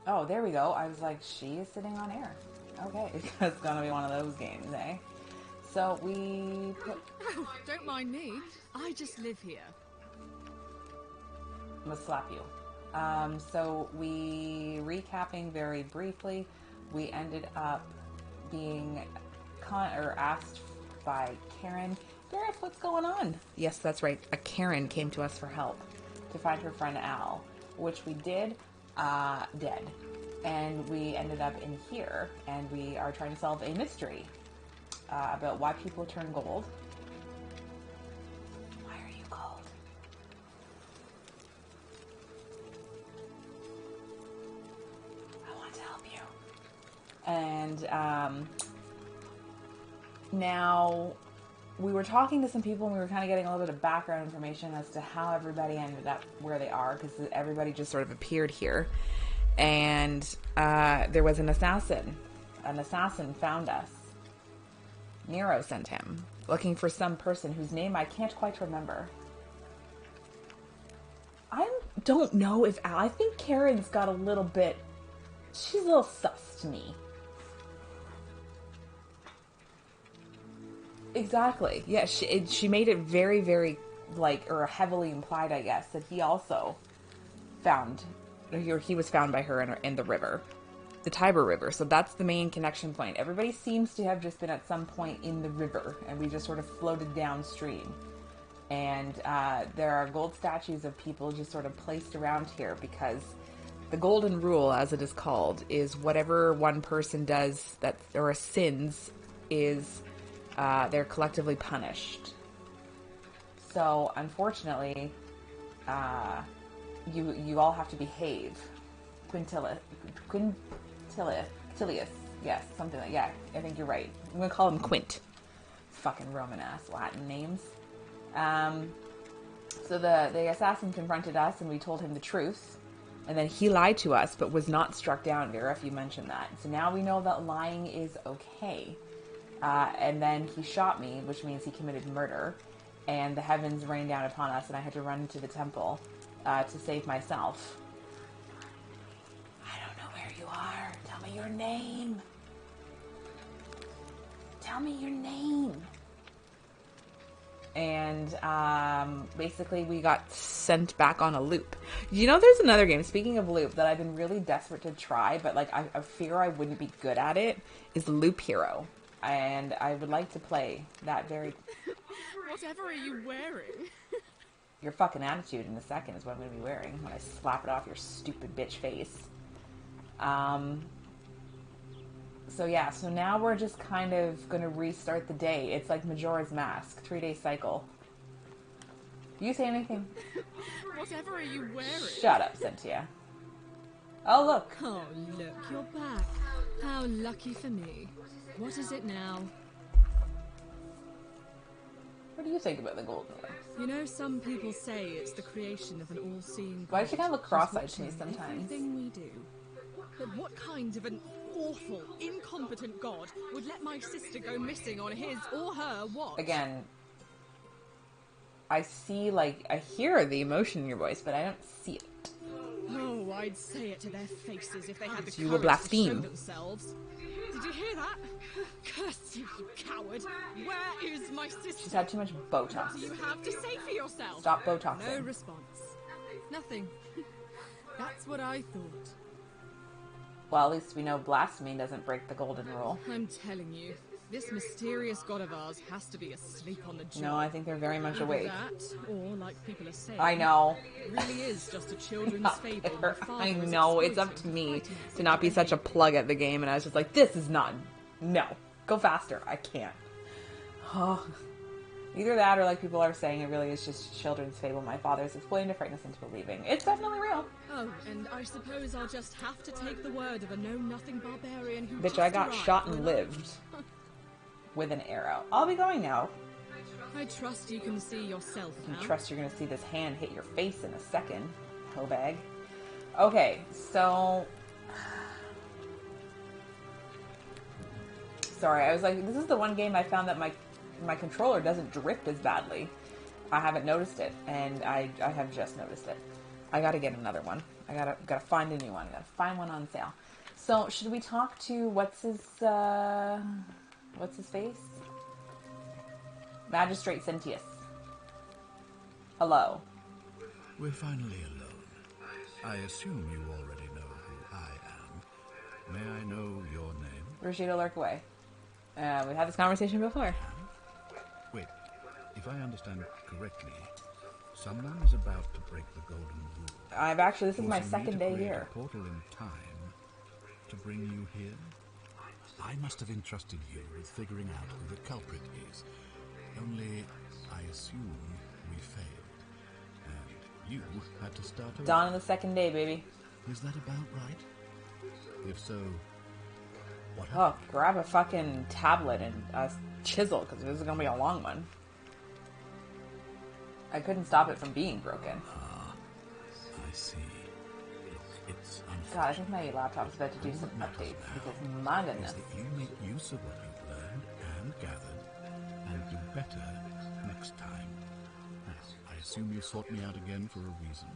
Oh, there we go. I was like, she is sitting on air. Okay, it's gonna be one of those games, eh? So we put. Oh, don't mind me. I just live here. I'm gonna slap you. So we recapping very briefly. We ended up being asked by Karen, Gareth, what's going on? Yes, that's right. A Karen came to us for help to find her friend Al, which we did. Dead, and we ended up in here, and we are trying to solve a mystery about why people turn gold. Why are you gold? I want to help you. And now we were talking to some people, and we were kind of getting a little bit of background information as to how everybody ended up where they are, because everybody just sort of appeared here. And there was an assassin. An assassin found us. Nero sent him, looking for some person whose name I can't quite remember. I don't know if Al... I think Karen's got a little bit... She's a little sus to me. Exactly. Yeah, she made it very, very, like, or heavily implied, I guess, that he also found... He was found by her in the river. The Tiber River. So that's the main connection point. Everybody seems to have just been at some point in the river, and we just sort of floated downstream. And there are gold statues of people just sort of placed around here because the golden rule, as it is called, is whatever one person does that or sins is they're collectively punished. So unfortunately, you all have to behave. Tilius. Yes, something like, yeah, I think you're right. I'm gonna call him Quint. Fucking Roman ass Latin names. So the assassin confronted us and we told him the truth. And then he lied to us but was not struck down, Vera, if you mentioned that. So now we know that lying is okay. And then he shot me, which means he committed murder. And the heavens rained down upon us and I had to run to the temple to save myself. I don't know where you are. Tell me your name. Tell me your name. And basically we got sent back on a loop. You know, there's another game, speaking of loop, that I've been really desperate to try, but like I fear I wouldn't be good at it, is Loop Hero. And I would like to play that very... Whatever are you wearing? Your fucking attitude in a second is what I'm going to be wearing when I slap it off your stupid bitch face. So yeah, so now we're just kind of going to restart the day. It's like Majora's Mask, 3-day cycle. You say anything? Whatever are you wearing? Shut up, Cynthia. Oh, look. Oh, look, you're back. How lucky for me. What is it now? What do you think about the Golden Ring? You know, some people say it's the creation of an all-seeing God. Why does she kind of look cross-eyed to me sometimes? Everything we do. But what kind of an awful, incompetent God would let my sister go missing on his or her watch? Again, I see, like, I hear the emotion in your voice, but I don't see it. Oh, I'd say it to their faces if they had the You courage will blaspheme. to show themselves. Did you hear that? Curse you, you coward! Where is my sister? She's had too much Botox. What do you have to say for yourself? Stop Botoxing. No response. Nothing. That's what I thought. Well, at least we know blasphemy doesn't break the golden rule. I'm telling you, this mysterious god of ours has to be asleep on the job. No, I think they're very much Either awake. that, or like people are saying, I know. it really is just a children's fable. where father I is know, it's up exploited to me fighting to not be such a plug at the game, and I was just like, this is not... No. Go faster. I can't. Oh. Either that or, like people are saying, it really is just children's fable. My father's explained to frighten us into believing. It's definitely real. Oh, and I suppose I'll just have to take the word of a know-nothing barbarian who Bitch, just I got arrived shot for and lunch. lived. With an arrow. I'll be going now. I trust you can see yourself I now. trust you're going to see this hand hit your face in a second, hoe bag. Okay, so... Sorry, I was like, this is the one game I found that my controller doesn't drift as badly. I haven't noticed it, and I have just noticed it. I gotta get another one. I gotta find a new one. Gotta find one on sale. So should we talk to what's his face? Magistrate Sentius. Hello. We're finally alone. I assume you already know who I am. May I know your name? Rashida Lurkaway. We've had this conversation before. Wait, if I understand correctly, someone is about to break the golden rule. This is my second day here. A portal in time to bring you here? I must have entrusted you with figuring out who the culprit is. Only, I assume we failed. And you had to start over. Dawn of the second day, baby. Is that about right? If so, what Oh, happened? grab a fucking tablet and a chisel, because this is going to be a long one. I couldn't stop it from being broken. I see. It's God, I think my laptop's about to do some updates, because my goodness. is that you make use of what you've learned and gathered, and do better next time. I assume you sought me out again for a reason.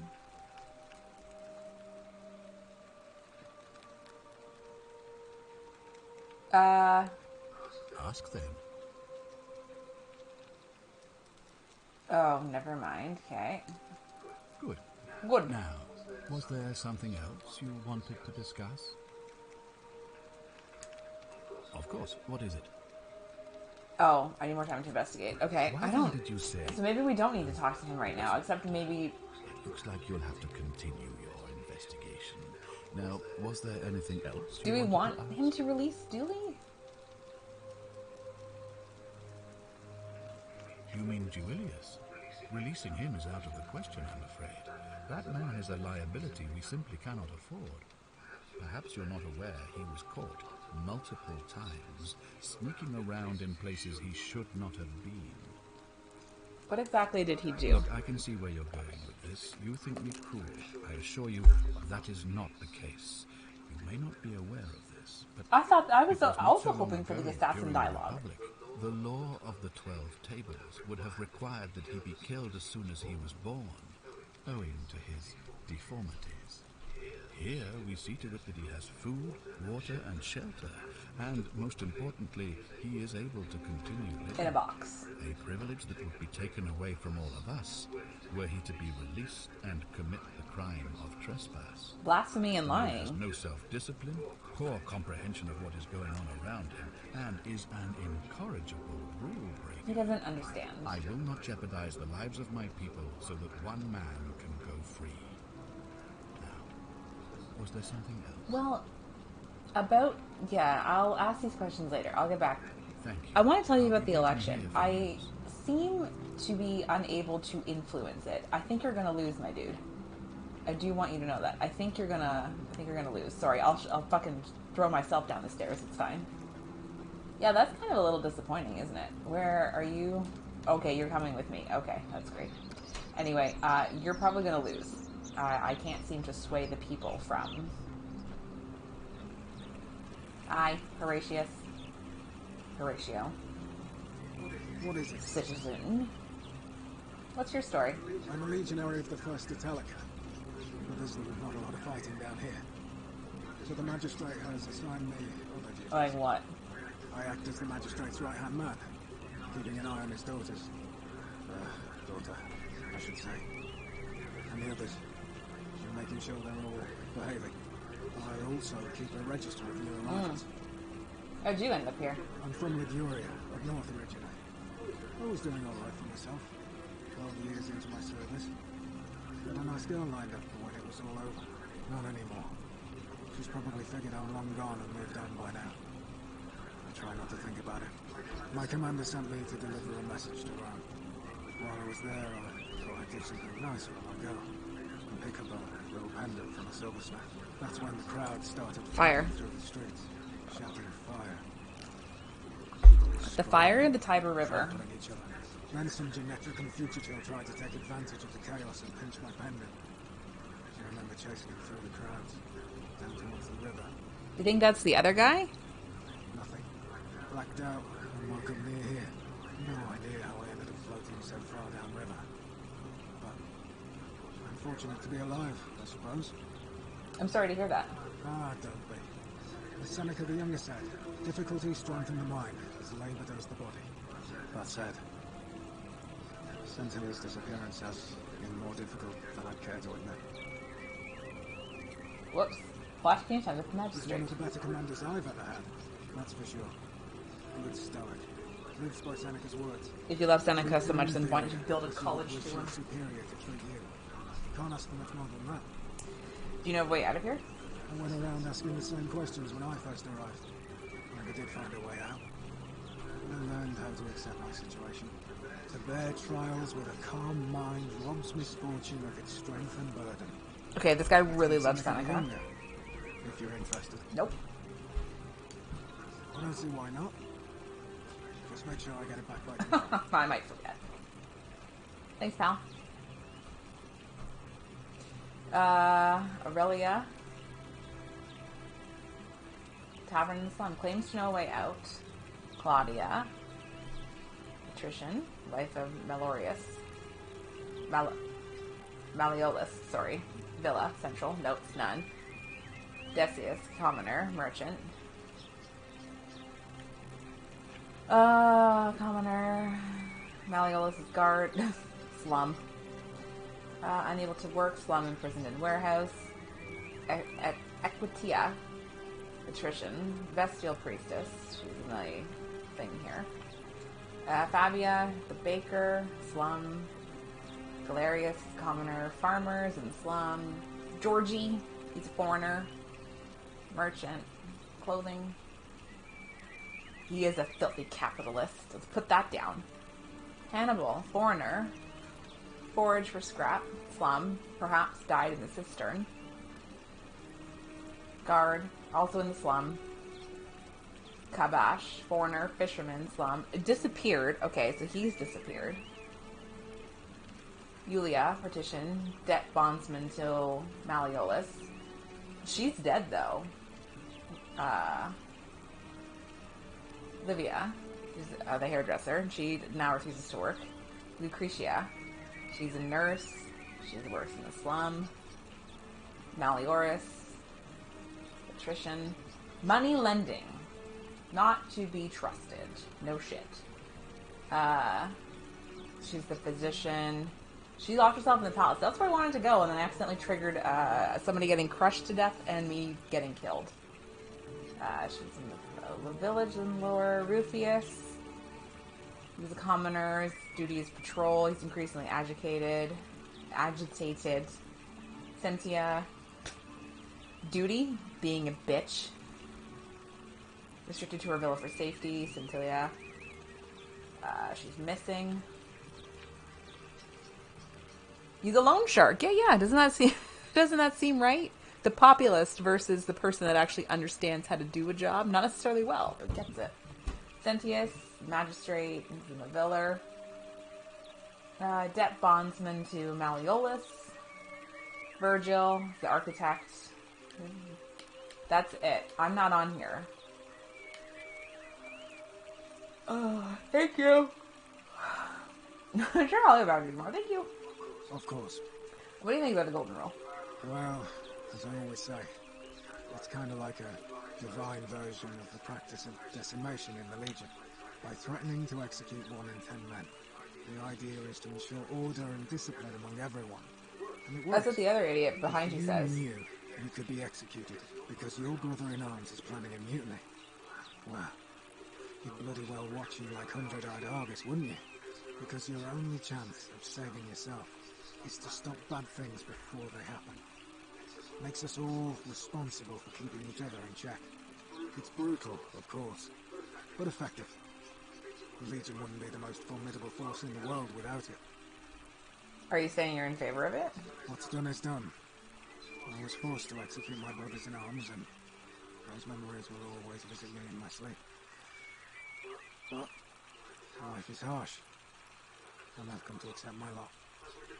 Ask then. Oh, never mind. Okay. Good. Good. Now, was there something else you wanted to discuss? Of course. What is it? Oh, I need more time to investigate. Okay, Why I don't. did you say? So maybe we don't need to talk to him right now, except maybe. It looks like you'll have to continue your investigation. Now, was there anything else? Do we want him to release Dooley? You mean Duilius? Releasing him is out of the question, I'm afraid. That man is a liability we simply cannot afford. Perhaps you're not aware he was caught multiple times, sneaking around in places he should not have been. What exactly did he do? Look, I can see where you're going with this. You think me cruel. I assure you that is not the case. You may not be aware of this, but I thought I was it was not also so long hoping for the ago, assassin during the dialogue. Republic, the law of the 12 Tables would have required that he be killed as soon as he was born, owing to his deformities. Here we see to it that he has food, water, and shelter, and most importantly, he is able to continue living. In a box. A privilege that would be taken away from all of us were he to be released and commit the crime of trespass. Blasphemy and He has lying. no self-discipline, poor comprehension of what is going on around him, and is an incorrigible rule breaker. He doesn't understand. I will not jeopardize the lives of my people so that one man can go free. Now, was there something else? Well, I'll ask these questions later. I'll get back. Thank you. I want to tell you I'll about be the waiting election. here for I you. seem to be unable to influence it. I think you're gonna lose, my dude. I do want you to know that. I think you're gonna lose. Sorry, I'll fucking throw myself down the stairs. It's fine. Yeah, that's kind of a little disappointing, isn't it? Where are you? Okay, you're coming with me. Okay, that's great. Anyway, you're probably gonna lose. I can't seem to sway the people from. Hi, Horatius. Horatio. What is it? Citizen. What's your story? I'm a legionary of the First Italica, but there's not a lot of fighting down here. So the magistrate has assigned me other duties. Like what? I act as the magistrate's right-hand man, keeping an eye on his daughters. Daughter, I should say. And the others. Making sure they're all behaving. I also keep a register of new arrivals. How'd you end up here? I'm from Liguria, up north originally. I was doing all right for myself. 12 years into my service. Had a nice girl lined up for when it was all over. Not anymore. She's probably figured I'm long gone and moved on by now. I try not to think about it. My commander sent me to deliver a message to Rome. While I was there, I thought I'd do something nice for my girl. And pick up a little pendant from a silversmith. That's when the crowd started Fire. through the streets, shouting fire. The fire or the Tiber River? Trampling each other. Then some genetric fugitive tried to take advantage of the chaos and pinch my pendant. I remember chasing him through the crowds, down towards the river. You think that's the other guy? Nothing. Blacked out and woke up near here. No idea how I ended up floating so far downriver. But I'm fortunate to be alive, I suppose. I'm sorry to hear that. Ah, don't be. As Seneca the Younger said, difficulty strengthens the mind, as labour does the body. That said, Centia's disappearance has been more difficult than I'd care to admit. Whoops. Flash came time with the He's one magistrate. of the better commanders I've ever had, that's for sure. Good stoic. Lives by Seneca's words. If you love Seneca so much, then why don't you build a This is college what to we're him? so superior to treat you. Can't ask for much more than that. Do you know a way out of here? I went around asking the same questions when I first arrived. Never did find a way out. I learned how to accept my situation. To bear trials with a calm mind robs misfortune of its strength and burden. Okay, this guy really loves Seneca the Seneca. Younger, if you're interested. Nope. I don't see why not. Just make sure I get it back by tomorrow. I might forget. Thanks, pal. Aurelia. Tavern in the Slum claims to know a way out. Claudia. Patrician, wife of Malorius. Malleolus, sorry. Villa, Central, notes, none. Decius, commoner, merchant. Commoner. Malleolus is guard. Slum. Unable to work, slum, imprisoned in warehouse. Equitia, patrician. Bestial priestess. She's my thing here. Fabia, the baker. Slum. Galerius, commoner. Farmers in the slum. Georgie, he's a foreigner. Merchant. Clothing. He is a filthy capitalist. Let's put that down. Hannibal, foreigner. Forage for scrap. Slum. Perhaps died in the cistern. Guard, also in the slum. Kabash, foreigner, fisherman, slum. Disappeared. Okay, so he's disappeared. Yulia, partition. Debt bondsman till Malleolus. She's dead, though. Livia, who's the hairdresser. She now refuses to work. Lucretia, she's a nurse. She works in the slum. Malleolus, patrician. Money lending, not to be trusted. No shit. She's the physician. She locked herself in the palace. That's where I wanted to go, and then I accidentally triggered somebody getting crushed to death and me getting killed. She's in the village in Lower Rufius. He's a commoner. His duty is patrol. He's increasingly agitated. Sentia. Duty, being a bitch. Restricted to her villa for safety. Centilia. She's missing. He's a loan shark. Yeah. Doesn't that seem right? The populist versus the person that actually understands how to do a job. Not necessarily well, but gets it. Sentius, magistrate, Viller. Debt bondsman to Malleolus. Virgil, the architect. That's it. I'm not on here. Thank you. I'm sure I'll hear about it anymore. Thank you. Of course. What do you think about the Golden Rule? Well, as I always say, it's kind of like a divine version of the practice of decimation in the Legion. By threatening to execute 1 in 10 men, the idea is to ensure order and discipline among everyone. And it works. That's what the other idiot behind you says. If you knew you could be executed because your brother in arms is planning a mutiny, well, you'd bloody well watch you like 100-eyed Argus, wouldn't you? Because your only chance of saving yourself is to stop bad things before they happen. Makes us all responsible for keeping each other in check. It's brutal, of course, but effective. The Legion wouldn't be the most formidable force in the world without it. Are you saying you're in favor of it? What's done is done. I was forced to execute my brothers in arms, and those memories will always visit me in my sleep. But life is harsh, and I've come to accept my lot.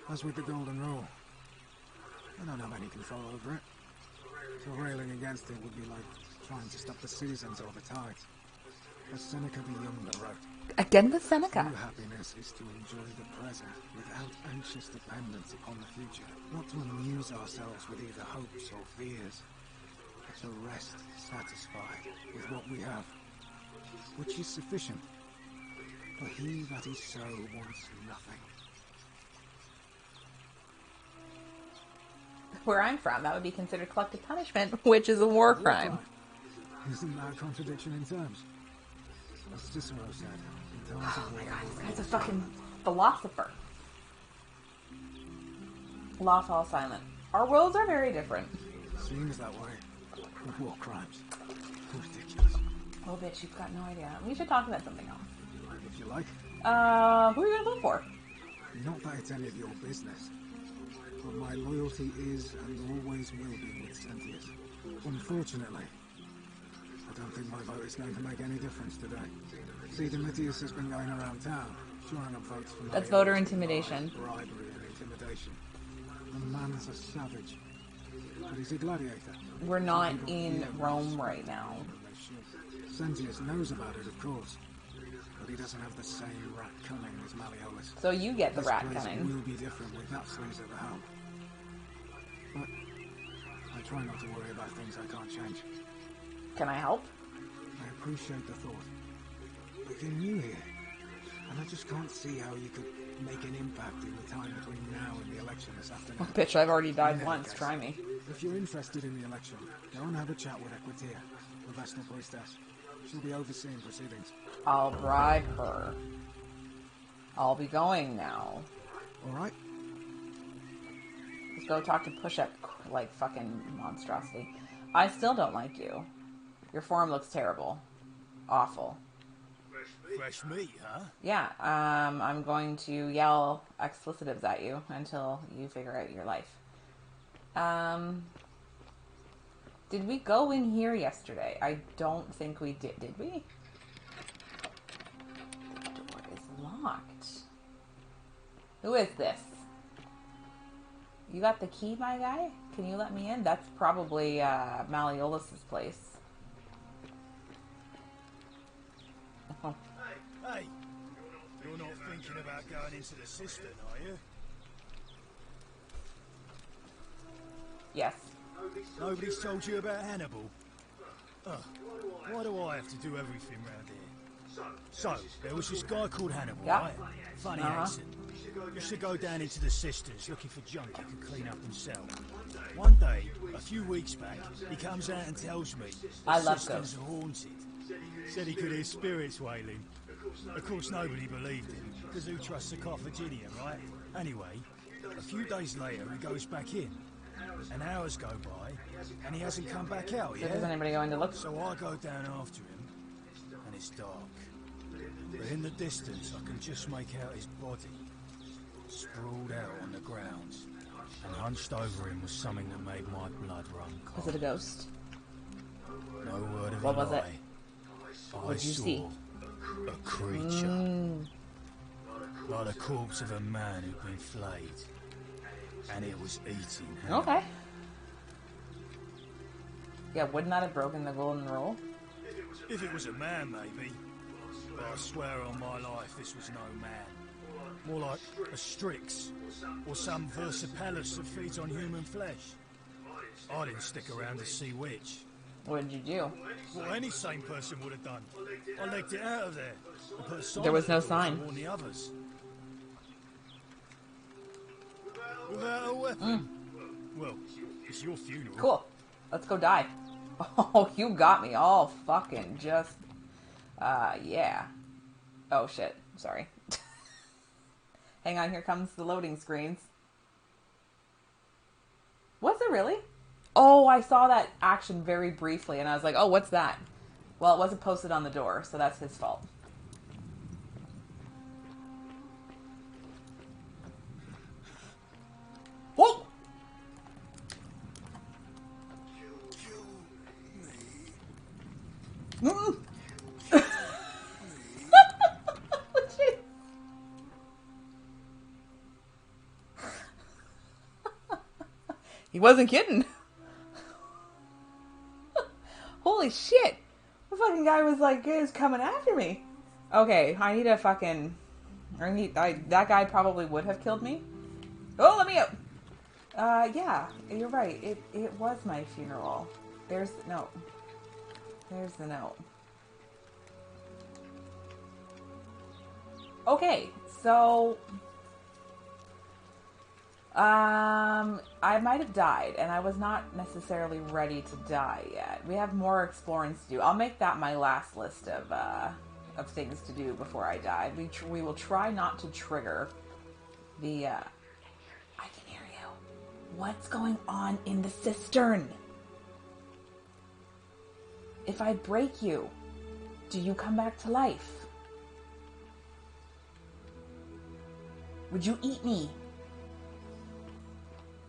As with the Golden Rule, I don't have any control over it. So railing against it would be like trying to stop the seasons or the tides. As Seneca the Younger wrote, Again with Seneca. true happiness is to enjoy the present without anxious dependence upon the future, not to amuse ourselves with either hopes or fears, but to rest satisfied with what we have, which is sufficient. For he that is so wants nothing. Where I'm from, that would be considered collective punishment, which is a war crime. Isn't that a contradiction in terms? As Cicero said, in times of war, This guy's a fucking philosopher. Lost all silent. Our worlds are very different. seems that way. With war crimes. Ridiculous. Oh, bitch, you've got no idea. We should talk about something else. If you like. Who are you gonna vote for? Not that it's any of your business. But my loyalty is and always will be with Sentius. Unfortunately, I don't think my vote is going to make any difference today. See, Domitius has been going around town, shoring up votes for That's Malleolus voter by intimidation. bribery and intimidation. The man's a savage. But he's a gladiator. We're not in Rome right now. Sentius knows about it, of course. But he doesn't have the same rat cunning as Malleolus. So you get the This rat place cunning. will be different with that sleaze at the helm. But I try not to worry about things I can't change. Can I help? I appreciate the thought. But you're new here, and I just can't see how you could make an impact in the time between now and the election this afternoon. Oh, bitch, I've already died Yeah, once. I guess. Try me. If you're interested in the election, go and have a chat with Equitia, the Vestal priestess. She'll be overseeing proceedings. I'll bribe her. I'll be going now. All right? Let's go talk to Push-Up, like, fucking monstrosity. I still don't like you. Your form looks terrible. Awful. Fresh meat, huh? Yeah, I'm going to yell explicitives at you until you figure out your life. Did we go in here yesterday? I don't think we did. Did we? The door is locked. Who is this? You got the key, my guy? Can you let me in? That's probably Malleolus' place. Oh. Hey, you're not thinking about going into the cistern, are you? Yes. Nobody's told you about Hannibal? Why do I have to do everything round here? So, there was this guy called Hannibal, Yeah. right? Funny accent. Used to go down into the cisterns looking for junk he could clean up himself. One day, a few weeks back, he comes out and tells me I the love cisterns ghosts. are haunted. Said he could hear spirits wailing. Of course, nobody believed him, because who trusts a Carthaginian, right? Anyway, a few days later, he goes back in. And hours go by, and he hasn't come back out So yet. does anybody going to look? So I go down after him, and it's dark. But in the distance, I can just make out his body, sprawled out on the ground. And hunched over him was something that made my blood run Was it cold. a ghost? No word of What a was it? lie. What did you saw see? a creature. Like the corpse of a man who'd been flayed. And it was eating him. Okay. Yeah, wouldn't that have broken the golden rule? If it was a man, maybe. But I swear on my life this was no man. More like a Strix, or some Versipelus that feeds on human flesh. I didn't stick around to see which. What did you do? What any sane person would have done. I legged it out of there. And put a sign There was at the no door sign. to warn the others. Without a weapon. Well, it's your funeral. Cool. Let's go die. Oh, you got me all fucking just... yeah. Oh, shit. Sorry. Hang on, here comes the loading screens. Was it really? Oh, I saw that action very briefly, and I was like, oh, what's that? Well, it wasn't posted on the door, so that's his fault. Whoa! Mm. Jeez. He wasn't kidding. Holy shit. The fucking guy was like, is coming after me. Okay, I need a fucking... that guy probably would have killed me. Oh, let me out! Yeah, you're right. It was my funeral. There's the note. There's the note. Okay, so... I might have died, and I was not necessarily ready to die yet. We have more exploring to do. I'll make that my last list of things to do before I die. We will try not to trigger the, I can hear you. What's going on in the cistern? If I break you, do you come back to life? Would you eat me?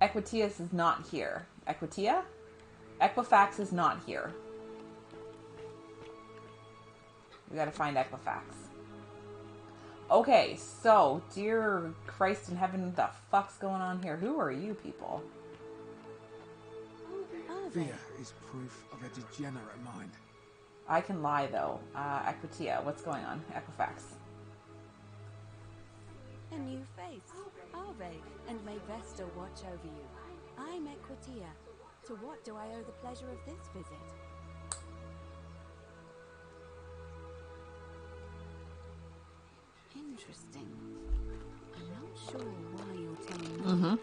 Equitius is not here. Equitia? Equifax is not here. We gotta find Equifax. Okay, so, dear Christ in heaven, what the fuck's going on here? Who are you people? Fear is proof of a degenerate mind. I can lie, though. Equitia, what's going on? Equifax. A new face, Arve, and may Vesta watch over you. I'm Equitia. To what do I owe the pleasure of this visit? Interesting. I'm not sure why you're telling me,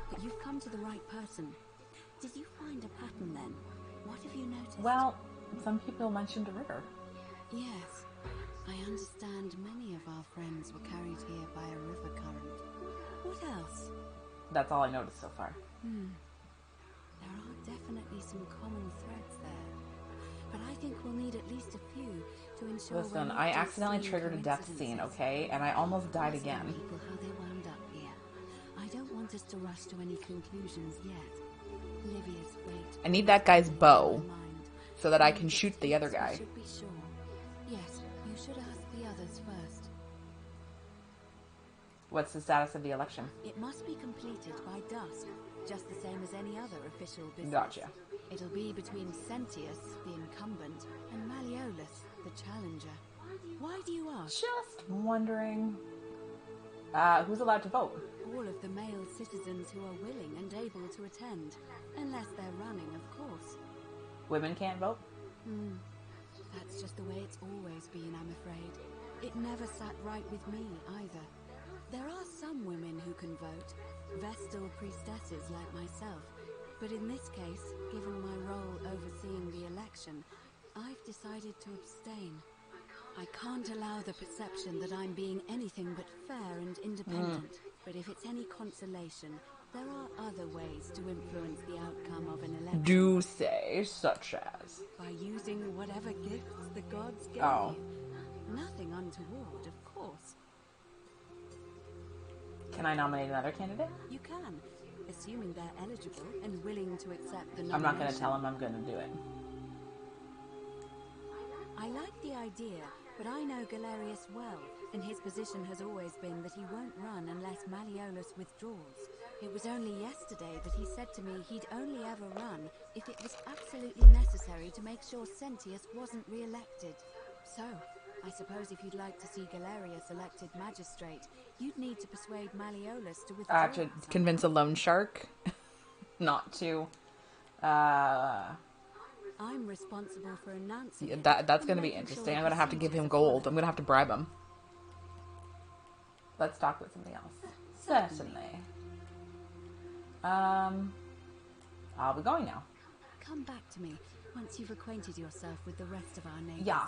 but you've come to the right person. Did you find a pattern then? What have you noticed? Well, some people mentioned a river. Yes. I understand many of our friends were carried here by a river current. What else? That's all I noticed so far. There are definitely some common threads there. But I think we'll need at least a few to ensure. Listen, I accidentally triggered a death scene, okay? And I almost died again. People how they wound up here. I don't want us to rush to any conclusions yet. Livia's fate. I need that guy's bow Mind. so that I can shoot the other We guy. should be sure. Yes, you should ask the others first. What's the status of the election? It must be completed by dusk, just the same as any other official business. Gotcha. It'll be between Sentius, the incumbent, and Malleolus, the challenger. Why do you ask? Just wondering. Who's allowed to vote? All of the male citizens who are willing and able to attend. Unless they're running, of course. Women can't vote? That's just the way it's always been, I'm afraid. It never sat right with me, either. There are some women who can vote, Vestal priestesses like myself. But in this case, given my role overseeing the election, I've decided to abstain. I can't allow the perception that I'm being anything but fair and independent. But if it's any consolation, there are other ways to influence the outcome of an election. Do say, such as. By using whatever gifts the gods gave Oh. you. Nothing untoward, of course. Can I nominate another candidate? You can, assuming they're eligible and willing to accept the nomination. I'm not going to tell him I'm going to do it. I like the idea, but I know Galerius well, and his position has always been that he won't run unless Malleolus withdraws. It was only yesterday that he said to me he'd only ever run if it was absolutely necessary to make sure Sentius wasn't re-elected. So, I suppose if you'd like to see Galerius elected magistrate, you'd need to persuade Malleolus to withdraw. I have to convince a loan shark not to. I'm responsible for announcing Yeah, it that's and going to be making interesting. sure I'm going to have to give him procedures gold. follow. I'm going to have to bribe him. Let's talk with something else. Certainly. I'll be going now. Come back to me once you've acquainted yourself with the rest of our neighbors. Yeah.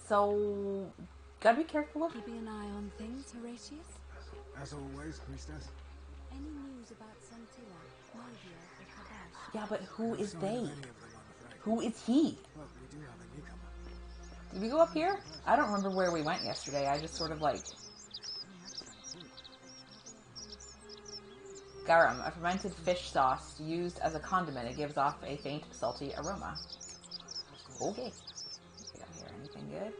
So, gotta be careful of. Keeping an eye on things, Horatius? As always, priestess. Any news about Santilla, Novia, or Kabash? Yeah, but who is Sign of they? any of them, I'm afraid. Who is he? Well, we do have a newcomer. Did we go up here? I don't remember where we went yesterday. I just sort of like... Garum, a fermented fish sauce used as a condiment. It gives off a faint, salty aroma. Okay. We got here anything good?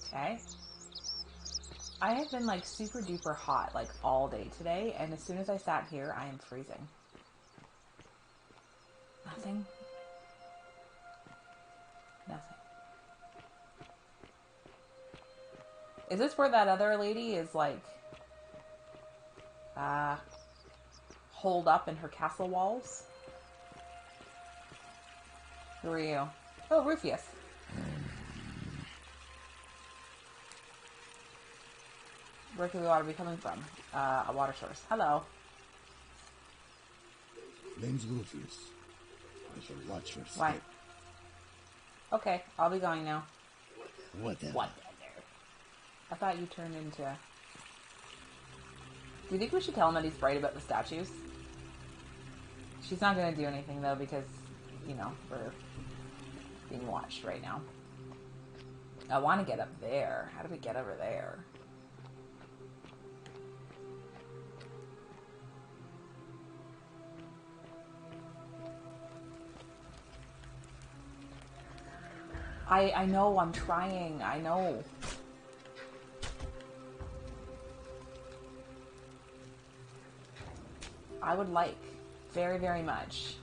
Okay. I have been like super duper hot like all day today, and as soon as I sat here, I am freezing. Nothing. Nothing. Is this where that other lady is, like, holed up in her castle walls? Who are you? Oh, Rufius. Where could the water be coming from? A water source. Hello. Name's Rufius. I shall watch your step. Why? Okay, I'll be going now. Whatever. Whatever. I thought you turned into... Do you think we should tell him that he's right about the statues? She's not going to do anything, though, because, you know, we're being watched right now. I want to get up there. How do we get over there? I know, I'm trying. I know. I would like, very, very much.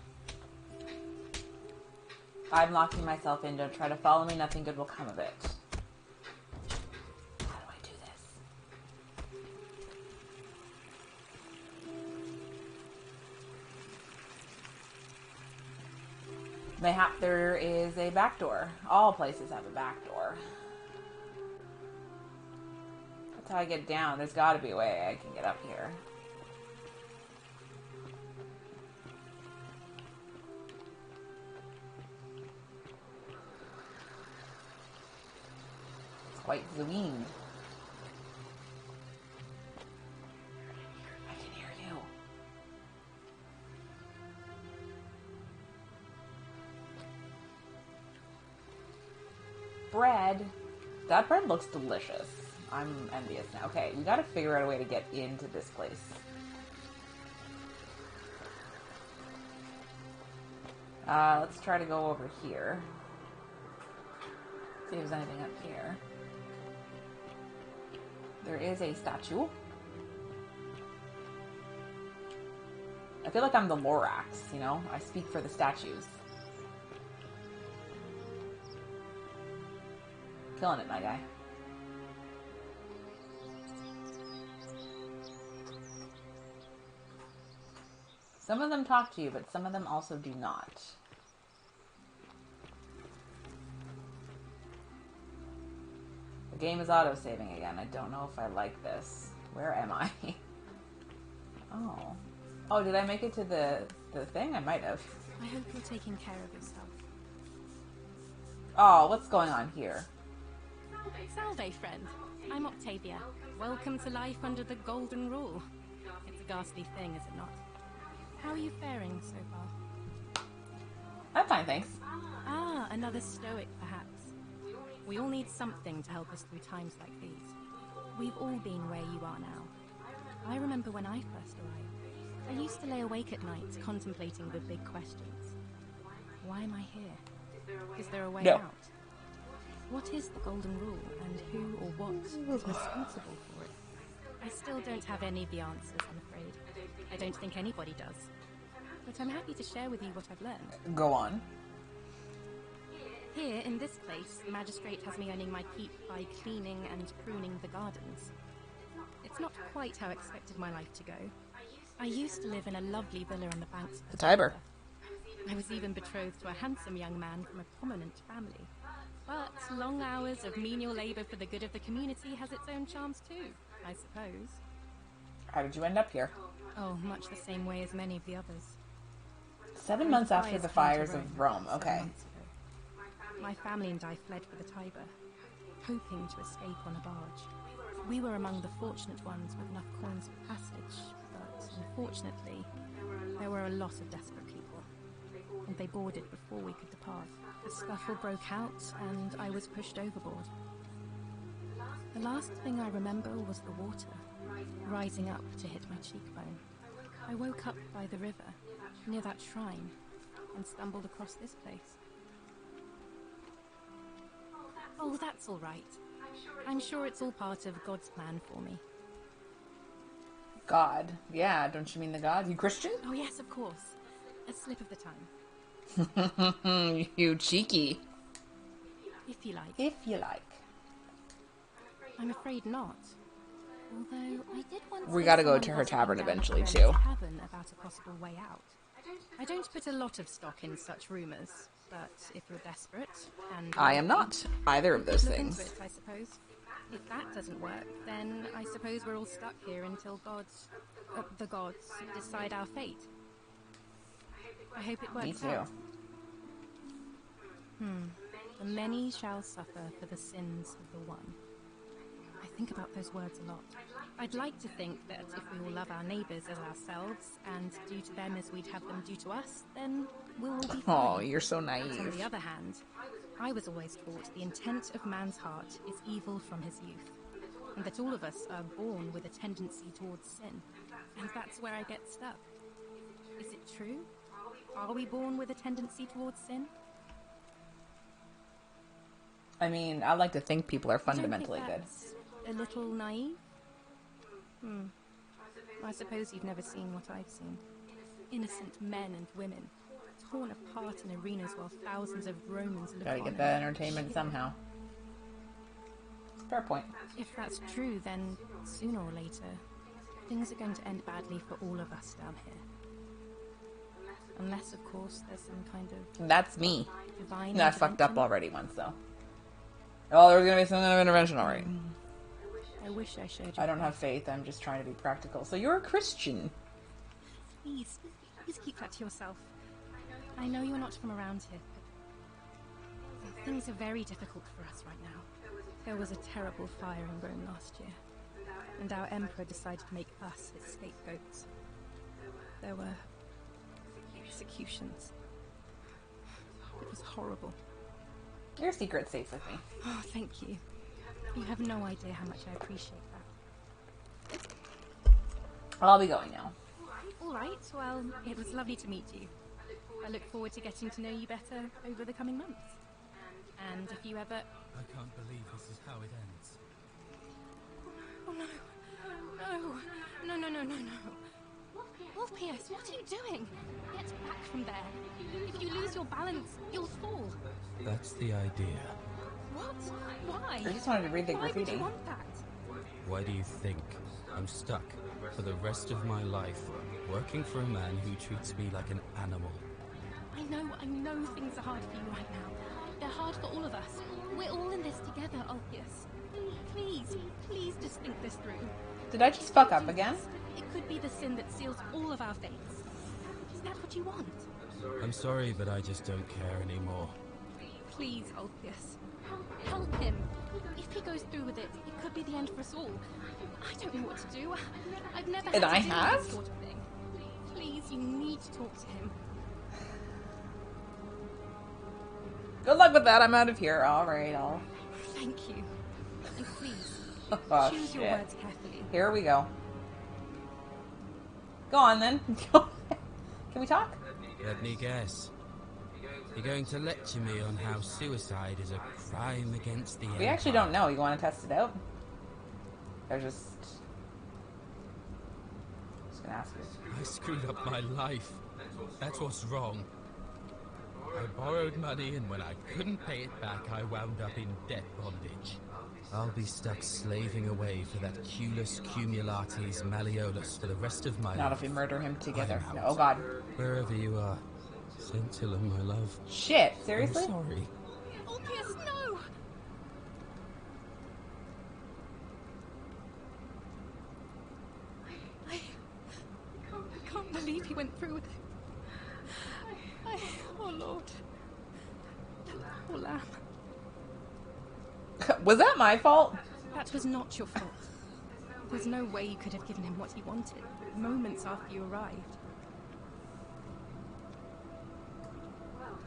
I'm locking myself in. Don't try to follow me. Nothing good will come of it. How do I do this? Mayhap there is a back door. All places have a back door. That's how I get down. There's got to be a way I can get up here. Quite zoomed. I can hear you. Bread. That bread looks delicious. I'm envious now. Okay, we gotta figure out a way to get into this place. Let's try to go over here. See if there's anything up here. There is a statue. I feel like I'm the Lorax, you know? I speak for the statues. Killing it, my guy. Some of them talk to you, but some of them also do not. The game is auto-saving again. I don't know if I like this. Where am I? Oh. Oh, did I make it to the thing? I might have. I hope you're taking care of yourself. Oh, what's going on here? Salve, friend. I'm Octavia. Welcome to life under the Golden Rule. It's a ghastly thing, is it not? How are you faring so far? I'm fine, thanks. Ah, another stoic, perhaps. We all need something to help us through times like these. We've all been where you are now. I remember when I first arrived. I used to lay awake at night contemplating the big questions. Why am I here? Is there a way out? What is the Golden Rule, and who or what is responsible for it? I still don't have any of the answers, I'm afraid. I don't think anybody does. But I'm happy to share with you what I've learned. Go on. Here, in this place, the magistrate has me earning my keep by cleaning and pruning the gardens. It's not quite how I expected my life to go. I used to live in a lovely villa on the banks of The Tiber. I was even betrothed to a handsome young man from a prominent family. But long hours of menial labour for the good of the community has its own charms too, I suppose. How did you end up here? Oh, much the same way as many of the others. 7 months after the fires of Rome. Okay. My family and I fled for the Tiber, hoping to escape on a barge. We were among the fortunate ones with enough coins for passage, but unfortunately, there were a lot of desperate people, and they boarded before we could depart. A scuffle broke out, and I was pushed overboard. The last thing I remember was the water, rising up to hit my cheekbone. I woke up by the river, near that shrine, and stumbled across this place. Oh, that's all right. I'm sure it's all part of God's plan for me. God. Yeah, don't you mean the God? You Christian? Oh yes, of course. A slip of the tongue. You cheeky. If you like. If you like. I'm afraid not. Although I did once. We hear gotta go someone to her gossiping tavern down at eventually, Ben's too. Tavern about a possible way out. I don't put a lot of stock in such rumours, but if you're desperate and I am not either of those look things. into it, I suppose. If that doesn't work, then I suppose we're all stuck here until the gods decide our fate. I hope it works Me too. out. The many shall suffer for the sins of the one. I think about those words a lot. I'd like to think that if we all love our neighbours as ourselves and do to them as we'd have them do to us, then we'll all be fine. Oh, you're so But on naive. the other hand, I was always taught the intent of man's heart is evil from his youth, and that all of us are born with a tendency towards sin, and that's where I get stuck. Is it true? Are we born with a tendency towards sin? I mean, I like to think people are You don't think fundamentally good. that's a little naive? I suppose you've never seen what I've seen. Innocent men and women, torn apart in arenas while thousands of Romans look Gotta on get that and entertainment cheer. somehow. Fair point. If that's true, then sooner or later, things are going to end badly for all of us down here. Unless, of course, there's some kind of That's me. divine I fucked up intervention. already once, though. Oh, there was gonna be some kind of intervention, alright. I wish I showed you. I don't have faith, I'm just trying to be practical. So you're a Christian. Please keep that to yourself. I know you're not from around here, but things are very difficult for us right now. There was a terrible fire in Rome last year, and our emperor decided to make us his scapegoats. There were executions. It was horrible. Your secret's safe with me. Oh, thank you. You have no idea how much I appreciate that. I'll be going now. All right, well, it was lovely to meet you. I look forward to getting to know you better over the coming months. And if you ever... I can't believe this is how it ends. Oh, no. Wolf-Pierce, what are you doing? Get back from there. If you lose your balance, you'll fall. That's the idea. What? Why? I just wanted to read the Why would graffiti. you want that? Why do you think I'm stuck for the rest of my life working for a man who treats me like an animal? I know things are hard for you right now. They're hard for all of us. We're all in this together, Ulpius. Please just think this through. Did I just fuck up again? It could be the sin that seals all of our fates. Is that what you want? I'm sorry, but I just don't care anymore. Please, Ulpius. Help him. If he goes through with it, it could be the end for us all. I don't know what to do. I've never And had to I deal have? with this sort of thing. Please, you need to talk to him. Good luck with that. I'm out of here. Alright, I'll... Thank you. And please, Oh, choose your shit. words carefully. Here we go. Go on, then. Can we talk? Let me guess. You're going to lecture me on how suicide is a crime against the We actually don't know. You want to test it out? Or just gonna ask you. I screwed up my life. That's what's wrong. I borrowed money, and when I couldn't pay it back, I wound up in debt bondage. I'll be stuck slaving away for that Culus Cumulatis Malleolus for the rest of my life. Not if we murder him together. I'm No, out. oh god. Wherever you are, Scintilla, my love. Shit, I'm seriously? sorry. Ulpius, no! I can't believe he went through with it. Oh Lord. That poor lamb. Was that my fault? That was not your fault. There's no way you could have given him what he wanted moments after you arrived.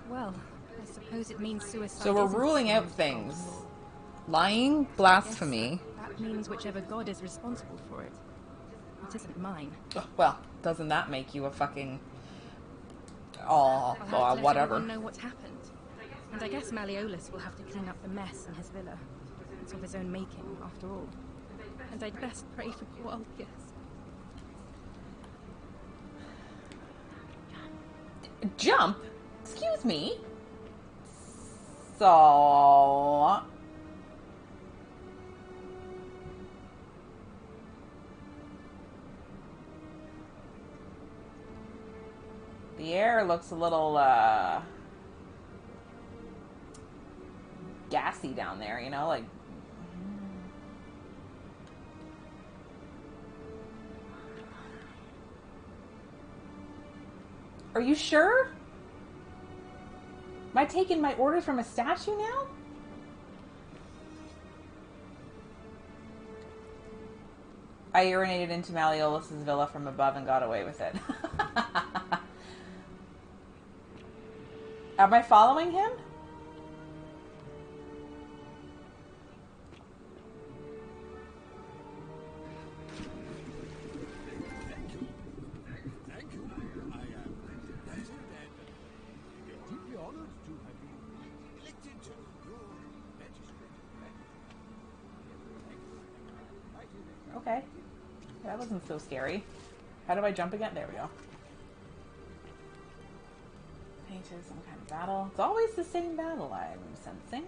Well, I suppose it means suicide. So we're isn't ruling sin out after things. all. Lying, blasphemy. That means whichever god is responsible for it. It isn't mine. Well, doesn't that make you a fucking... Oh, I'll have to let whatever. everyone know what's happened. And I guess Malleolus will have to clean up the mess in his villa. It's of his own making, after all. And I'd best pray for poor Ulpius. Jump? Excuse Excuse me. So... the air looks a little, gassy down there, you know, like... Are you sure? Am I taking my orders from a statue now? I urinated into Malleolus' villa from above and got away with it. Am I following him? Thank you. I am delighted and deeply honored to have been elected to your magistrate. Okay. That wasn't so scary. How do I jump again? There we go. Painted some kind of battle. It's always the same battle, I'm sensing.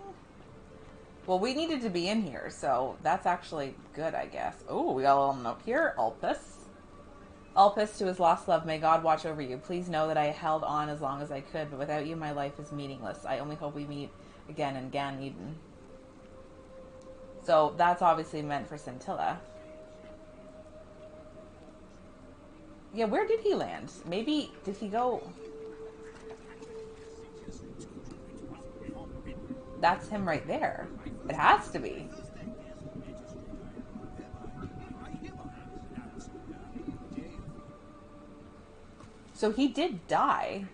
Well, we needed to be in here, so that's actually good, I guess. Oh, we got a little note here. Ulpus. Ulpus, to his lost love, may God watch over you. Please know that I held on as long as I could, but without you, my life is meaningless. I only hope we meet again in Gan Eden. So that's obviously meant for Scintilla. Yeah, where did he land? Maybe, did he go... That's him right there. It has to be. So he did die.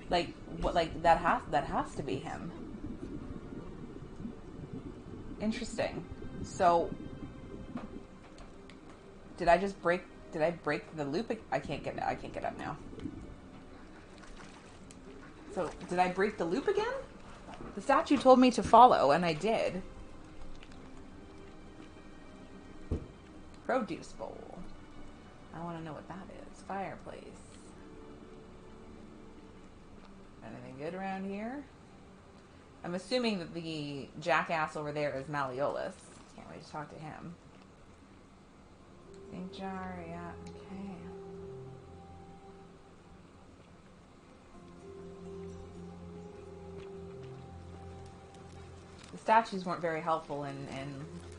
Like, what? Like that has to be him. Interesting. So, did I break the loop? I can't get up now. So, did I break the loop again? The statue told me to follow, and I did. Produce bowl. I want to know what that is. Fireplace. Anything good around here? I'm assuming that the jackass over there is Malleolus. Can't wait to talk to him. Ink jar, yeah, okay. The statues weren't very helpful in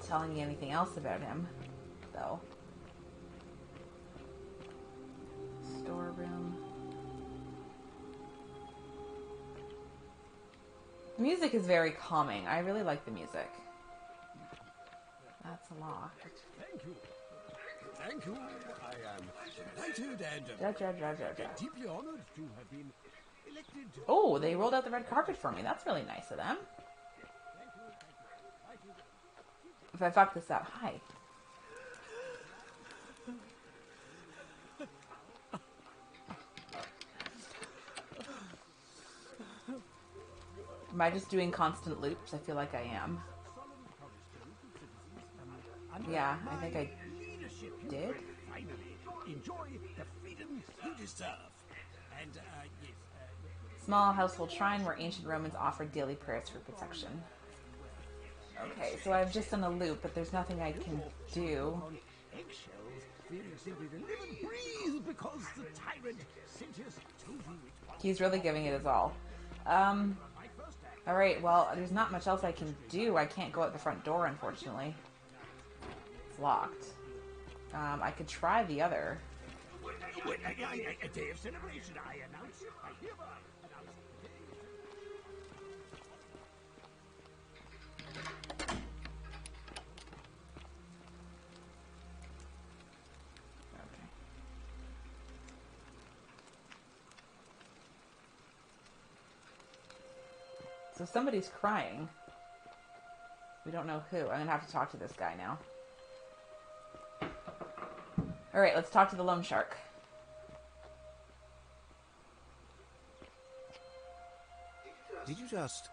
telling you anything else about him, though. Storeroom. The music is very calming. I really like the music. That's a lock. Thank you. Thank you. I am delighted and deeply honored to have been elected. Oh, they rolled out the red carpet for me. That's really nice of them. If I fuck this up, hi. Am I just doing constant loops? I feel like I am. Yeah, I think I did. Enjoy the freedom you deserve. And yes. Small household shrine where ancient Romans offered daily prayers for protection. Okay, so I've just done a loop, but there's nothing I can do. He's really giving it his all. Alright, well, there's not much else I can do. I can't go out the front door, unfortunately. It's locked. I could try the other. A day of celebration, I announce. I hereby announce Okay. So somebody's crying. We don't know who. I'm gonna have to talk to this guy now. Alright, let's talk to the loan shark. Did you just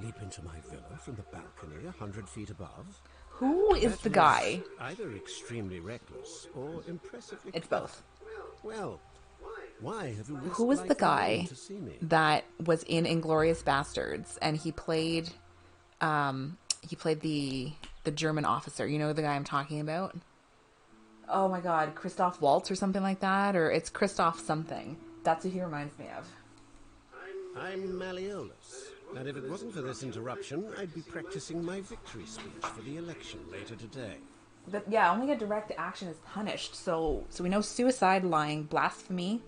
leap into my villa from the balcony 100 feet above? Who is That the was guy? Either extremely reckless or impressively It's clever. both. Well, why have you risked Who was the life and limb guy to see me? that was in Inglorious Bastards and he played the German officer? You know the guy I'm talking about? Oh my god, Christoph Waltz or something like that, or it's Christoph something. That's who he reminds me of. I'm Malleolus, and if it wasn't for this interruption, I'd be practicing my victory speech for the election later today. But yeah, only a direct action is punished. So we know suicide, lying, blasphemy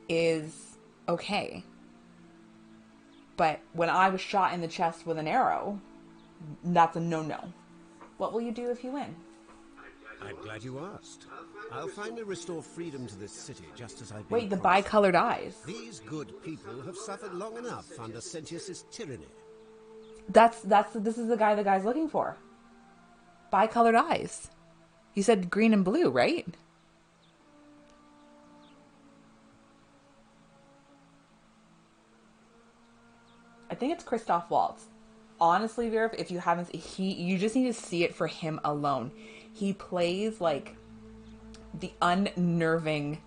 is okay. But when I was shot in the chest with an arrow, that's a no-no. What will you do if you win? I'm glad you asked. I'll finally restore freedom to this city, just as I've been Wait, the promised. bicolored eyes. These good people have suffered long enough under Sentius's tyranny. This is the guy's looking for. Bicolored eyes. You said green and blue, right? I think it's Christoph Waltz. Honestly, Vera, if you haven't, you just need to see it for him alone. He plays like the unnerving,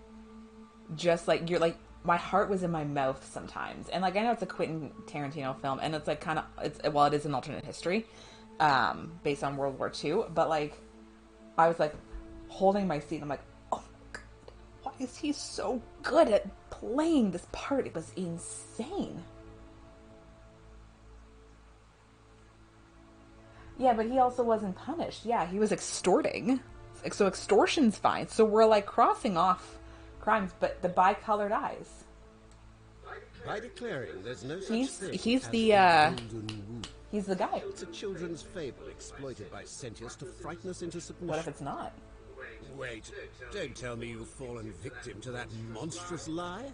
just like you're like, my heart was in my mouth sometimes. And like, I know it's a Quentin Tarantino film and it's like kind of, it is an alternate history, based on World War II, but like, I was like holding my seat. I'm like, oh my god, why is he so good at playing this part? It was insane. Yeah, but he also wasn't punished. Yeah, he was extorting. So extortion's fine. So we're like crossing off crimes, but the bicolored eyes. By declaring there's no such thing He's as the a golden rule. he's the guy. It's a children's fable exploited by Sentius to frighten us into submission. What if it's not? Wait, don't tell me you've fallen victim to that monstrous lie?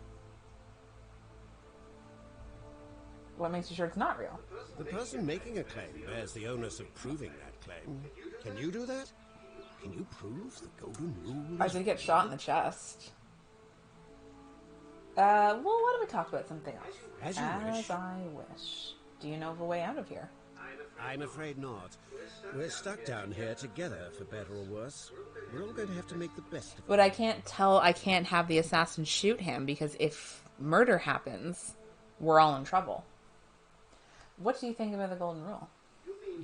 What makes you sure it's not real? The person making a claim bears the onus of proving that claim. Can you do that? Can you prove the golden rule? I did get shot in the chest. Well, why don't we talk about something else? As you wish. I wish. Do you know of a way out of here? I'm afraid not. We're stuck down here together, for better or worse. We're all going to have to make the best of it. But I can't have the assassin shoot him, because if murder happens, we're all in trouble. What do you think about the Golden Rule?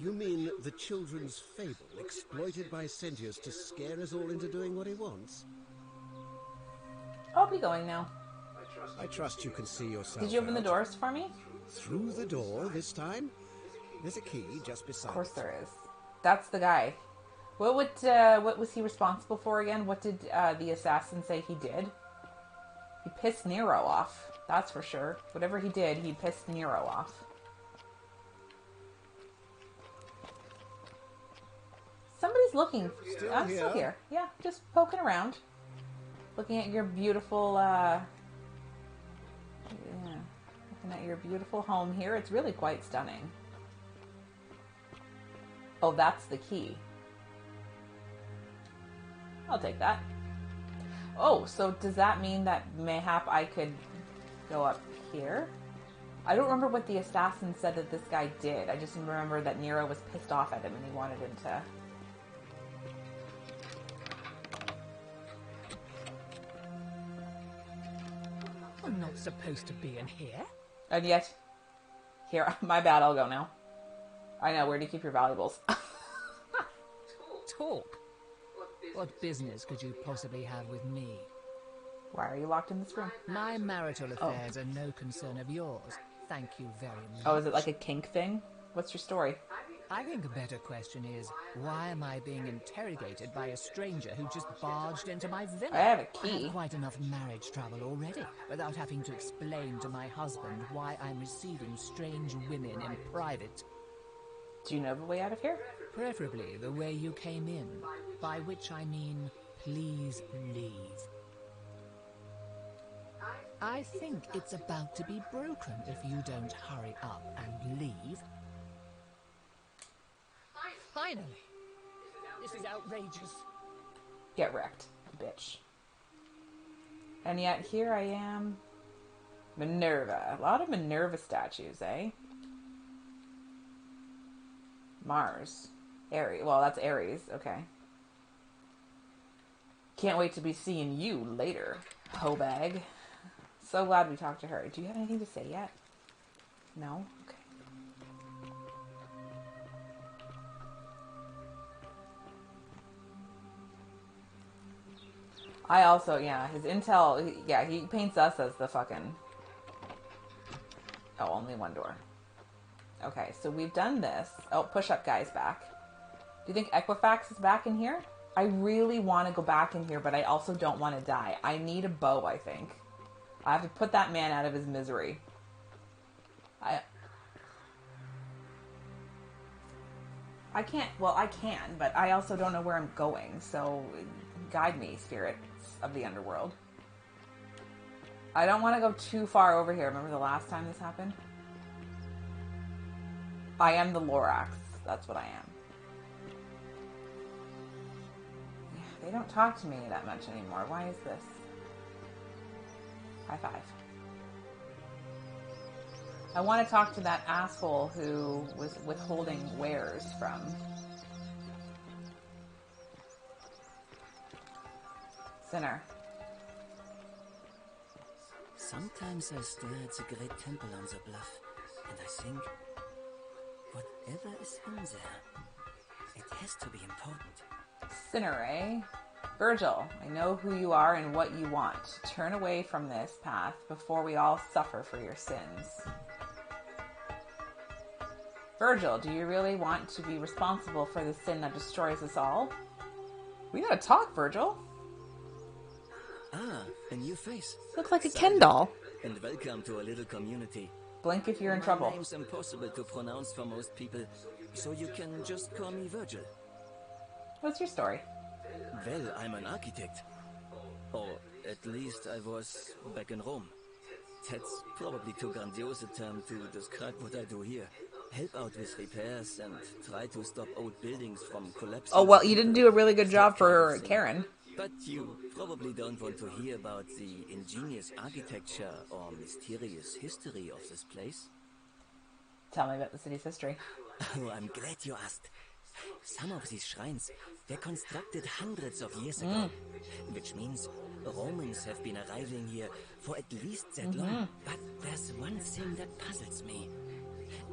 You mean the children's fable exploited by Sentius to scare us all into doing what he wants? I'll be going now. I trust you can see yourself. Did you open the out. doors for me? Through the door this time? There's a key just beside. Of course there is. That's the guy. What was he responsible for again? What did the assassin say he did? He pissed Nero off. That's for sure. Whatever he did, he pissed Nero off. Somebody's looking. I'm still here. Yeah, just poking around. Looking at your beautiful, looking at your beautiful home here. It's really quite stunning. Oh, that's the key. I'll take that. Oh, so does that mean that mayhap I could go up here? I don't remember what the assassin said that this guy did. I just remember that Nero was pissed off at him and he wanted him to... I'm not supposed to be in here. And yet... Here, my bad, I'll go now. I know, where do you keep your valuables? Talk. What business could you possibly have with me? Why are you locked in this room? My marital affairs are no concern of yours. Thank you very much. Oh, is it like a kink thing? What's your story? I think a better question is, why am I being interrogated by a stranger who just barged into my villa? I have a I key. have quite enough marriage trouble already, without having to explain to my husband why I'm receiving strange women in private. Do you know the way out of here? Preferably the way you came in, by which I mean, please leave. I think it's about to be broken if you don't hurry up and leave. Finally! This is outrageous. Get wrecked, bitch. And yet here I am. Minerva. A lot of Minerva statues, eh? Mars. Aries. Well, that's Aries. Okay. Can't wait to be seeing you later, Hobag. So glad we talked to her. Do you have anything to say yet? No? Okay. I also, yeah, his intel, yeah, he paints us as the fucking... Oh, only one door. Okay, so we've done this. Oh, push-up guy's back. Do you think Equifax is back in here? I really want to go back in here, but I also don't want to die. I need a bow, I think. I have to put that man out of his misery. I can't, well, I can, but I also don't know where I'm going, so guide me, spirits of the underworld. I don't want to go too far over here. Remember the last time this happened? I am the Lorax. That's what I am. Yeah, they don't talk to me that much anymore. Why is this? High five. I want to talk to that asshole who was withholding wares from. Sinner. Sometimes I stare at the great temple on the bluff, and I think, whatever is in there, it has to be important. Sinner, eh? Virgil, I know who you are and what you want. Turn away from this path before we all suffer for your sins. Virgil, do you really want to be responsible for the sin that destroys us all? We gotta talk, Virgil. Ah, a new face. Looks like a Ken doll. And welcome to a little community. Blink if you're in trouble. My name's impossible to pronounce for most people, so you can just call me Virgil. What's your story? Well, I'm an architect. Or at least I was back in Rome. That's probably too grandiose a term to describe what I do here. Help out with repairs and try to stop old buildings from collapsing. Oh, well, you didn't do a really good job for Karen. But you probably don't want to hear about the ingenious architecture or mysterious history of this place. Tell me about the city's history. Oh, I'm glad you asked. Some of these shrines were constructed hundreds of years ago, which means Romans have been arriving here for at least that long. But there's one thing that puzzles me.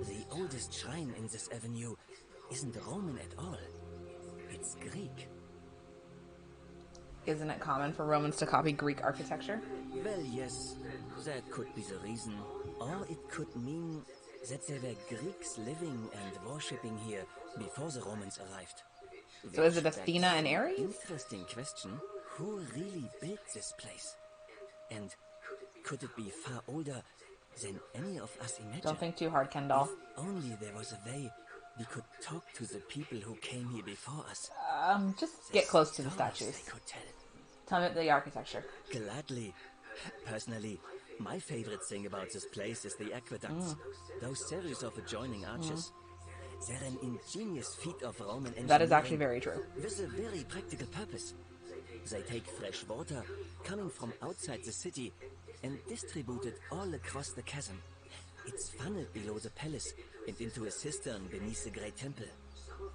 The oldest shrine in this avenue isn't Roman at all. It's Greek. Isn't it common for Romans to copy Greek architecture? Well, yes, that could be the reason. Or it could mean that there were Greeks living and worshipping here before the Romans arrived. So is it Athena and Ares? Interesting question. Who really built this place? And could it be far older than any of us imagine? Don't think too hard, Kendall. If only there was a way we could talk to the people who came here before us. Just get close to the statues. They could tell. Tell me about the architecture. Gladly. Personally, my favorite thing about this place is the aqueducts. Those series of adjoining arches. They're an ingenious feat of Roman engineering. That is actually very true. With a very practical purpose. They take fresh water coming from outside the city and distribute it all across the chasm. It's funneled below the palace and into a cistern beneath the great temple.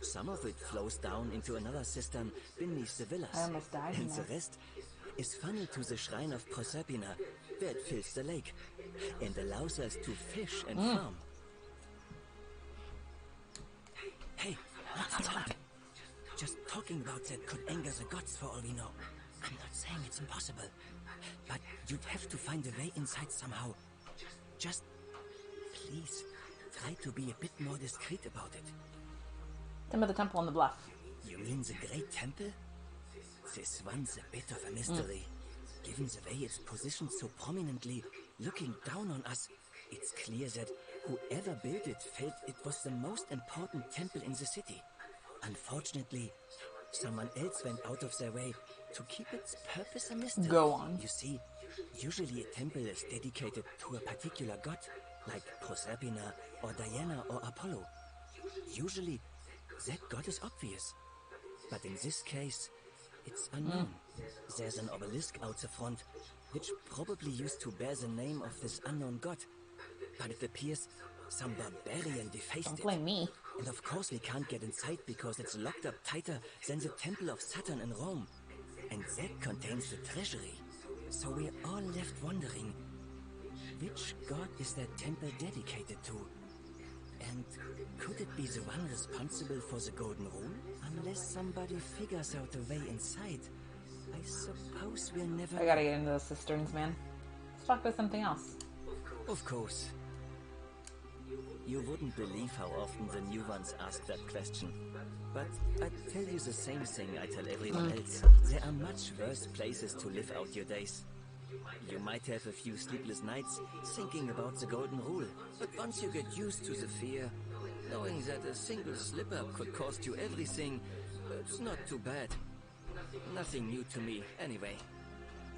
Some of it flows down into another cistern beneath the villas. I almost died. And the rest is funneled to the shrine of Proserpina, where it fills the lake and allows us to fish and farm. Hey, what's the matter? Just talking about that could anger the gods for all we know. I'm not saying it's impossible, but you'd have to find a way inside somehow. Just, please, try to be a bit more discreet about it. Some of the temple on the bluff. You mean the Great Temple? This one's a bit of a mystery. Given the way it's positioned so prominently, looking down on us, it's clear that whoever built it felt it was the most important temple in the city. Unfortunately, someone else went out of their way to keep its purpose a mystery. Go on. You see, usually a temple is dedicated to a particular god, like Proserpina or Diana or Apollo. Usually, that god is obvious. But in this case, it's unknown. There's an obelisk out the front, which probably used to bear the name of this unknown god. But it appears Some barbarian defaced Don't it. blame me. And of course we can't get inside because it's locked up tighter than the Temple of Saturn in Rome. And that contains the treasury. So we're all left wondering, which god is that temple dedicated to? And could it be the one responsible for the Golden Rule? Unless somebody figures out a way inside, I suppose we're never... I gotta get into the cisterns, man. Let's talk about something else. Of course. You wouldn't believe how often the new ones ask that question. But I'd tell you the same thing I tell everyone else. There are much worse places to live out your days. You might have a few sleepless nights thinking about the Golden Rule, but once you get used to the fear, knowing that a single slip-up could cost you everything, it's not too bad. Nothing new to me, anyway.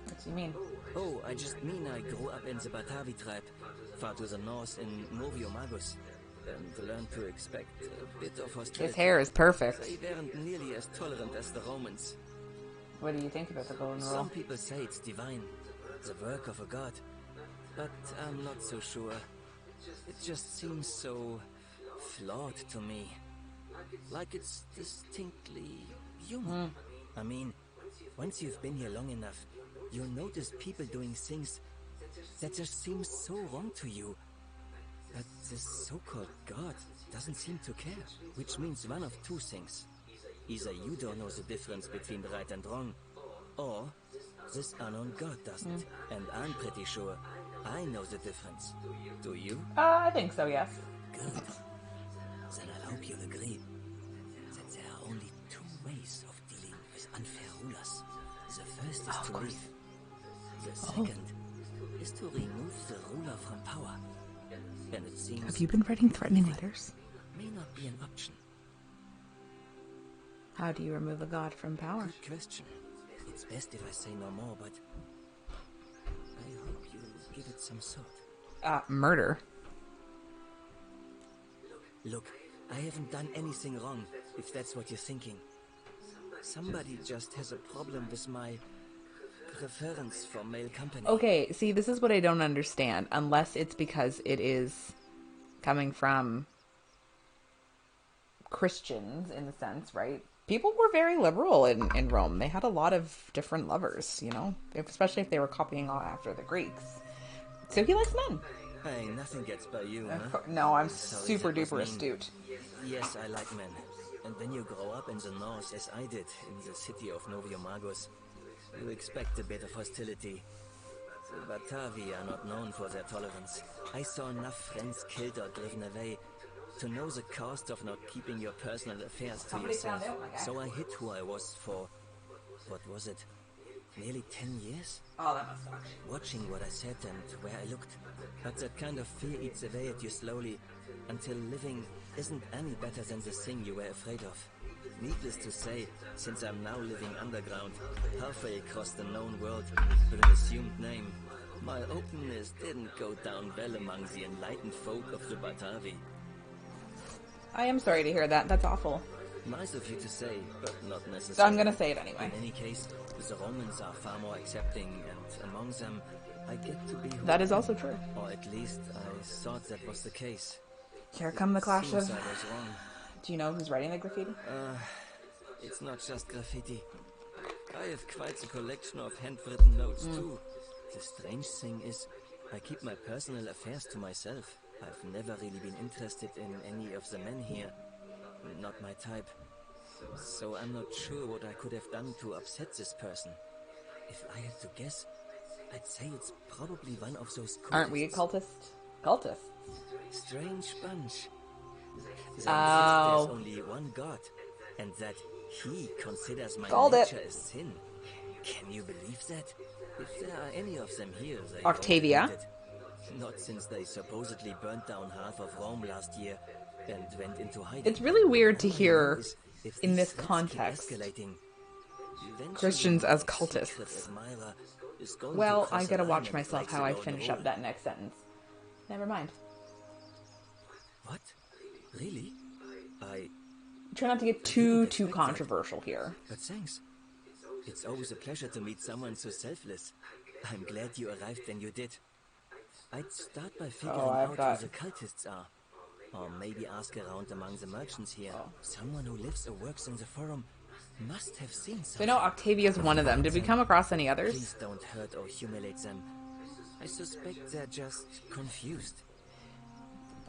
What do you mean? Oh, I just mean I grew up in the Batavi tribe, far to the north in Novio Magus, and learned to expect a bit of hostility. His hair is perfect. They weren't nearly as tolerant as the Romans. What do you think about the Golden Rule? Some people say it's divine, the work of a god, but I'm not so sure. It just seems so flawed to me. Like it's distinctly human. I mean, once you've been here long enough, you'll notice people doing things that just seem so wrong to you. But this so-called god doesn't seem to care. Which means one of two things. Either you don't know the difference between right and wrong, or this unknown god doesn't. And I'm pretty sure I know the difference. Do you? I think so, yes. Good. Then I hope you'll agree that there are only two ways of dealing with unfair rulers. The first is to leave. The second is to remove the ruler from power. And it seems... Have you been writing threatening letters? May not be an option. How do you remove a god from power? Good question. It's best if I say no more, but I hope you'll give it some thought. Murder. Look, I haven't done anything wrong, if that's what you're thinking. Somebody just has a problem with my preference for male company. Okay, see, this is what I don't understand. Unless it's because it is coming from Christians, in a sense, right? People were very liberal in Rome. They had a lot of different lovers, you know? Especially if they were copying all after the Greeks. So he likes men. Hey, nothing gets by you, huh? No, I'm Sorry, super that was duper mean. astute. Yes, I like men. And when you grow up in the north, as I did, in the city of Novio Magus, you expect a bit of hostility. The Batavi are not known for their tolerance. I saw enough friends killed or driven away to know the cost of not keeping your personal affairs to yourself. So I hid who I was for, what was it, nearly 10 years? Oh, that must suck. Watching what I said and where I looked. But that kind of fear eats away at you slowly, until living isn't any better than the thing you were afraid of. Needless to say, since I'm now living underground, halfway across the known world with an assumed name, my openness didn't go down well among the enlightened folk of the Batavi. I am sorry to hear that. That's awful. Nice of you to say, but not necessary. So I'm gonna say it anyway. In any case, the Romans are far more accepting, and among them, I get to be who That is also true. Or at least I thought that was the case. Here come the clash of... Seems I was wrong. Do you know who's writing the graffiti? It's not just graffiti. I have quite a collection of handwritten notes too. The strange thing is, I keep my personal affairs to myself. I've never really been interested in any of the men here. Not my type. So I'm not sure what I could have done to upset this person. If I had to guess, I'd say it's probably one of those cultists. Aren't we a cultist? Cultists. Strange bunch. They insist Oh. there's only one god, and that he considers my Called it. nature a sin. Can you believe that? If there are any of them here, they Octavia? won't admit it. Not since they supposedly burnt down half of Rome last year and went into hiding. It's really weird to All I hear know is if in these this threats keep context escalating, eventually Christians as my secret cultists. admirer is going to Well, cross I a gotta line watch and myself break how the I golden finish rule. up that next sentence. Never mind. What? Really? Try not to get too controversial here. But thanks. It's always a pleasure to meet someone so selfless. I'm glad you arrived when you did. I'd start by figuring I've out got who the cultists are. Or maybe ask around among the merchants here. Someone who lives or works in the forum must have seen So I something. know Octavia's one of them. Did we come across any others? Please don't hurt or humiliate them. I suspect they're just confused.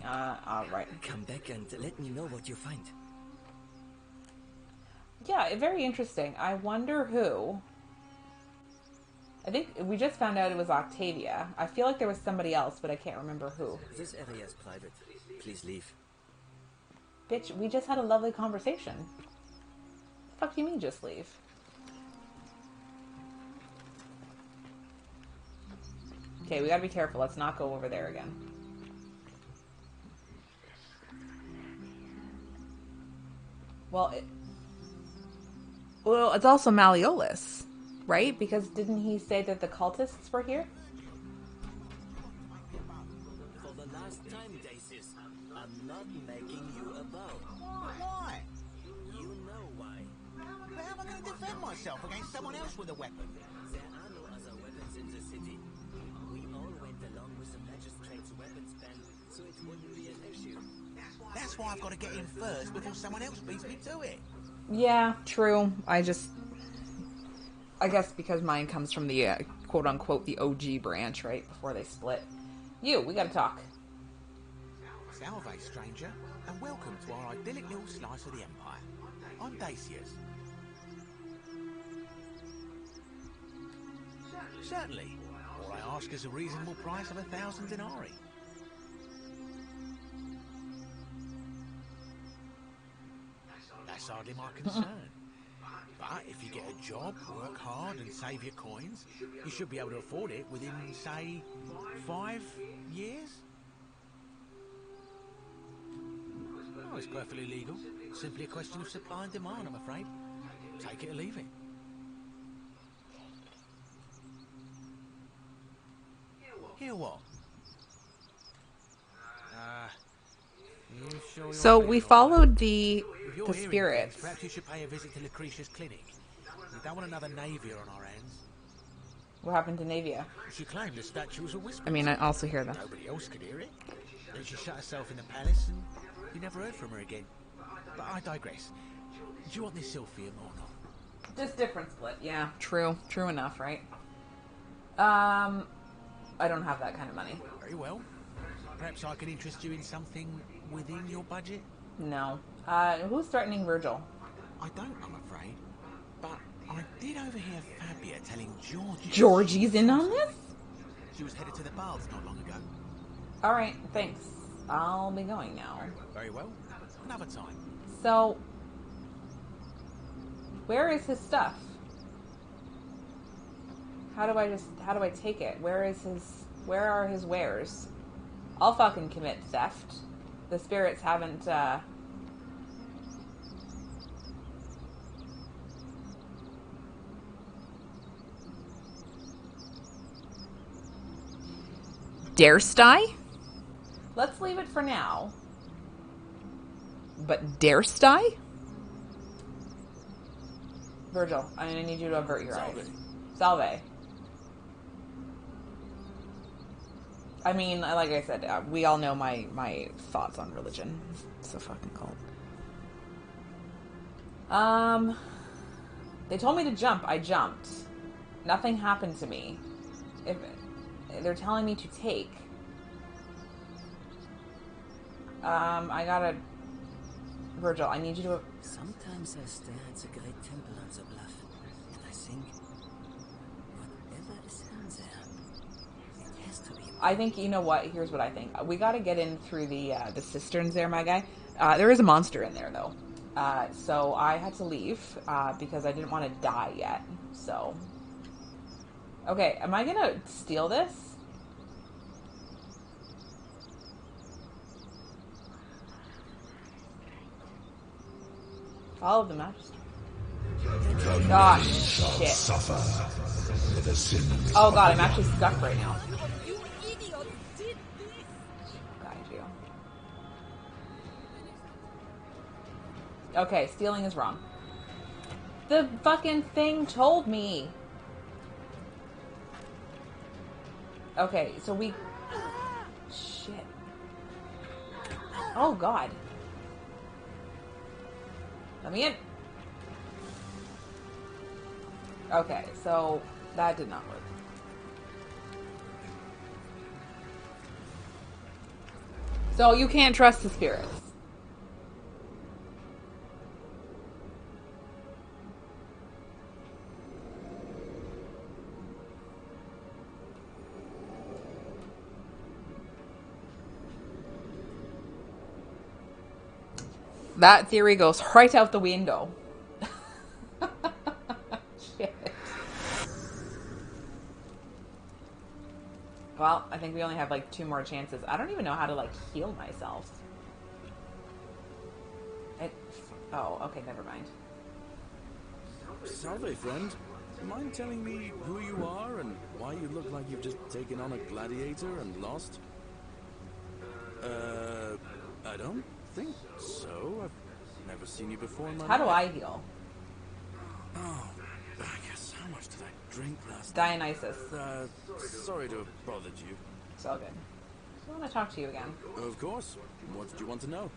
Alright. Come back and let me know what you find. Yeah, very interesting. I wonder who. I think we just found out it was Octavia. I feel like there was somebody else, but I can't remember who. This area is private. Please leave. Bitch, we just had a lovely conversation. The fuck do you mean just leave? Okay, we gotta be careful. Let's not go over there again. Well, it's also Malleolus, right? Because didn't he say that the cultists were here? For the last time, Dacis, I'm not making you a bow. Why? You know why. But how am I going to defend myself against someone else with a weapon? There are no other weapons in the city. We all went along with the magistrate's weapons ban, so it wouldn't be an issue. That's why I've got to get in first before someone else beats me to it. Yeah, true. I guess because mine comes from the quote-unquote the OG branch, right? Before they split. We gotta talk. Salve, stranger, and welcome to our idyllic little slice of the Empire. I'm Dacius. Certainly. All I ask is a reasonable price of 1,000 denarii. That's hardly my concern. But if you get a job, work hard and save your coins, you should be able to afford it within, say, 5 years? Oh, it's perfectly legal. Simply a question of supply and demand, I'm afraid. Take it or leave it. Hear what? So we followed the spirits. Perhaps you should pay a visit to Lucretia's clinic. We don't want another Navia on our hands. What happened to Navia? She claimed the statue was a whisper. I mean, I also hear that. Nobody else could hear it. Then she shut herself in the palace and you never heard from her again. But I digress. Do you want this Sylphium or not? Just different split. Yeah, true. True enough, right? I don't have that kind of money. Very well. Perhaps I could interest you in something within your budget? No. Who's threatening Virgil? I don't, I'm afraid. But I did overhear Fabia telling Georgie... Georgie's in on this? She was headed to the baths not long ago. Alright, thanks. I'll be going now. Very well. Another time. So, where is his stuff? How do I take it? Where are his wares? I'll fucking commit theft. The spirits haven't, Daresty? Let's leave it for now. But Daresty? Virgil, I'm gonna need you to avert your eyes. Salve. I mean, like I said, we all know my thoughts on religion. It's a fucking cult. They told me to jump. I jumped. Nothing happened to me. If they're telling me to take, I gotta... Virgil, I need you to... Sometimes I stare at the great temple on the bluff, and I think, whatever is in there, it has to be... I think, you know what? Here's what I think. We gotta get in through the cisterns there, my guy. There is a monster in there, though. So I had to leave, because I didn't want to die yet. So... Okay, am I gonna steal this? Follow the magistrate. Oh, shit. Suffer for the sins. Oh god, I'm actually stuck right now. You idiots did this! Got you. Okay, stealing is wrong. The fucking thing told me. Okay, so we... Shit. Oh, God. Let me in. Okay, so that did not work. So you can't trust the spirits. That theory goes right out the window. Shit. Well, I think we only have like 2 more chances. I don't even know how to like heal myself. Oh, okay, never mind. Salve, friend. Mind telling me who you are and why you look like you've just taken on a gladiator and lost? I don't think so. I've never seen you before in my life. How do I heal? Oh, I guess how much did I drink last Dionysus. night? Sorry to have bothered you. It's all good. I want to talk to you again. Of course. What did you want to know?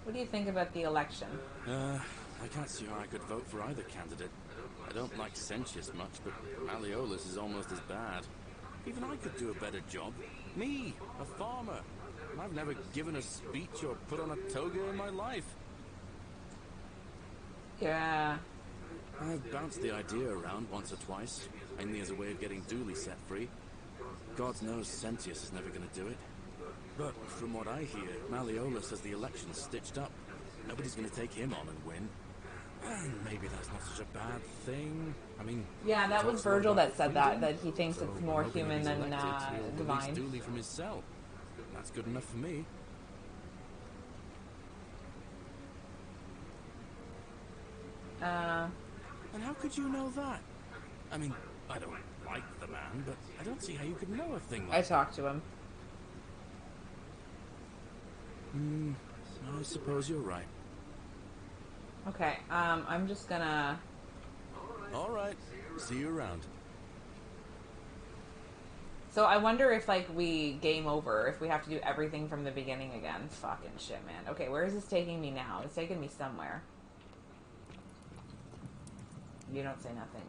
What do you think about the election? I can't see how I could vote for either candidate. I don't like Sentius much, but Malleolus is almost as bad. Even I could do a better job. Me, a farmer. I've never given a speech or put on a toga in my life. Yeah. I've bounced the idea around once or twice, mainly as a way of getting Dooley set free. God knows Sentius is never going to do it. But from what I hear, Malleolus has the election stitched up. Nobody's going to take him on and win. And maybe that's not such a bad thing. I mean, yeah, that was Virgil that said that he thinks it's more human than divine. Dooley from his cell. That's good enough for me. And how could you know that? I mean, I don't like the man, but I don't see how you could know a thing like that. I talked to him. I suppose you're right. Okay, I'm just gonna... Alright, see you around. So I wonder if, like, we game over, if we have to do everything from the beginning again. Fucking shit, man. Okay, where is this taking me now? It's taking me somewhere. You don't say nothing.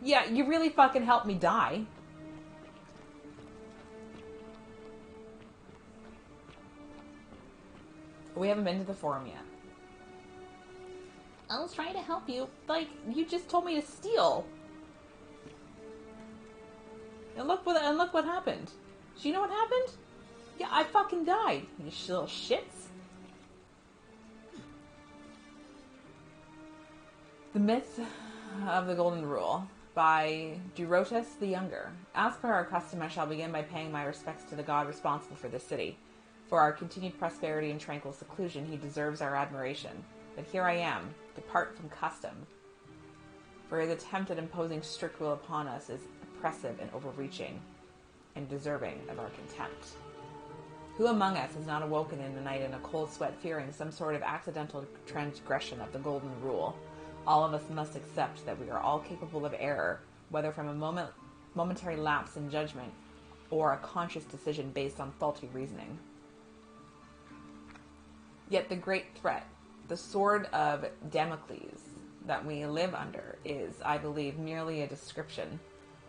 Yeah, you really fucking helped me die. We haven't been to the forum yet. I was trying to help you. Like, you just told me to steal. And look what happened. Do you know what happened? Yeah, I fucking died. You little shits. The Myth of the Golden Rule by Durotus the Younger. As per our custom, I shall begin by paying my respects to the god responsible for this city. For our continued prosperity and tranquil seclusion, he deserves our admiration. But here I am, depart from custom. For his attempt at imposing strict will upon us is oppressive and overreaching, and deserving of our contempt. Who among us has not awoken in the night in a cold sweat, fearing some sort of accidental transgression of the golden rule? All of us must accept that we are all capable of error, whether from a momentary lapse in judgment, or a conscious decision based on faulty reasoning. Yet the great threat, the sword of Damocles that we live under, is, I believe, merely a description,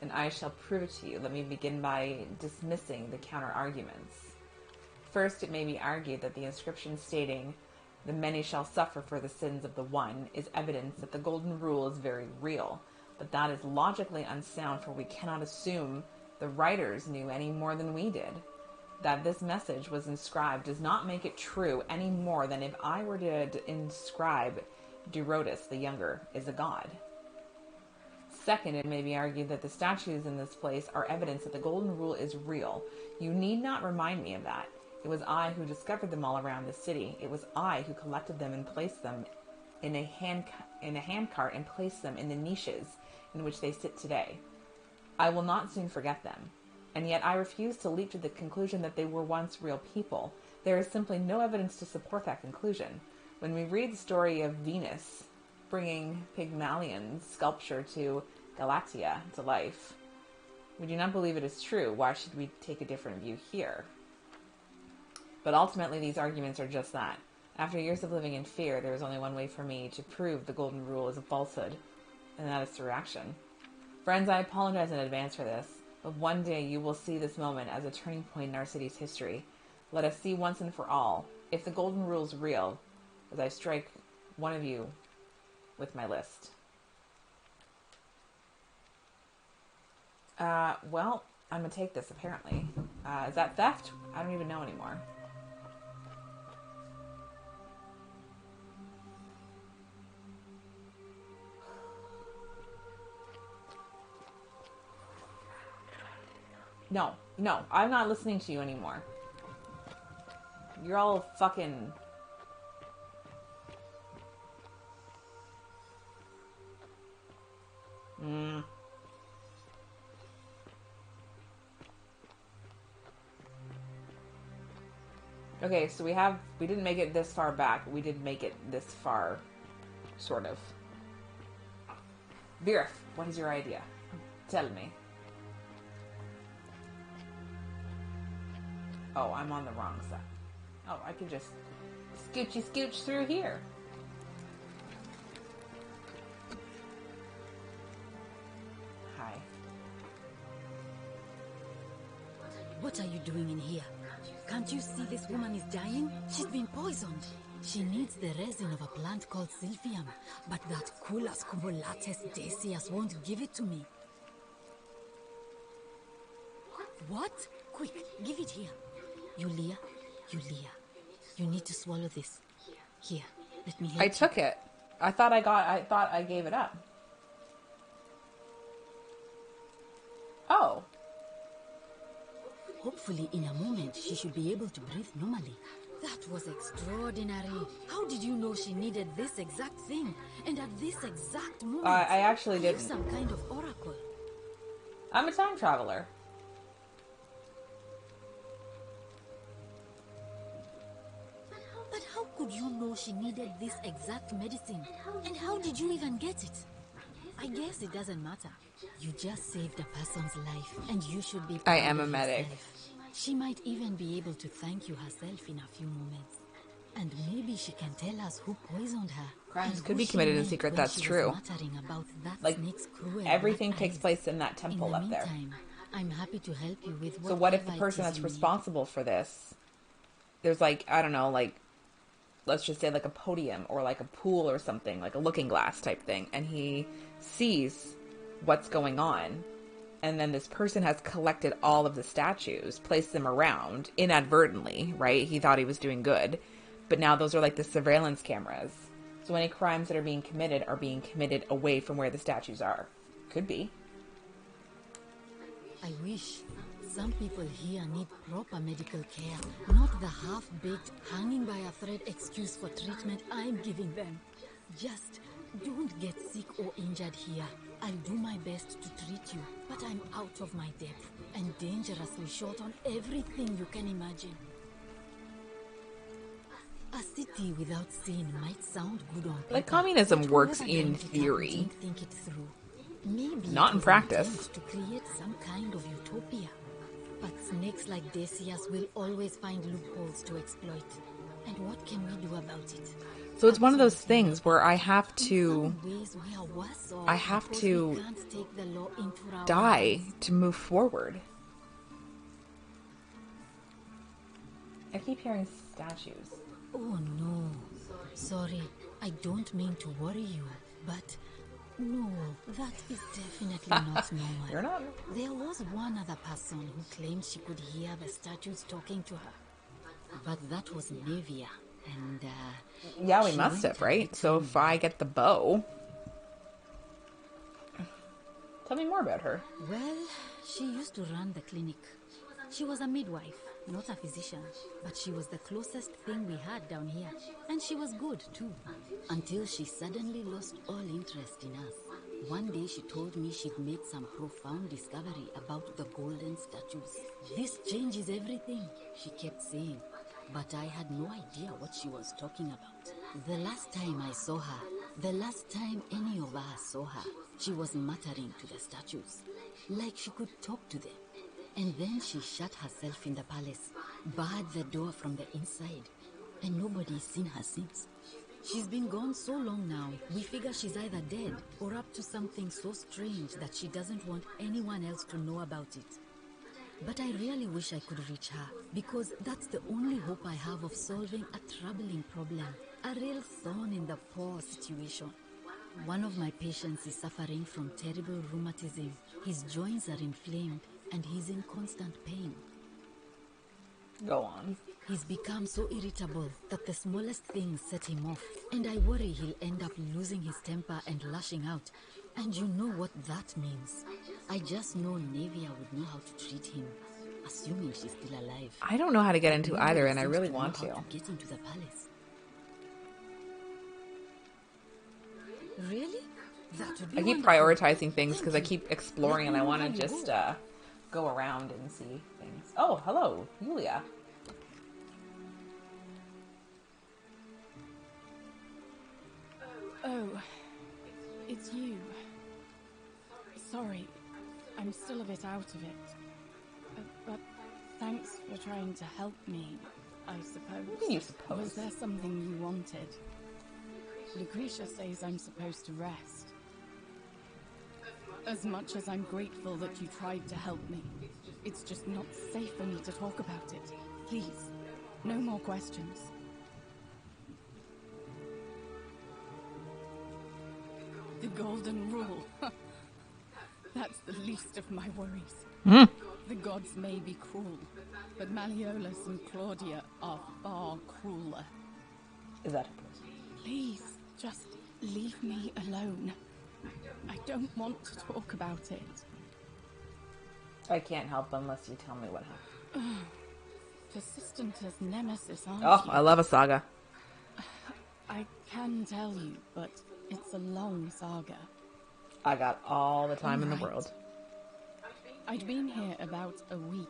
and I shall prove it to you. Let me begin by dismissing the counter-arguments. First, it may be argued that the inscription stating, "The many shall suffer for the sins of the one," is evidence that the golden rule is very real, but that is logically unsound, for we cannot assume the writers knew any more than we did. That this message was inscribed does not make it true any more than if I were to inscribe Durotus the Younger is a god. Second, it may be argued that the statues in this place are evidence that the golden rule is real. You need not remind me of that. It was I who discovered them all around the city. It was I who collected them and placed them in a handcart and placed them in the niches in which they sit today. I will not soon forget them. And yet I refuse to leap to the conclusion that they were once real people. There is simply no evidence to support that conclusion. When we read the story of Venus bringing Pygmalion's sculpture to Galatia to life, We do not believe it is true. Why should we take a different view here? But ultimately, these arguments are just that. After years of living in fear, there is only one way for me to prove the golden rule is a falsehood, and that is through action. Friends, I apologize in advance for this, but one day you will see this moment as a turning point in our city's history. Let us see once and for all if the golden rule is real, as I strike one of you with my list. Well, I'm gonna take this, apparently. Is that theft? I don't even know anymore. No, I'm not listening to you anymore. You're all fucking... Okay, so we didn't make it this far back. We did make it this far, sort of. Virith, what is your idea? Tell me. Oh, I'm on the wrong side. Oh, I could just scooch through here. Hi. What are you doing in here? Can't you see this woman is dying? She's been poisoned. She needs the resin of a plant called Silphium, but that Culus cumulatus Decius won't give it to me. What? Quick, give it here. Yulia, you need to swallow this. Here, let me help you. I took it. I thought I gave it up. Oh. Hopefully in a moment she should be able to breathe normally. That was extraordinary. How did you know she needed this exact thing? And at this exact moment? I actually didn't. You're some kind of oracle. I'm a time traveler. But how could you know she needed this exact medicine? And how did you even get it? I guess it doesn't matter. You just saved a person's life, and you should be proud I am a of medic. yourself. She might even be able to thank you herself in a few moments. And maybe she can tell us who poisoned her. Crimes and could who be she committed in meant secret, when that's she was true. muttering about that Like, snake's cruel everything black takes eyes. place in that temple In the up there. meantime, I'm happy to help you with So what if the whatever person it is that's you need. responsible for this, there's like, I don't know, like, let's just say like a podium or like a pool or something, like a looking glass type thing, and he sees what's going on, and then this person has collected all of the statues, placed them around inadvertently, right? He thought he was doing good, but now those are like the surveillance cameras. So any crimes that are being committed away from where the statues are. Could be. I wish. Some people here need proper medical care, not the half-baked, hanging by a thread excuse for treatment I'm giving them. Just don't get sick or injured here. I'll do my best to treat you, but I'm out of my depth and dangerously short on everything you can imagine. A city without sin might sound good on paper. Like, communism but works whoever in dreamt it up theory. didn't think it through. Maybe Not it in was practice. intent to create some kind of utopia. But snakes like Decius will always find loopholes to exploit. And what can we do about it? So it's one of those things where I have to Ways we are worse off because we can't take the law into our die hands. to move forward. I keep hearing statues. Oh no. Sorry, I don't mean to worry you, but no, that is definitely not normal. You're not. There was one other person who claimed she could hear the statues talking to her. But that was Nevia, and Yeah, we she must went have, a right? bit So if I get the bow... Tell me more about her. Well, she used to run the clinic. She was a midwife, not a physician, but she was the closest thing we had down here. And she was good, too. Until she suddenly lost all interest in us. One day she told me she'd made some profound discovery about the golden statues. This changes everything, she kept saying. But I had no idea what she was talking about. The last time I saw her, The last time any of us saw her, she was muttering to the statues, like she could talk to them. And then she shut herself in the palace, barred the door from the inside, and nobody's seen her since. She's been gone so long now, we figure she's either dead or up to something so strange that she doesn't want anyone else to know about it. But I really wish I could reach her, because that's the only hope I have of solving a troubling problem, a real thorn in the paw situation. One of my patients is suffering from terrible rheumatism. His joints are inflamed, and he's in constant pain. Go on. He's become so irritable that the smallest things set him off, and I worry he'll end up losing his temper and lashing out. And you know what that means. I just know Nevia would know how to treat him, assuming she's still alive. I don't know how to get into either, and I really want to. Get into the palace. Really? That would be I keep prioritizing things because I keep exploring and I want to just go around and see things. Oh, hello, Yulia. Oh, it's you. Sorry, I'm still a bit out of it. But thanks for trying to help me, I suppose. What do you suppose? Was there something you wanted? Lucretia says I'm supposed to rest. As much as I'm grateful that you tried to help me, it's just not safe for me to talk about it. Please, no more questions. The Golden Rule. That's the least of my worries. The gods may be cruel, but Malleolus and Claudia are far crueler. Is that a person? Please, just leave me alone. I don't want to talk about it. I can't help unless you tell me what happened. Persistent as Nemesis, aren't Oh, you? I love a saga. I can tell you, but it's a long saga. I got all the time in the Right. world. I'd been here about a week.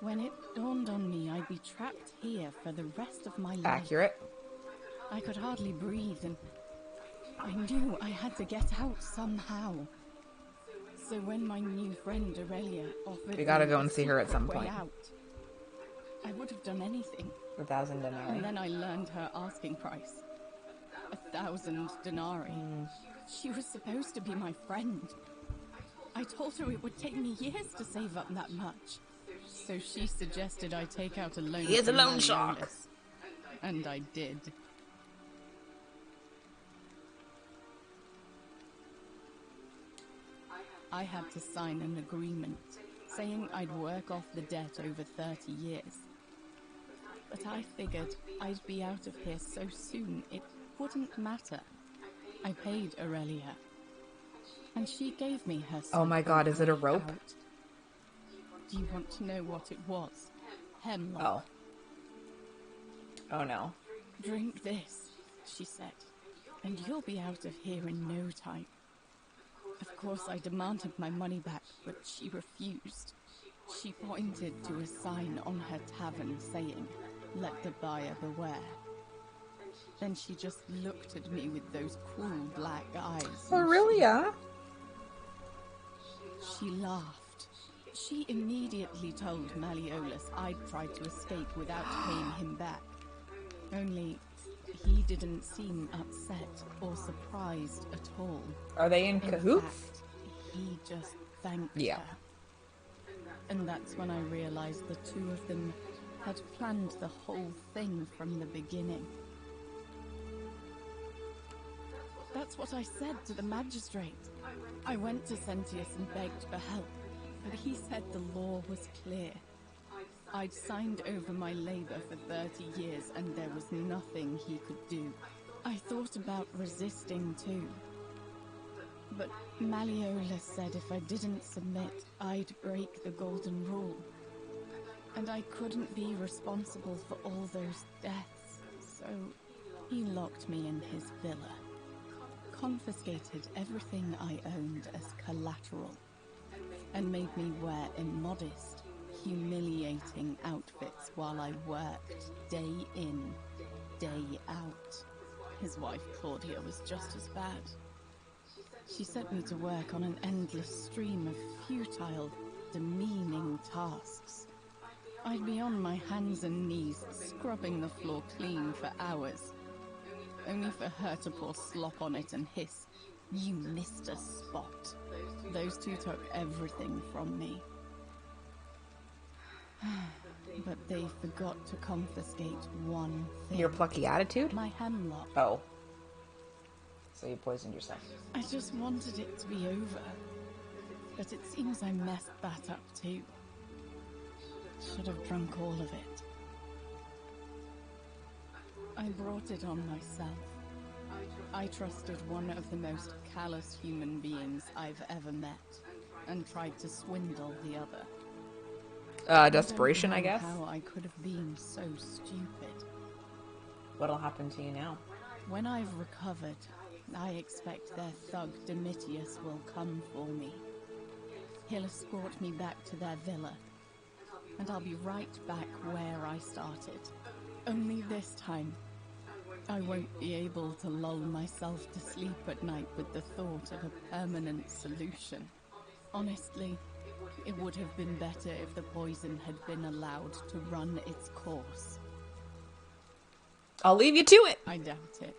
When it dawned on me I'd be trapped here for the rest of my life. Accurate. I could hardly breathe, and I knew I had to get out somehow. So when my new friend Aurelia offered We gotta me go a and see her at secret some way point. out, I would have done anything. 1,000 denarii. And then I learned her asking price. 1,000 denarii. She was supposed to be my friend. I told her it would take me years to save up that much. So she suggested I take out a loan. Here's a from loan shark. Malleolus. And I did. I had to sign an agreement saying I'd work off the debt over 30 years. But I figured I'd be out of here so soon it wouldn't matter. I paid Aurelia, and she gave me her Oh my god, is it a rope? out. Do you want to know what it was? Hemlock. Oh. Oh no. Drink this, she said, and you'll be out of here in no time. Of course, I demanded my money back, but she refused. She pointed to a sign on her tavern saying, "Let the buyer beware." Then she just looked at me with those cruel black eyes. Aurelia? She laughed. She immediately told Malleolus I'd tried to escape without paying him back. Only, he didn't seem upset or surprised at all. Are they in cahoots? Fact, he just thanked Yeah. her. And that's when I realized the two of them had planned the whole thing from the beginning. That's what I said to the magistrate. I went to Sentius and begged for help, but he said the law was clear. I'd signed over my labor for 30 years and there was nothing he could do. I thought about resisting too. But Malleolus said if I didn't submit, I'd break the Golden Rule. And I couldn't be responsible for all those deaths, so he locked me in his villa. Confiscated everything I owned as collateral, and made me wear immodest, humiliating outfits while I worked day in, day out. his wife Claudia was just as bad. She set me to work on an endless stream of futile, demeaning tasks. I'd be on my hands and knees, scrubbing the floor clean for hours, only for her to pour slop on it and hiss, "You missed a spot." Those two took everything from me. But they forgot to confiscate one thing. Your plucky attitude? My hemlock. Oh. So you poisoned yourself. I just wanted it to be over. But it seems I messed that up too. Should have drunk all of it. I brought it on myself. I trusted one of the most callous human beings I've ever met, and tried to swindle the other. Desperation, I guess? How I could have been so stupid. What'll happen to you now? When I've recovered, I expect their thug Domitius will come for me. He'll escort me back to their villa, and I'll be right back where I started. Only this time, I won't be able to lull myself to sleep at night with the thought of a permanent solution. Honestly, it would have been better if the poison had been allowed to run its course. I'll leave you to it. I doubt it.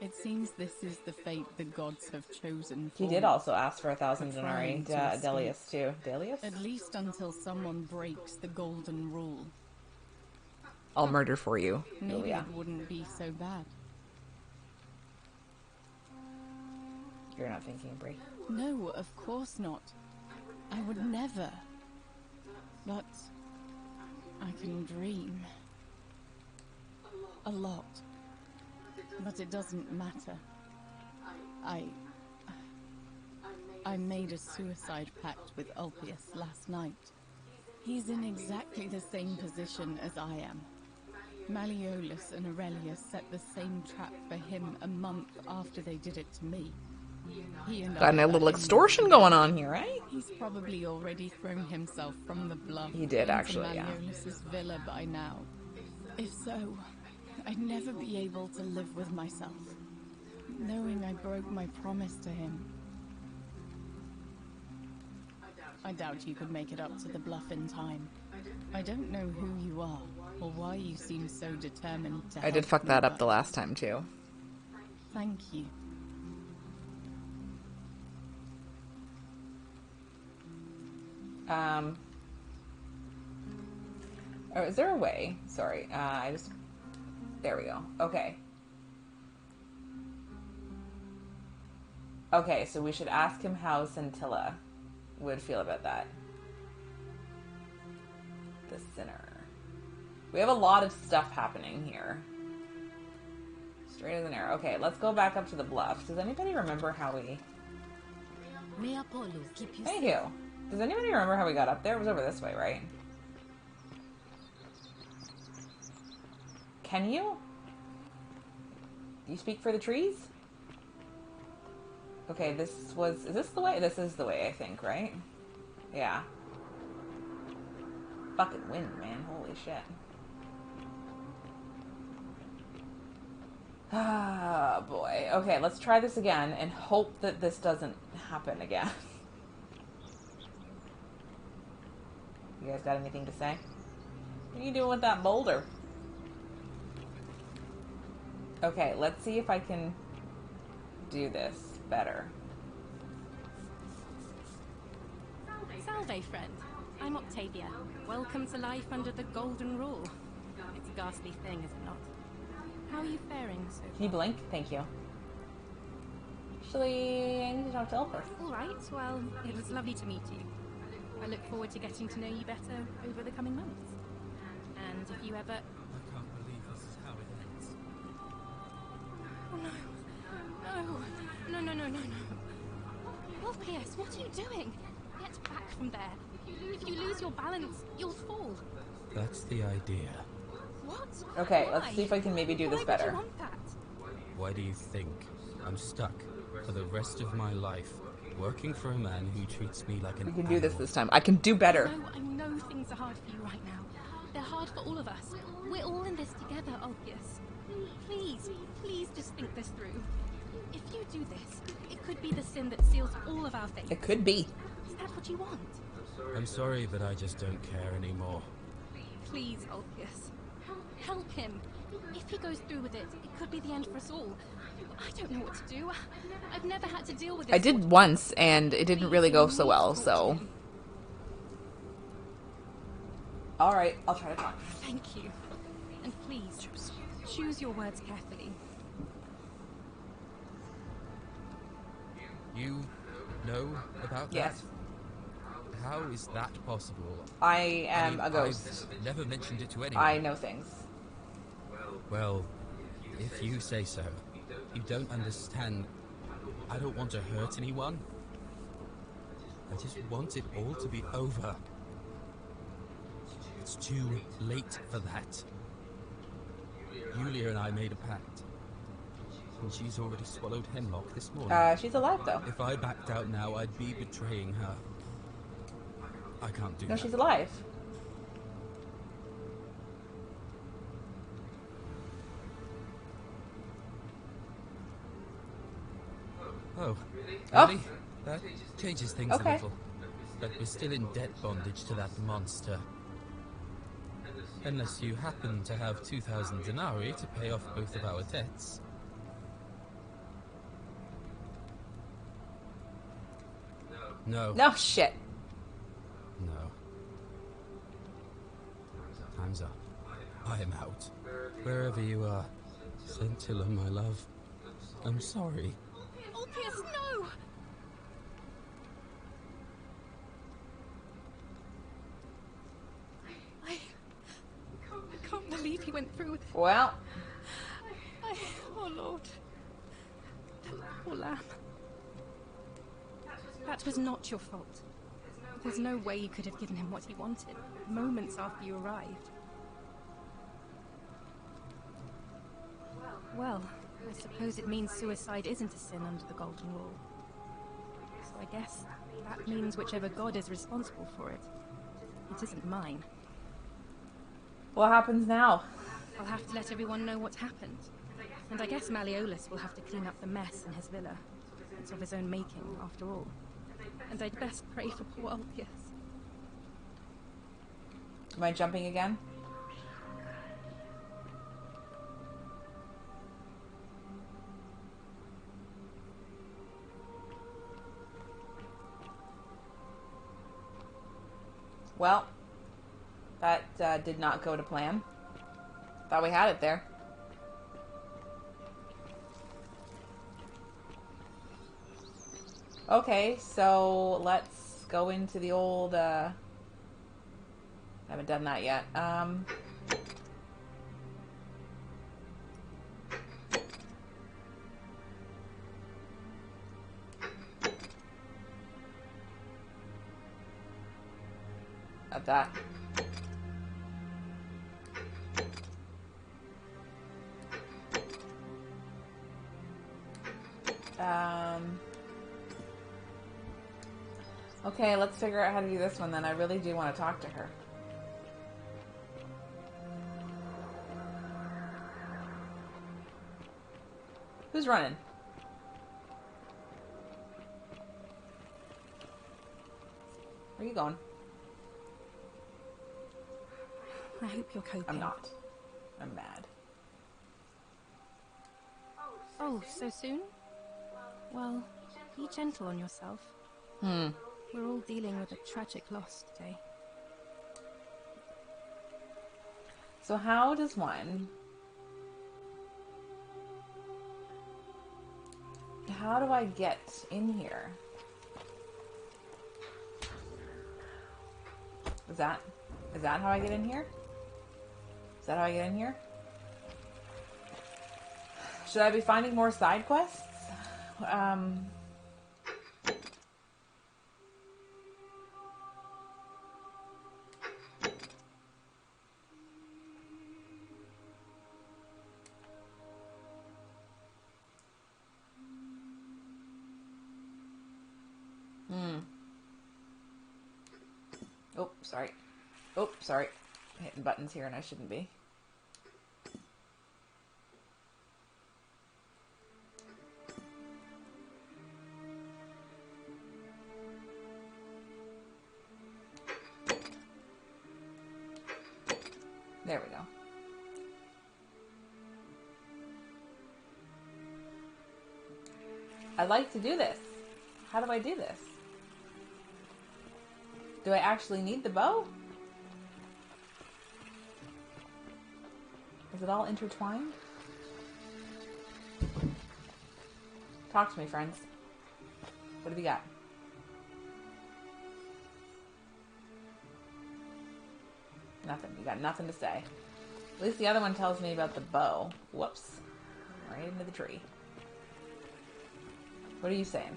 It seems this is the fate the gods have chosen for He did also ask for 1,000 for denarii, trying to escape. Delius too. Delius? At least until someone breaks the golden rule. I'll murder for you, Maybe Julia. it wouldn't be so bad. You're not thinking, Brie. No, of course not. I would never. But I can dream. A lot. But it doesn't matter. I made a suicide pact with Ulpius last night. He's in exactly the same position as I am. Malleolus and Aurelius set the same trap for him a month after they did it to me. He and Got I a little extortion going on here, right? He's probably already thrown himself from the bluff. He did, into actually, yeah. Malleolus's villa by now. If so, I'd never be able to live with myself, knowing I broke my promise to him. I doubt you could make it up to the bluff in time. I don't know who you are, or why you seem so determined to I did help fuck me, that up but the last time too. thank you. Oh, is there a way? Sorry, there we go. Okay. Okay, so we should ask him how Scintilla would feel about that. The sinner. We have a lot of stuff happening here. Straight as an arrow. Okay, let's go back up to the bluff. Does anybody remember how we... May Apollo keep you Thank safe. you. Does anybody remember how we got up there? It was over this way, right? Can you? You speak for the trees? Okay, this was... Is this the way? This is the way, I think, right? Yeah. Fucking wind, man. Holy shit. Ah, boy. Okay, let's try this again and hope that this doesn't happen again. You guys got anything to say? What are you doing with that boulder? Okay, let's see if I can do this better. Salve, friend. I'm Octavia. Welcome to life under the Golden Rule. It's a ghastly thing, is it not? How are you faring so far? Can you blink? Thank you. Actually, I need to talk to Elphus. All right, well, it was lovely to meet you. I look forward to getting to know you better over the coming months. And if you ever... I can't believe this is how it ends. Oh, no. No. Ulpius, what are you doing? Get back from there. If you lose your balance, you'll fall. That's the idea. What? Okay, Why? let's see if I can maybe do this Why would better. you want that? Why do you think I'm stuck for the rest of my life working for a man who treats me like an We can do this time. I can do better. I know things are hard for you right now. They're hard for all of us. We're all in this together, Ulpius. Please, please just think this through. If you do this, it could be the sin that seals all of our faith. It could be. Is that what you want? I'm sorry, but I just don't care anymore. Please, Ulpius. Help him. If he goes through with it, it could be the end for us all. I don't know what to do. I've never had to deal with this. I did once, and it didn't really go so well, so... Alright, I'll try to talk. Thank you. And please, choose your words carefully. You know about Yes. that? How is that possible? I am a ghost. I've never mentioned it to anyone. I know things. Well, if you say so. You don't understand. I don't want to hurt anyone. I just want it all to be over. It's too late for that. Yulia and I made a pact. And she's already swallowed hemlock this morning. She's alive, though. If I backed out now, I'd be betraying her. I can't do that. No, she's alive. Oh, Oh. really? That changes things Okay. a little. But we're still in debt bondage to that monster. Unless you happen to have 2,000 denarii to pay off both of our debts. No. No, shit. No. Time's up. I am out. Wherever you are. Scintilla, my love. I'm sorry. Ulpius, no! I can't believe he went through with it. Well. Oh, Lord. Poor lamb. That was not your fault. There's no way you could have given him what he wanted, moments after you arrived. Well, I suppose it means suicide isn't a sin under the Golden Rule. So I guess that means whichever god is responsible for it. It isn't mine. What happens now? I'll have to let everyone know what's happened. And I guess Malleolus will have to clean up the mess in his villa. It's of his own making, after all. And I'd best pray for poor Ulpius. Am I jumping again? Well, that did not go to plan. Thought we had it there. Okay, so let's go into the old, haven't done that yet. At that. Okay, let's figure out how to do this one then. I really do want to talk to her. Who's running? Where are you going? I hope you're coping. I'm not. I'm mad. Oh, so soon? Well, be gentle on yourself. We're all dealing with a tragic loss today. So how does one... How do I get in here? Is that how I get in here? Is that how I get in here? Should I be finding more side quests? Oh, sorry. Oh, sorry. I'm hitting buttons here and I shouldn't be. There we go. I like to do this. How do I do this? Do I actually need the bow? Is it all intertwined? Talk to me, friends. What have you got? Nothing. You got nothing to say. At least the other one tells me about the bow. Whoops. Right into the tree. What are you saying?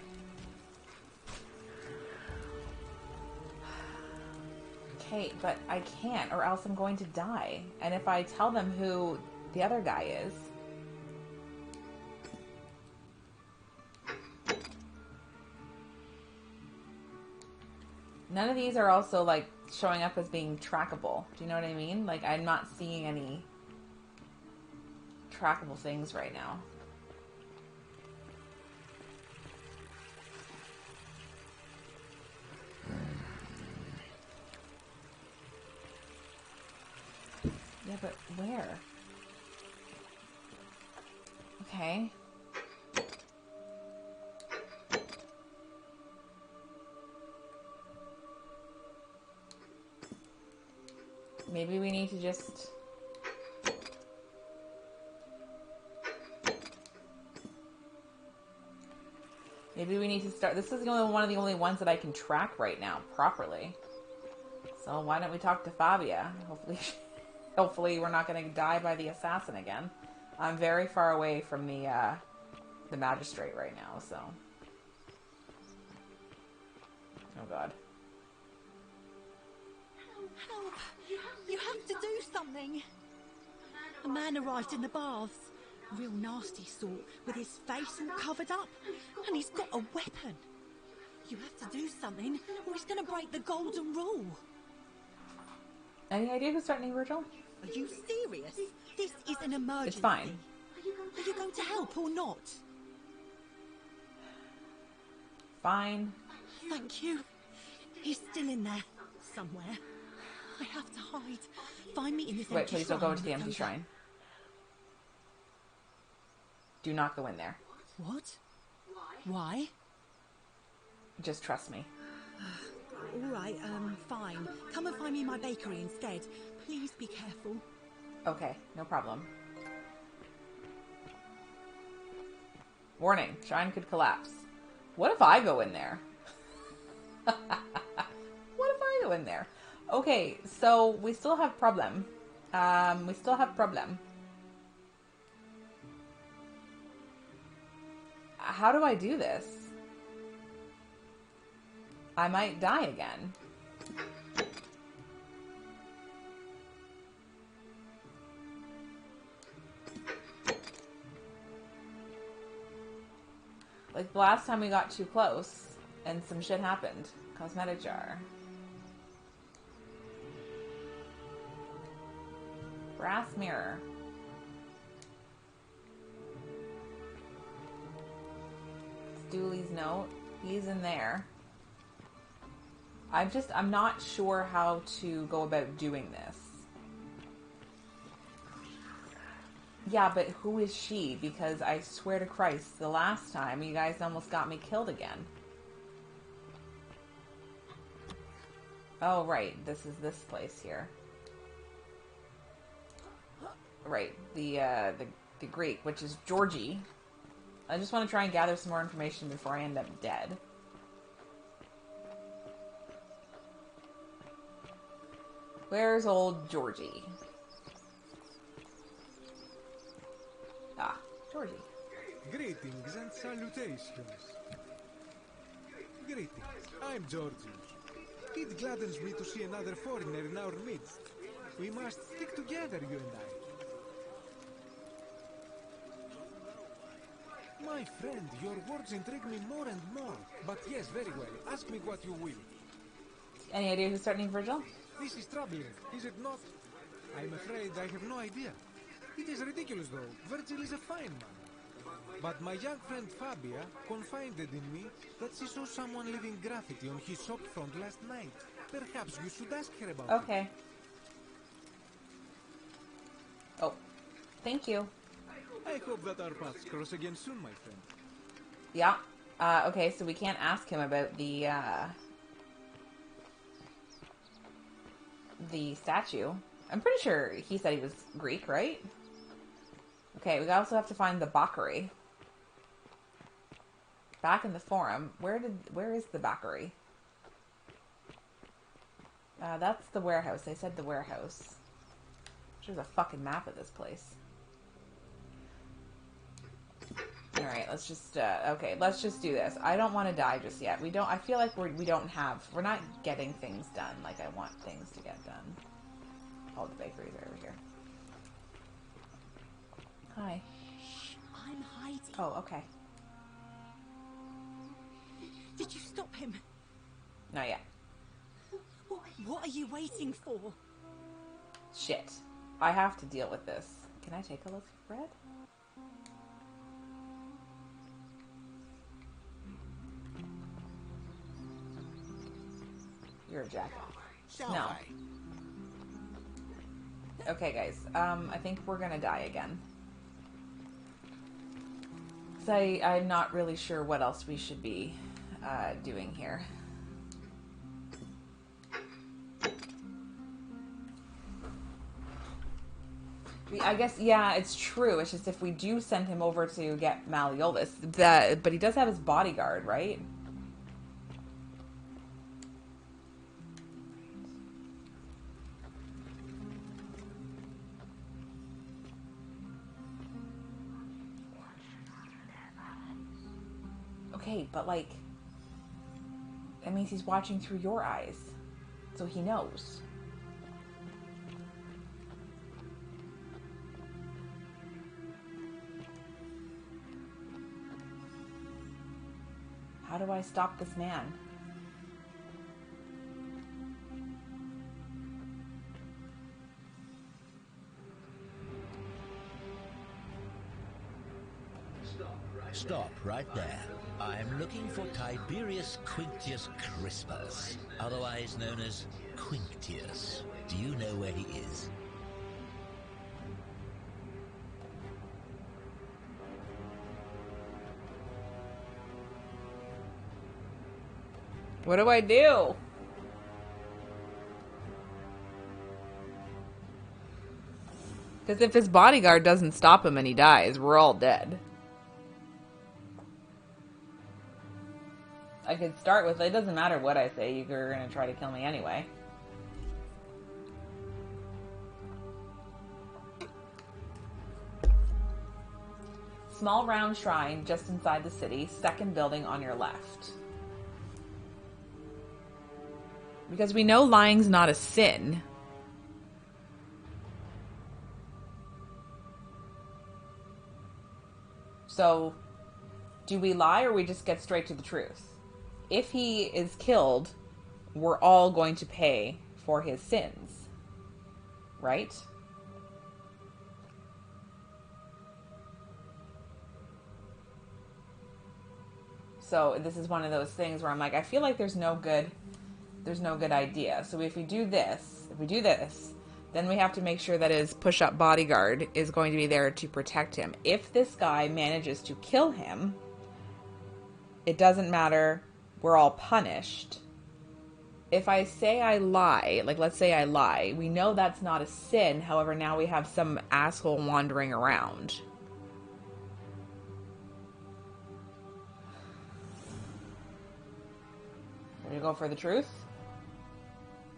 Okay, but I can't, or else I'm going to die. And if I tell them who the other guy is... None of these are also, like, showing up as being trackable. Do you know what I mean? Like, I'm not seeing any trackable things right now. Yeah, but where? Okay. Maybe we need to just... Maybe we need to start... This is one of the only ones that I can track right now properly. So why don't we talk to Fabia? Hopefully we're not going to die by the assassin again. I'm very far away from the magistrate right now, so... Oh god. Help! You have to do something! A man arrived in the baths. Real nasty sort, with his face all covered up. And he's got a weapon. You have to do something, or he's going to break the golden rule. Any idea who's threatening Virgil? Are you serious? This is an emergency. It's fine. Are you going to help or not? Fine. Thank you. He's still in there. Somewhere. I have to hide. Find me in this Wait, empty please don't go shrine into the empty shrine. Do not go in there. What? Why? Just trust me. Alright, fine. Come and find me in my bakery instead. Please be careful. Okay, no problem. Warning, shrine could collapse. What if I go in there? What if I go in there? Okay, so we still have problem. We still have problem. How do I do this? I might die again. Like the last time we got too close and some shit happened. Cosmetic jar. Brass mirror. Dooley's note. He's in there. I'm not sure how to go about doing this. Yeah, but who is she? Because I swear to Christ, the last time you guys almost got me killed again. Oh, right. This is this place here. Right. The Greek, which is Georgie. I just want to try and gather some more information before I end up dead. Where's old Georgie? Ah, Georgie. Greetings and salutations. Greetings. I'm Georgius. It gladdens me to see another foreigner in our midst. We must stick together, you and I. My friend, your words intrigue me more and more. But yes, very well. Ask me what you will. Any idea who's threatening Virgil? This is troubling, is it not? I'm afraid I have no idea. It is ridiculous, though. Virgil is a fine man. But my young friend Fabia confided in me that she saw someone leaving graffiti on his shop front last night. Perhaps you should ask her about it. Okay. Thank you. I hope that our paths cross again soon, my friend. Yeah. Okay, so we can't ask him about the statue. I'm pretty sure he said he was Greek, right? Okay, we also have to find the Bakari. Back in the forum. Where is the Bakari? That's the warehouse. They said the warehouse. There's a fucking map of this place. Alright, let's just, okay, let's just do this. I don't want to die just yet. I feel like we're not getting things done like I want things to get done. All the bakeries are over here. Hi. Shh, I'm hiding. Oh, okay. Did you stop him? Not yet. What are you waiting for? Shit. I have to deal with this. Can I take a loaf of bread? You're a jacket. No. Okay, guys. I think we're gonna die again. So I'm not really sure what else we should be doing here. I guess, yeah, it's true. It's just if we do send him over to get Malleolus, but he does have his bodyguard, right? Okay, but like, that means he's watching through your eyes, so he knows. How do I stop this man? Stop right there. I'm looking for Tiberius Quinctius Crispus, otherwise known as Quinctius. Do you know where he is? What do I do? Because if his bodyguard doesn't stop him and he dies, we're all dead. I could start with, it doesn't matter what I say, you're going to try to kill me anyway. Small round shrine just inside the city, second building on your left. Because we know lying's not a sin. So, do we lie or we just get straight to the truth? If he is killed, we're all going to pay for his sins. Right? So, this is one of those things where I'm like, I feel like there's no good idea. So if we do this, then we have to make sure that his push-up bodyguard is going to be there to protect him. If this guy manages to kill him, it doesn't matter. We're all punished. If I say I lie, like let's say I lie, we know that's not a sin. However, now we have some asshole wandering around. Are you go for the truth?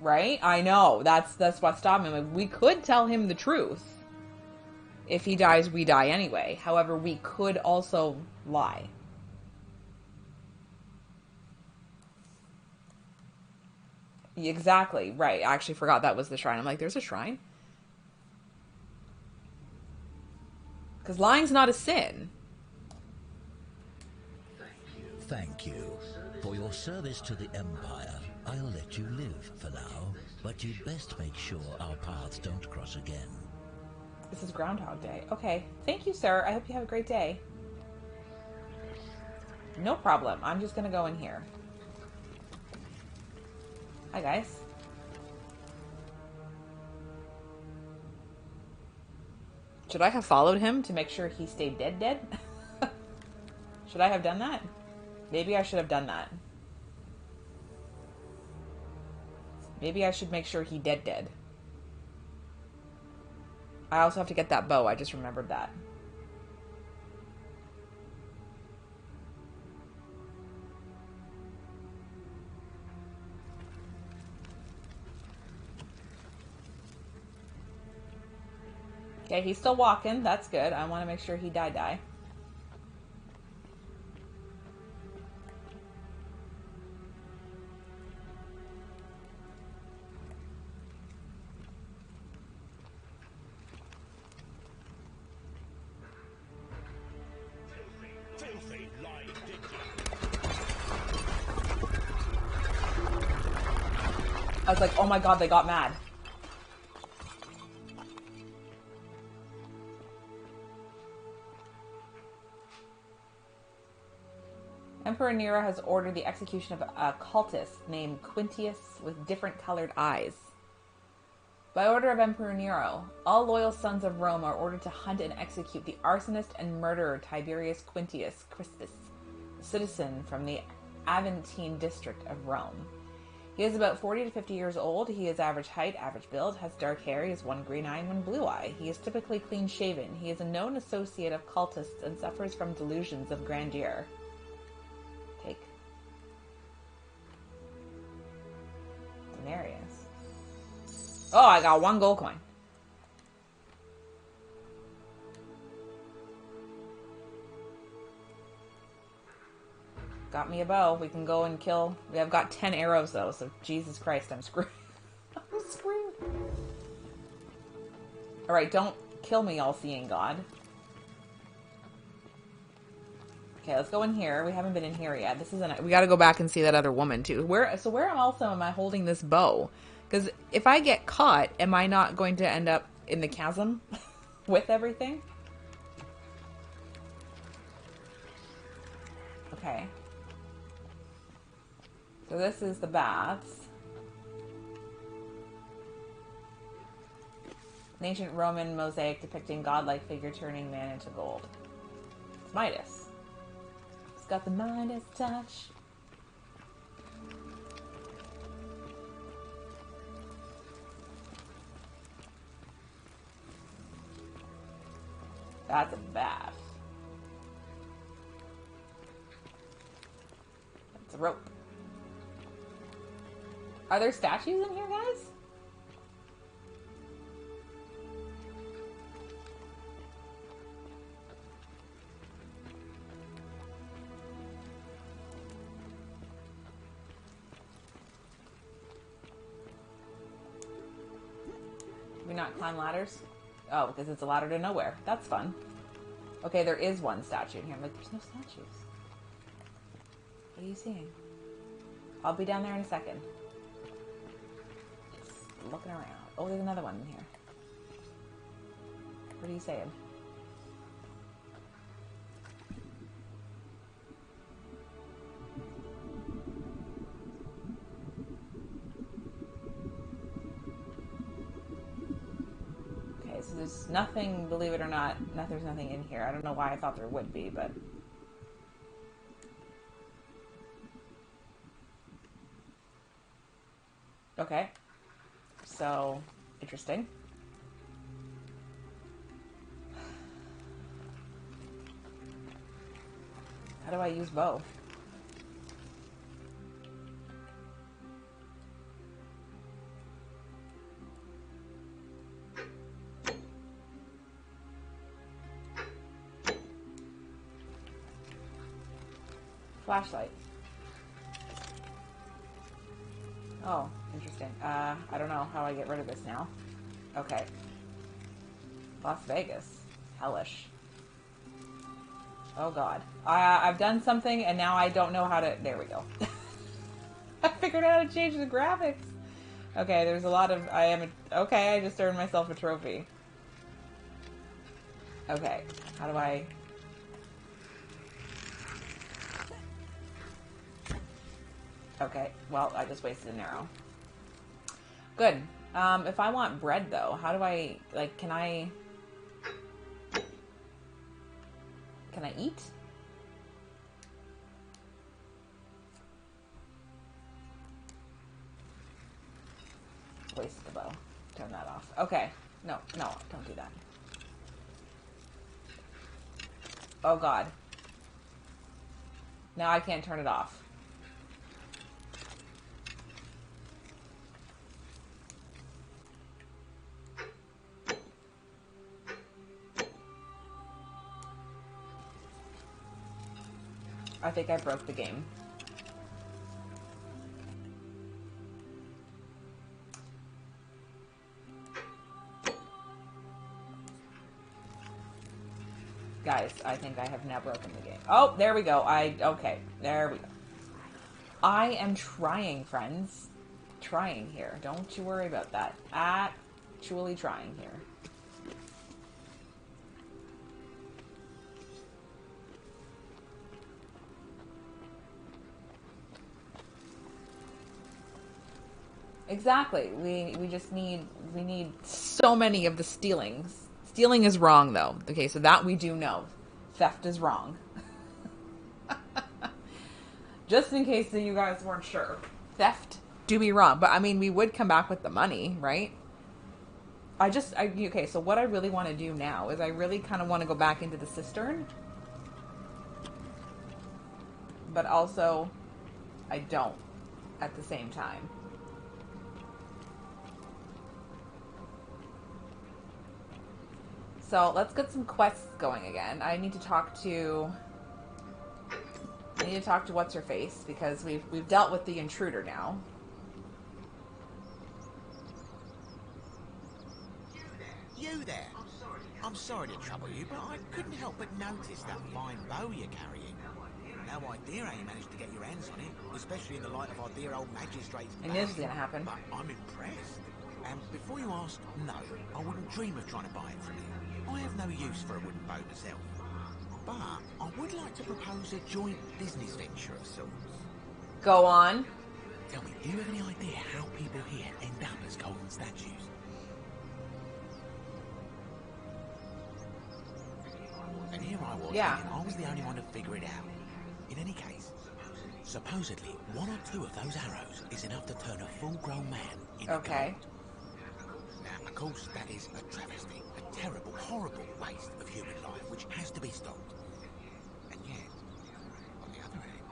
Right? I know. That's what stopped me. Like, we could tell him the truth. If he dies, we die anyway. However, we could also lie. Exactly. Right. I actually forgot that was the shrine. I'm like, there's a shrine? Because lying's not a sin. Thank you. For your service to the Empire, I'll let you live for now, but you'd best make sure our paths don't cross again. This is Groundhog Day. Okay. Thank you, sir. I hope you have a great day. No problem. I'm just going to go in here. Hi, guys. Should I have followed him to make sure he stayed dead? Should I have done that? Maybe I should have done that. Maybe I should make sure he dead. I also have to get that bow. I just remembered that. Okay, he's still walking. That's good. I want to make sure he die. I was like, oh my god, they got mad. Emperor Nero has ordered the execution of a cultist named Quintius with different colored eyes. By order of Emperor Nero, all loyal sons of Rome are ordered to hunt and execute the arsonist and murderer Tiberius Quintius Crispus, a citizen from the Aventine district of Rome. He is about 40 to 50 years old. He is average height, average build, has dark hair, he has one green eye and one blue eye. He is typically clean-shaven. He is a known associate of cultists and suffers from delusions of grandeur. Take. Denarius. Oh, I got 1 gold coin. Got me a bow. We can go and kill. I've got 10 arrows though, so Jesus Christ, I'm screwed. I'm screwed. Alright, don't kill me, all-seeing God. Okay, let's go in here. We haven't been in here yet. This isn't. We got to go back and see that other woman too. Where am I holding this bow? Because if I get caught, am I not going to end up in the chasm with everything? Okay. So this is the baths. An ancient Roman mosaic depicting godlike figure turning man into gold. It's Midas. It's got the Midas touch. That's a bath. That's a rope. Are there statues in here, guys? Can we not climb ladders? Oh, because it's a ladder to nowhere. That's fun. Okay, there is one statue in here. I'm like, there's no statues. What are you seeing? I'll be down there in a second. Looking around. Oh, there's another one in here. What are you saying? Okay, so there's nothing, believe it or not, there's nothing in here. I don't know why I thought there would be, but... Okay. So, interesting. How do I use bow? Flashlight. Oh, interesting. I don't know how I get rid of this now. Okay. Las Vegas. Hellish. Oh god. I've done something and now I don't know how to... There we go. I figured out how to change the graphics. Okay, there's a lot of... Okay, I just earned myself a trophy. Okay. How do I... Okay, well, I just wasted an arrow. Good. If I want bread, though, how do I, like, can I... Can I eat? Waste the bow. Turn that off. Okay. No, don't do that. Oh god. Now I can't turn it off. I think I broke the game. Guys, I think I have now broken the game. Oh, there we go. Okay, there we go. I am trying, friends. Trying here. Don't you worry about that. Actually trying here. Exactly. We just need so many of the stealings. Stealing is wrong though. Okay, so that we do know. Theft is wrong. Just in case that you guys weren't sure. Theft do be wrong. But I mean, we would come back with the money, right? Okay, so what I really want to do now is I really kind of want to go back into the cistern. But also, I don't at the same time. So let's get some quests going again. I need to talk to what's her face because we've dealt with the intruder now. You there? I'm sorry to trouble you, but I couldn't help but notice that fine bow you're carrying. No idea how you managed to get your hands on it, especially in the light of our dear old magistrate's I knew this was gonna happen. But I'm impressed. And before you ask, no, I wouldn't dream of trying to buy it from you. I have no use for a wooden bow myself. But I would like to propose a joint business venture of sorts. Go on. Tell me, do you have any idea how people here end up as golden statues? And here I was, Yeah. thinking I was the only one to figure it out. In any case, supposedly one or two of those arrows is enough to turn a full-grown man into Okay. gold. Now, of course, that is a travesty, a terrible, horrible waste of human life which has to be stopped. And yet, on the other hand,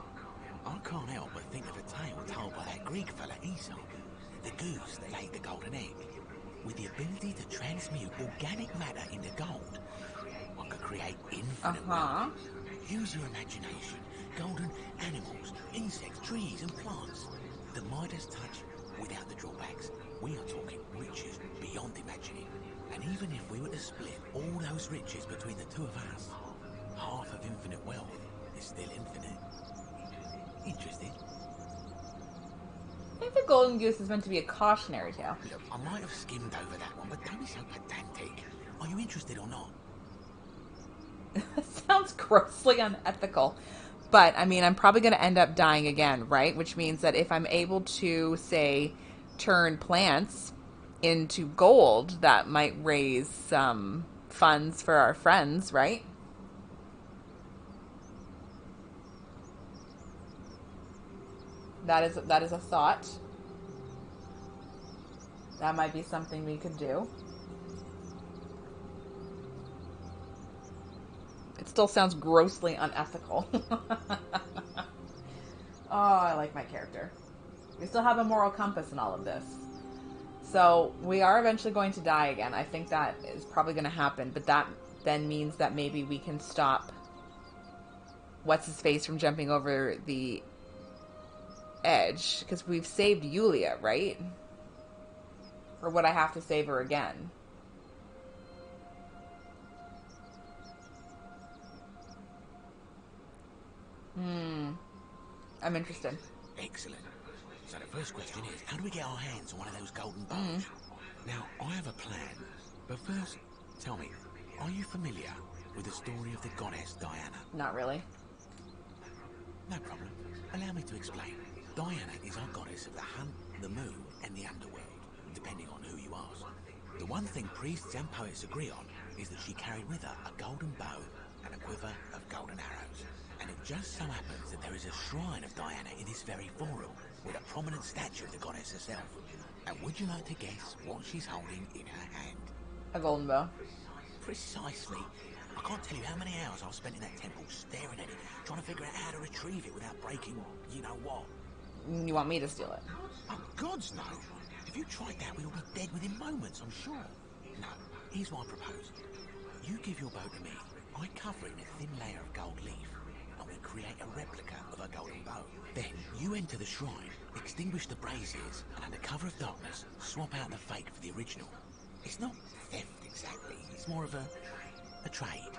I can't help but think of a tale told by that Greek fella Aesop, the goose that laid the golden egg. With the ability to transmute organic matter into gold, one could create infinite wealth. Use your imagination. Golden animals, insects, trees and plants. The Midas touch without the drawbacks. We are talking riches beyond imagining. And even if we were to split all those riches between the two of us, half of infinite wealth is still infinite. Interested? I think the Golden Goose is meant to be a cautionary tale. Look, I might have skimmed over that one, but don't be so pedantic. Are you interested or not? Sounds grossly unethical. But, I mean, I'm probably going to end up dying again, right? Which means that if I'm able to, say, turn plants into gold, that might raise some funds for our friends, right? That is a thought. That might be something we could do. It still sounds grossly unethical. Oh, I like my character. We still have a moral compass in all of this. So, we are eventually going to die again. I think that is probably going to happen. But that then means that maybe we can stop What's-His-Face from jumping over the edge. Because we've saved Yulia, right? Or would I have to save her again? I'm interested. Excellent. So the first question is, how do we get our hands on one of those golden bows? Now, I have a plan. But first, tell me, are you familiar with the story of the goddess Diana? Not really. No problem. Allow me to explain. Diana is our goddess of the hunt, the moon, and the underworld, depending on who you ask. The one thing priests and poets agree on is that she carried with her a golden bow and a quiver of golden arrows. And it just so happens that there is a shrine of Diana in this very forum, with a prominent statue of the goddess herself. And would you like to guess what she's holding in her hand? A golden bow. Precisely. I can't tell you how many hours I've spent in that temple staring at it, trying to figure out how to retrieve it without breaking you know what. You want me to steal it? Oh, gods no. If you tried that, we'd all be dead within moments, I'm sure. No, here's my proposal. You give your bow to me, I cover it in a thin layer of gold leaf, and we create a replica of a golden bow. Then you enter the shrine, extinguish the braziers, and under cover of darkness, swap out the fake for the original. It's not theft exactly, it's more of a trade.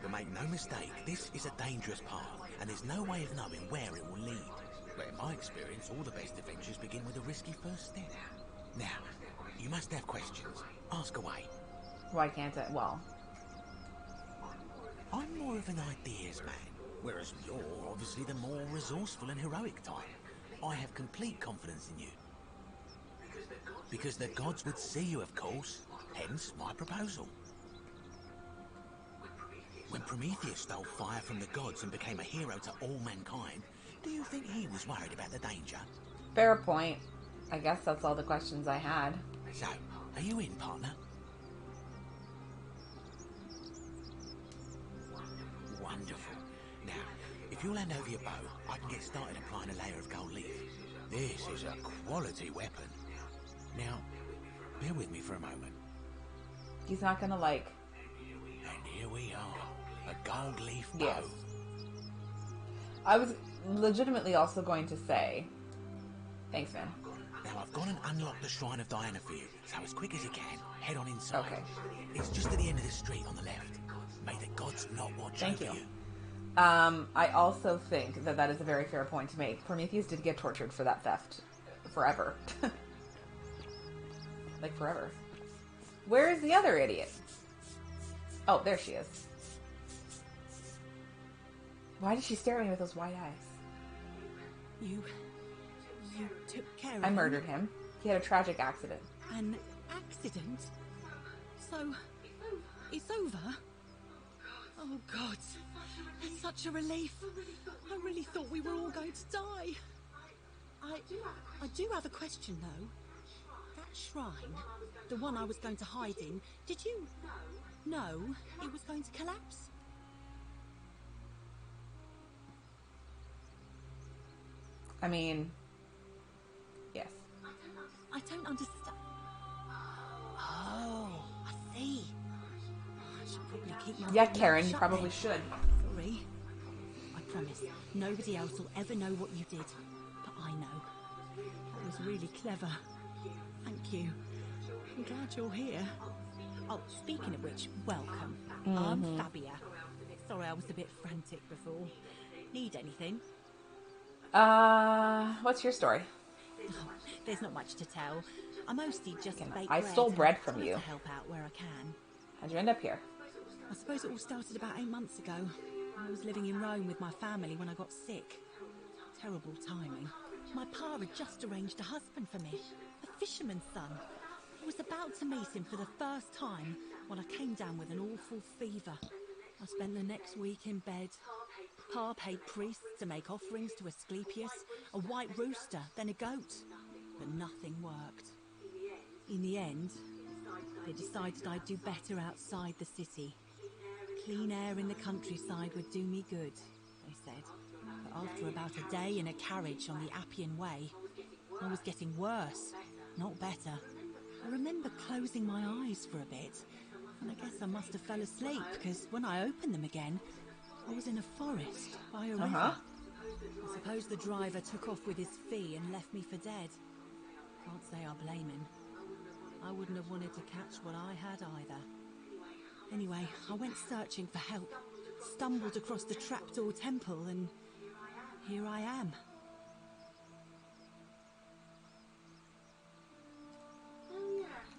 But make no mistake, this is a dangerous path, and there's no way of knowing where it will lead. But in my experience, all the best adventures begin with a risky first step. Now, you must have questions. Ask away. Why can't I? Well, I'm more of an ideas man, whereas you're obviously the more resourceful and heroic type. I have complete confidence in you. Because the gods would see you, of course. Hence my proposal. When Prometheus stole fire from the gods and became a hero to all mankind, do you think he was worried about the danger? fair point. I guess that's all the questions I had. So, are you in, partner? Wonderful. Now, if you'll hand over your bow, I can get started applying a layer of gold leaf. This is a quality weapon. Now, bear with me for a moment. He's not gonna like... And here we are, a gold leaf bow. Yes. I was legitimately also going to say... Thanks, man. Now, I've gone and unlocked the Shrine of Diana for you, so as quick as you can, head on inside. Okay. It's just at the end of the street on the left. May the gods not watch Thank over you. you. I also think that that is a very fair point to make. Prometheus did get tortured for that theft. Forever. Like, forever. Where is the other idiot? Oh, there she is. Why did she stare at me with those wide eyes? You took care of I him? murdered him. He had a tragic accident. An accident? So, it's over? Oh, God. It's such a relief. I really thought we were all going to die. I do have a question, though. That shrine, the one I was going to hide in, did you know it was going to collapse? I mean... Yes. I don't understand. Oh, I see. I should probably keep my Yeah, mouth Karen, you shut probably then. should. Sorry. I promise, nobody else will ever know what you did. But I know. That was really clever. Thank you. I'm glad you're here. Oh, speaking of which, welcome. I'm Mhm. Fabia. Sorry I was a bit frantic before. Need anything? What's your story? Oh, there's not much to tell. I mostly just bake I bread stole and bread from try you. to help out where I can. How'd you end up here? I suppose it all started about 8 months ago. I was living in Rome with my family when I got sick. Terrible timing. My pa had just arranged a husband for me, a fisherman's son. I was about to meet him for the first time when I came down with an awful fever. I spent the next week in bed. Pa paid priests to make offerings to Asclepius, a white rooster, then a goat. But nothing worked. In the end, they decided I'd do better outside the city. Clean air in the countryside would do me good, they said. But after about a day in a carriage on the Appian Way, I was getting worse, not better. I remember closing my eyes for a bit, and I guess I must have fell asleep, because when I opened them again, I was in a forest by a river. I suppose the driver took off with his fee and left me for dead. Can't say I blame him. I wouldn't have wanted to catch what I had either. Anyway, I went searching for help, stumbled across the trapdoor temple, and here I am.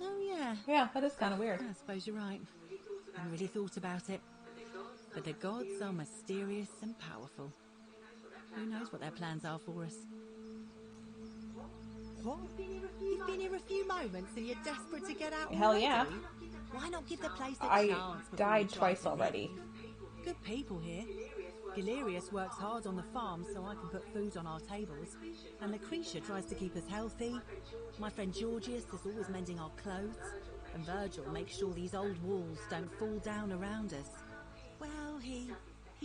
Oh yeah. Yeah, that is kind of weird. I suppose you're right. I hadn't really thought about it. But the gods are mysterious and powerful. Who knows what their plans are for us? What? You've been here a few moments and you're desperate to get out Hell already? yeah. Why not give the place a I chance before died you try twice to already. leave? Good people here. Galerius works hard on the farm so I can put food on our tables. And Lucretia tries to keep us healthy. My friend Georgius is always mending our clothes. And Virgil makes sure these old walls don't fall down around us. Well, he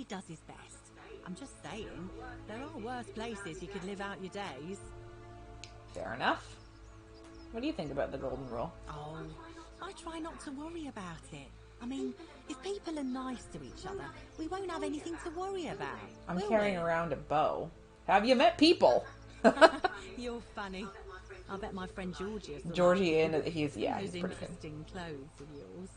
does his best. I'm just saying, there are worse places you could live out your days. Fair enough. What do you think about the golden rule? Oh, I try not to worry about it. I mean, if people are nice to each other, we won't have anything to worry about. I'm carrying around a bow. Have you met people? You're funny. I bet my friend Georgius. Georgie, he's those pretty good. interesting clothes of yours.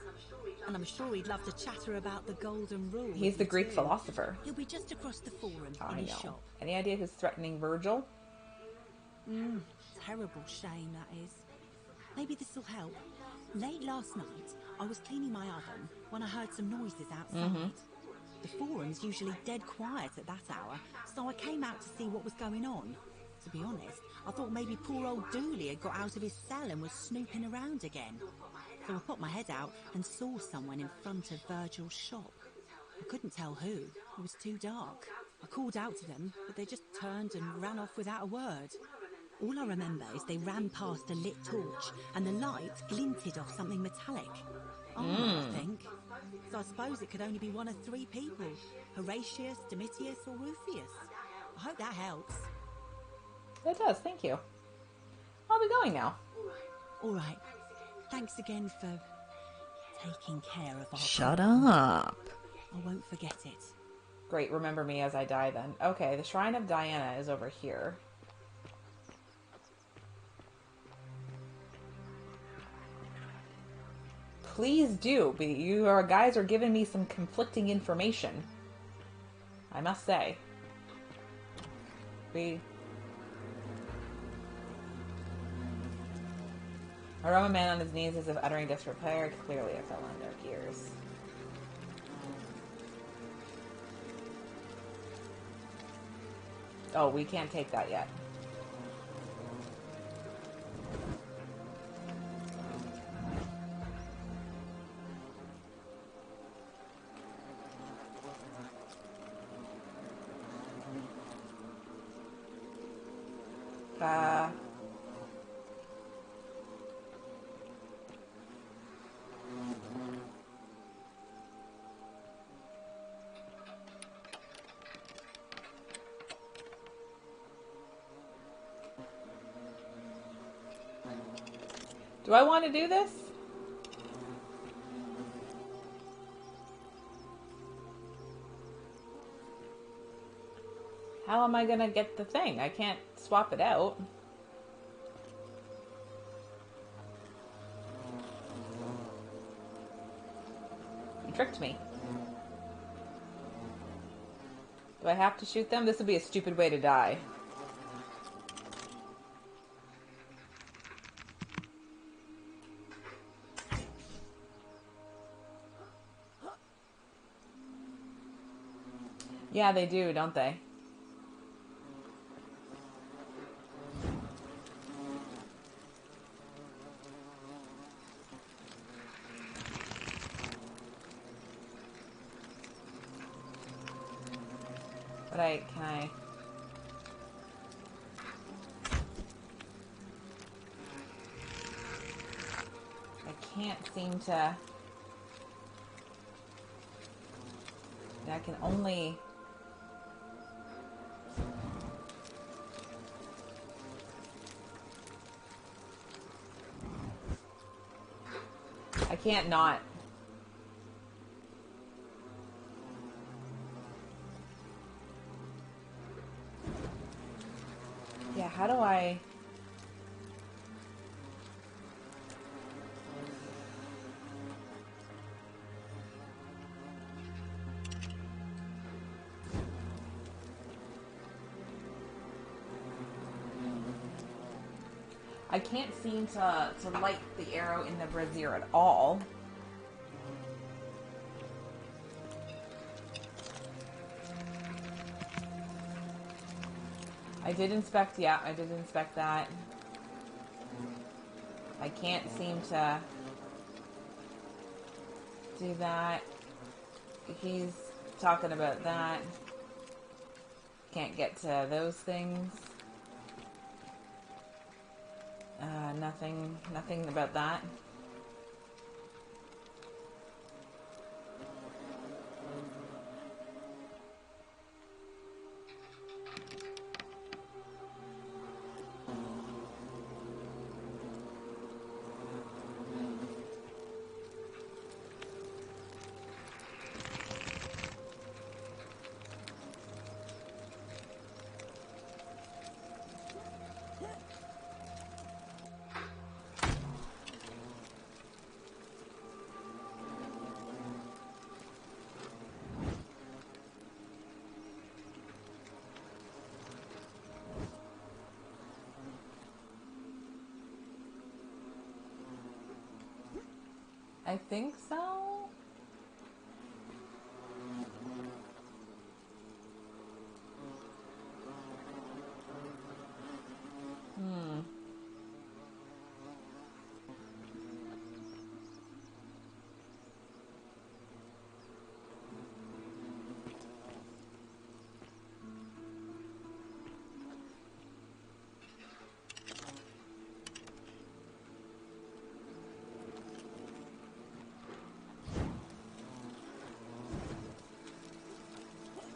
And I'm sure he'd love to chatter about the golden rule. He's the Greek philosopher. He'll be just across the forum in his shop. Any idea who's threatening Virgil? Terrible shame, that is. Maybe this'll help. Late last night, I was cleaning my oven when I heard some noises outside. The forum's usually dead quiet at that hour, so I came out to see what was going on. To be honest, I thought maybe poor old Dooley had got out of his cell and was snooping around again. So I put my head out and saw someone in front of Virgil's shop. I couldn't tell who. It was too dark. I called out to them, but they just turned and ran off without a word. All I remember is they ran past a lit torch, and the light glinted off something metallic. I think. So I suppose it could only be one of three people. Horatius, Domitius, or Rufius. I hope that helps. It does, thank you. I'll be going now. Alright. Thanks again for taking care of our... Shut up. I won't forget it. Great, remember me as I die then. Okay, the Shrine of Diana is over here. Please do. You guys are giving me some conflicting information. I must say. A Roman man on his knees as if uttering desperate prayer. Clearly it fell on deaf ears. Oh, we can't take that yet. Do I want to do this? How am I gonna get the thing? I can't swap it out. You tricked me. Do I have to shoot them? This would be a stupid way to die. Yeah, they do, don't they? But I can't seem to... I can only... I can't not. Yeah, how do I... I can't seem to light the arrow in the brazier at all. I did inspect, yeah, I did inspect that. I can't seem to do that. He's talking about that. Can't get to those things. Nothing about that. I think so.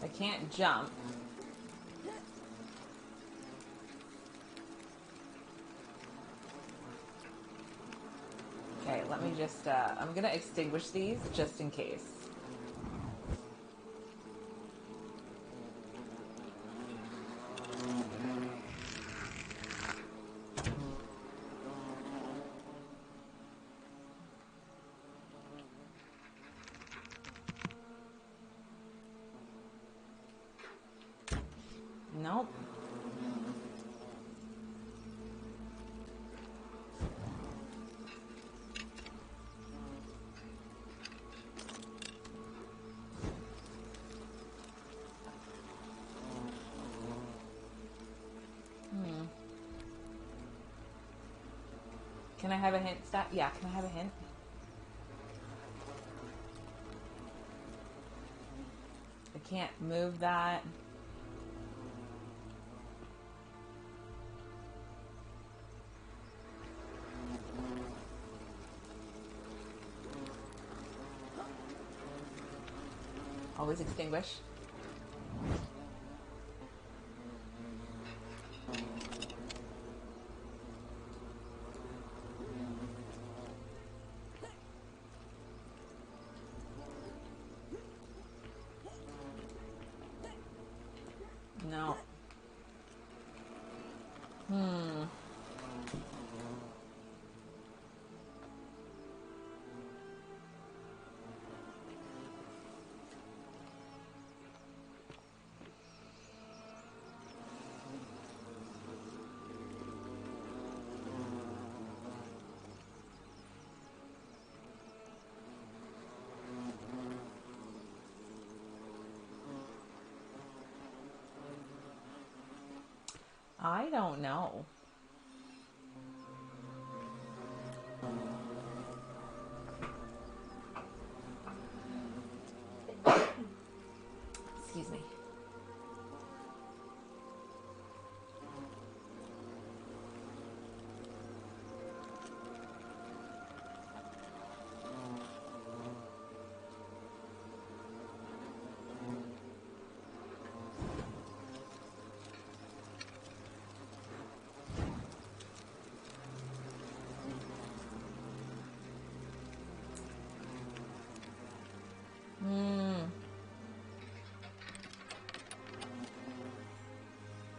I can't jump. Okay, let me just, I'm gonna extinguish these just in case. Nope. Can I have a hint? Yeah, can I have a hint? I can't move that. Always extinguish. No. I don't know. Excuse me.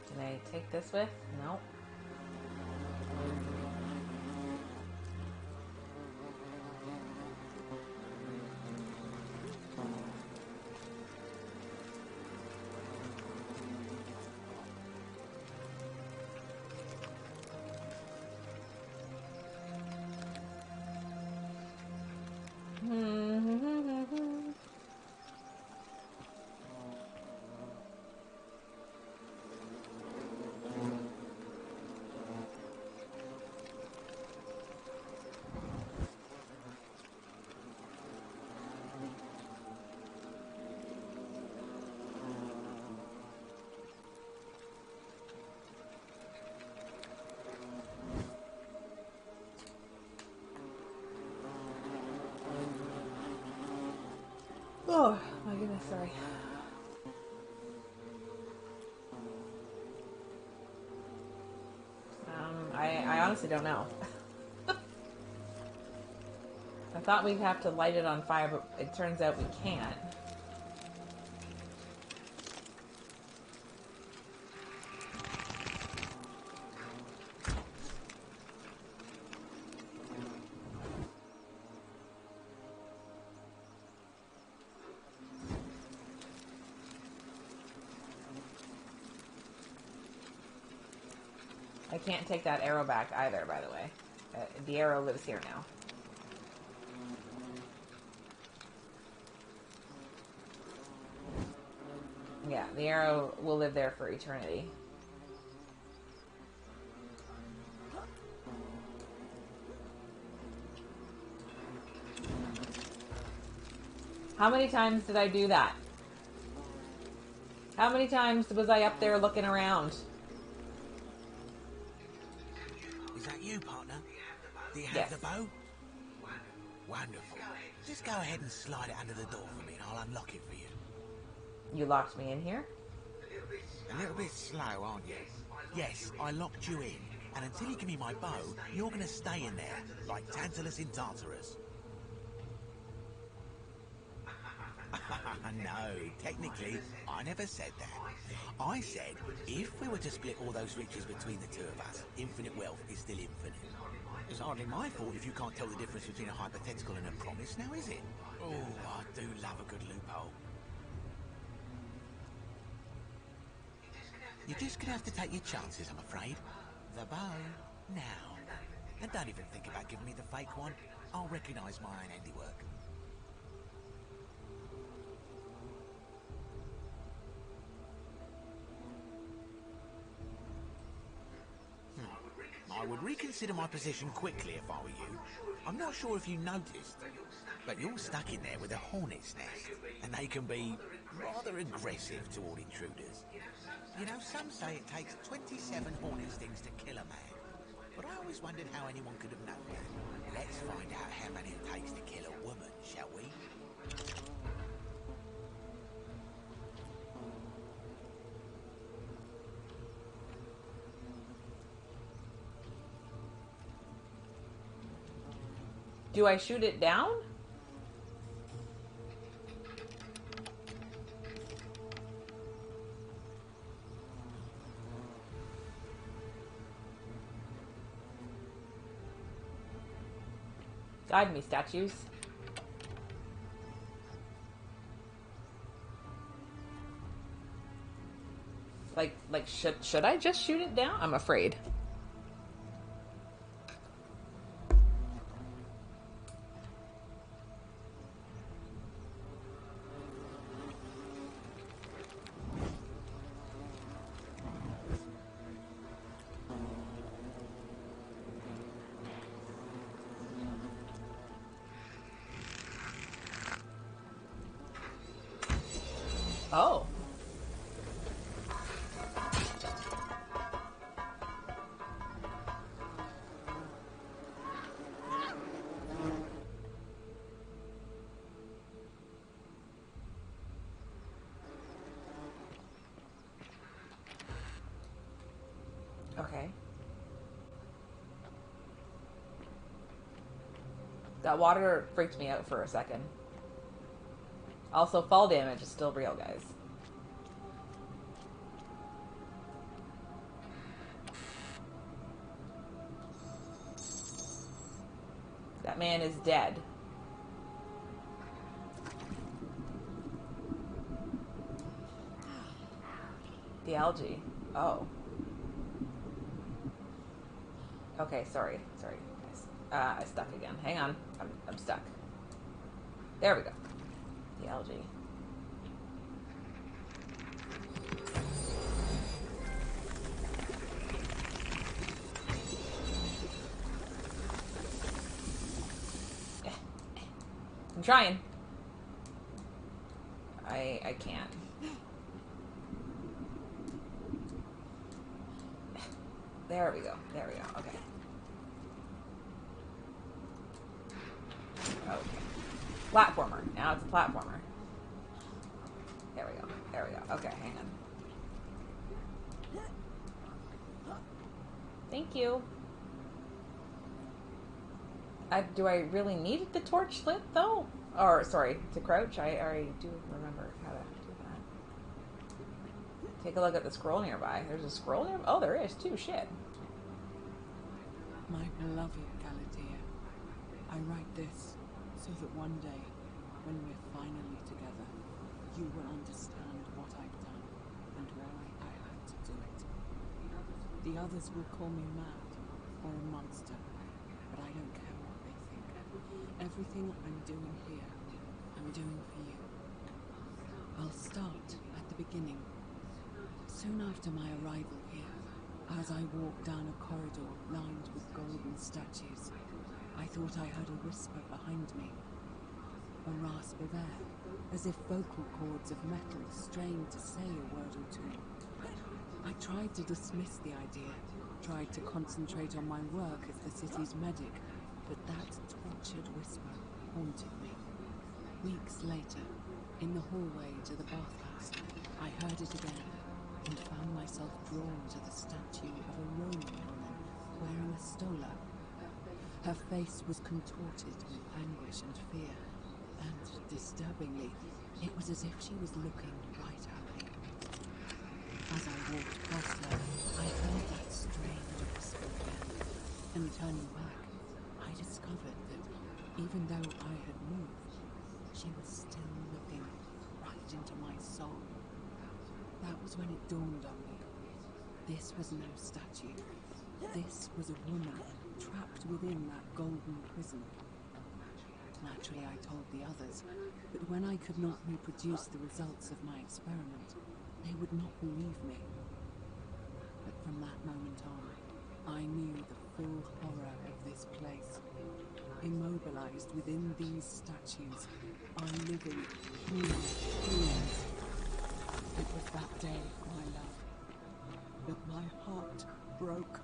Can I take this with? Nope. Oh, my goodness, sorry. I honestly don't know. I thought we'd have to light it on fire, but it turns out we can't. I can't take that arrow back either, by the way. The arrow lives here now. Yeah, the arrow will live there for eternity. How many times did I do that? How many times was I up there looking around? Is that you, partner? Do you have Yes. the bow? Wonderful. Just go ahead and slide it under the door for me and I'll unlock it for you. You locked me in here? A little bit slow, aren't you? Yes, I locked you in. And until you give me my bow, you're going to stay in there, like Tantalus in Tartarus. No, technically, I never said that. I said, if we were to split all those riches between the two of us, infinite wealth is still infinite. It's hardly my fault if you can't tell the difference between a hypothetical and a promise, now is it? Oh, I do love a good loophole. You're just gonna have to take your chances, I'm afraid. The bow, now. And don't even think about giving me the fake one. I'll recognise my own handiwork. I would reconsider my position quickly if I were you. I'm not sure if you noticed, but you're stuck in there with a hornet's nest, and they can be rather aggressive toward intruders. You know, some say it takes 27 hornet stings to kill a man, but I always wondered how anyone could have known that. Let's find out how many it takes to kill a woman, shall we? Do I shoot it down? Guide me, statues. Like, should I just shoot it down? I'm afraid. Oh. Okay. That water freaked me out for a second. Also, fall damage is still real, guys. That man is dead. The algae. Oh. Okay, sorry. I stuck again. Hang on. I'm stuck. There we go. The algae. I'm trying. I can't. There we go. Okay. Okay. Platformer. Now it's a platformer. There we go. Okay, hang on. Thank you. Do I really need the torch lit, though? Or, sorry, to crouch? I already do remember how to do that. Take a look at the scroll nearby. There's a scroll nearby? Oh, there is, too. Shit. My beloved Galatea, I write this so that one day, when we're finally together, you will understand what I've done and why I had to do it. The others will call me mad or a monster, but I don't care what they think. Everything I'm doing here, I'm doing for you. I'll start at the beginning. Soon after my arrival here, as I walked down a corridor lined with golden statues, I thought I heard a whisper behind me. A rasp of air, as if vocal cords of metal strained to say a word or two. I tried to dismiss the idea, tried to concentrate on my work as the city's medic, but that tortured whisper haunted me. Weeks later, in the hallway to the bathhouse, I heard it again and found myself drawn to the statue of a Roman woman wearing a stola. Her face was contorted with anguish and fear, and, disturbingly, it was as if she was looking right at me. As I walked past her, I heard that strange whisper again, and turning back, I discovered that, even though I had moved, she was still looking right into my soul. That was when it dawned on me. This was no statue. This was a woman trapped within that golden prison. Naturally, I told the others, but when I could not reproduce the results of my experiment, they would not believe me. But from that moment on, I knew the full horror of this place. Immobilized within these statues are living human beings. It was that day, my love, that my heart broke.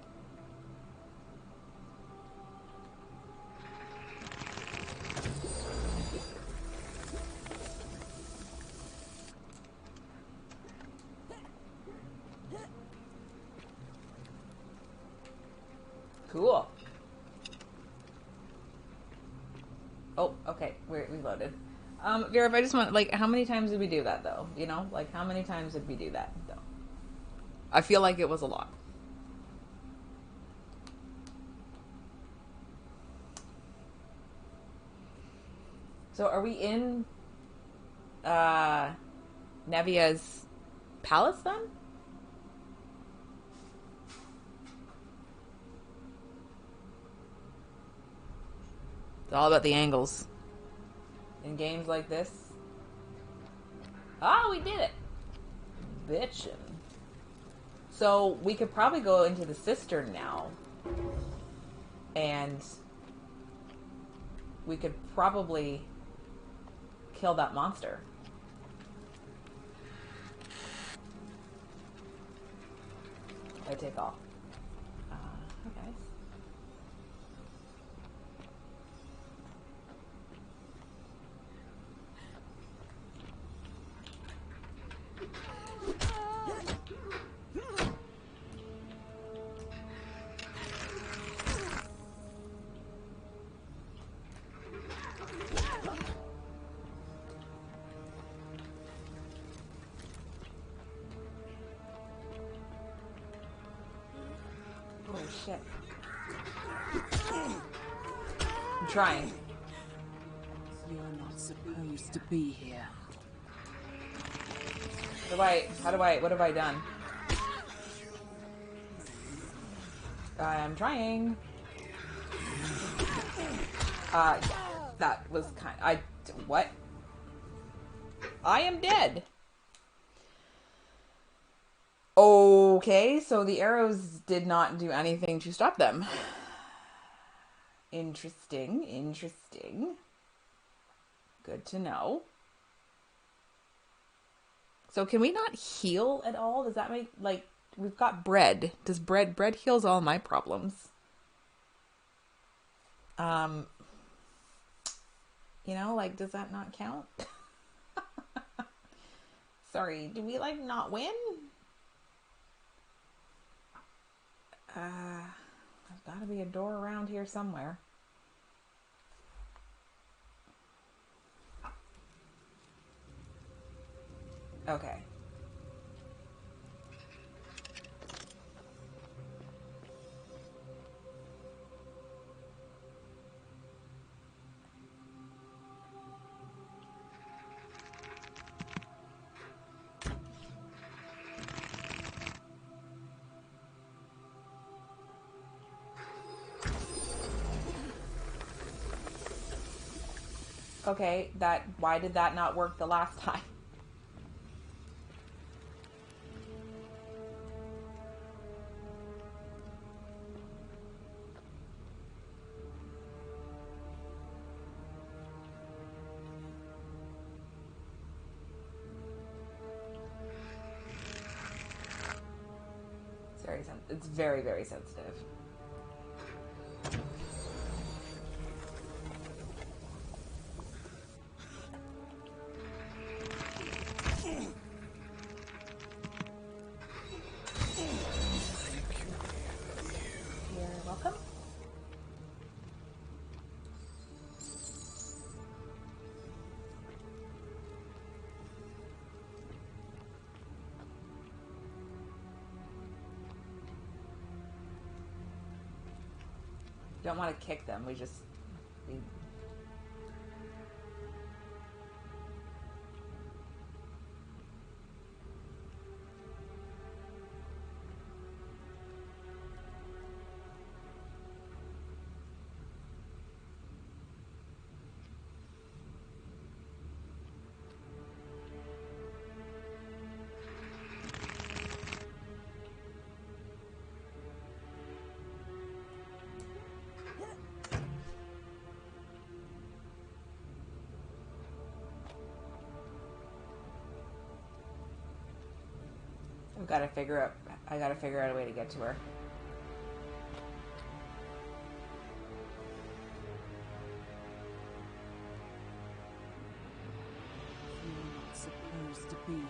Cool. Oh, okay. We loaded. Vera, if I just want, like, how many times did we do that, though? You know? Like, how many times did we do that, though? I feel like it was a lot. So, are we in, Nevia's palace, then? It's all about the angles. In games like this. Oh, we did it! Bitchin'. So, we could probably go into the cistern now. And we could probably kill that monster. I take off. Okay. Shit. I'm trying. You're not supposed to be here. What have I done? I'm trying. Yeah, that was what? I am dead. Okay, so the arrows did not do anything to stop them. Interesting. Good to know. So can we not heal at all? Does that make, like, we've got bread. Does bread heals all my problems? You know, like, does that not count? Sorry, did we, like, not win? There's gotta be a door around here somewhere. Okay. Okay, why did that not work the last time? It's very, very sensitive. You're welcome. Don't want to kick them. We I've got to figure out. I got to figure out a way to get to her. You're not supposed to be here.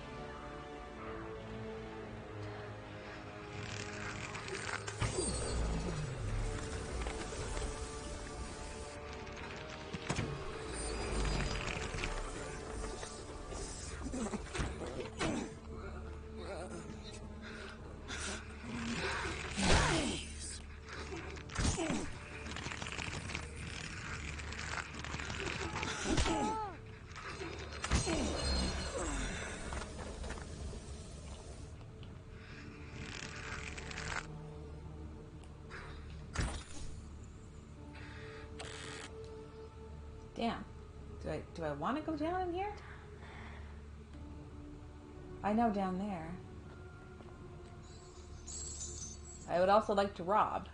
Damn. Do I want to go down in here? I know down there. I would also like to rob.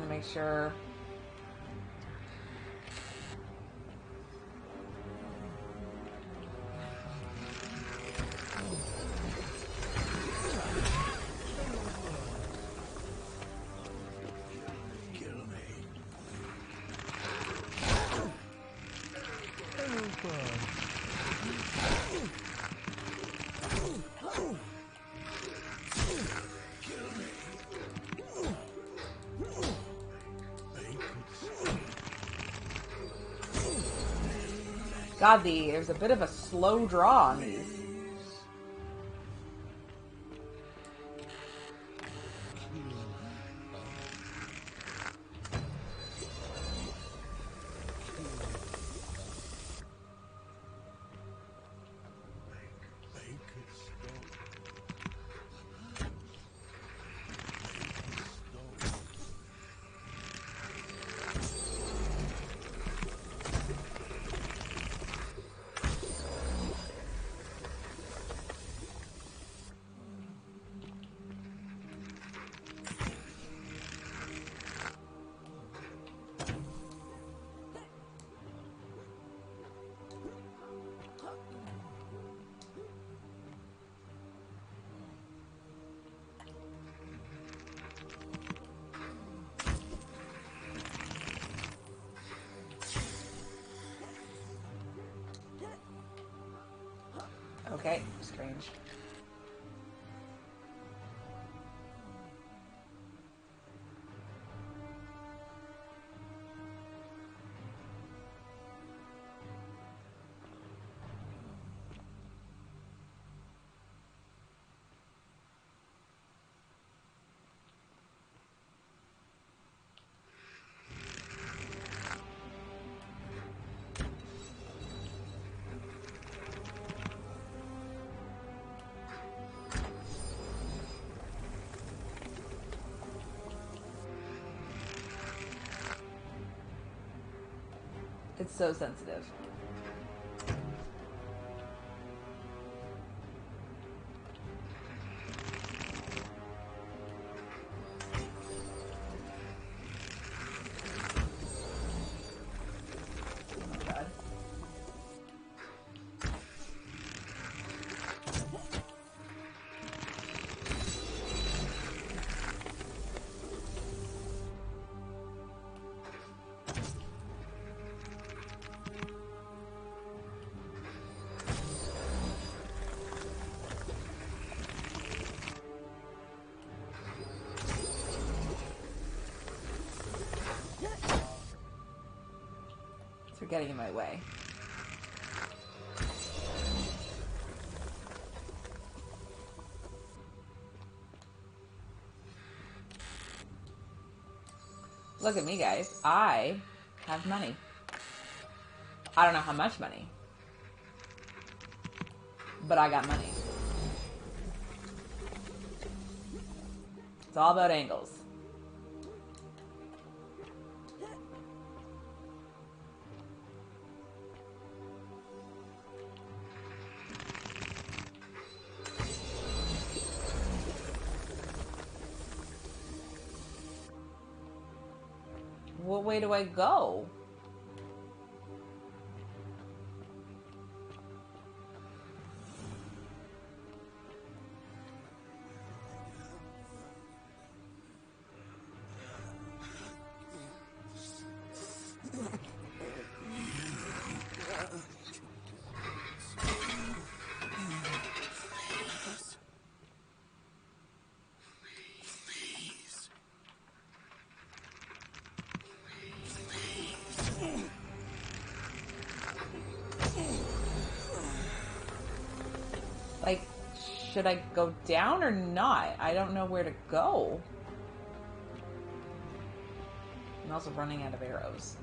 Make sure. God, there's a bit of a slow draw on these. Okay, strange. It's so sensitive. Oh my God. They're getting in my way. Look at me, guys. I have money. I don't know how much money, but I got money. It's all about angles. What way do I go? Like, should I go down or not? I don't know where to go. I'm also running out of arrows.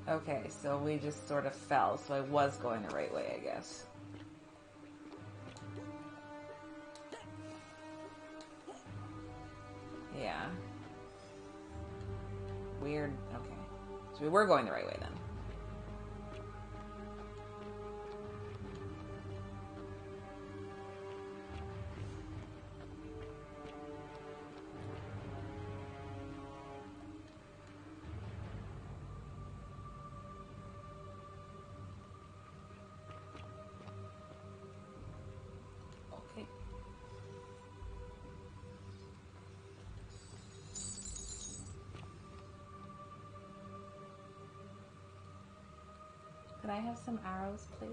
Okay, so we just sort of fell, so I was going the right way, I guess. Yeah. Weird. Okay. So we were going the right way then. Okay. Could I have some arrows, please?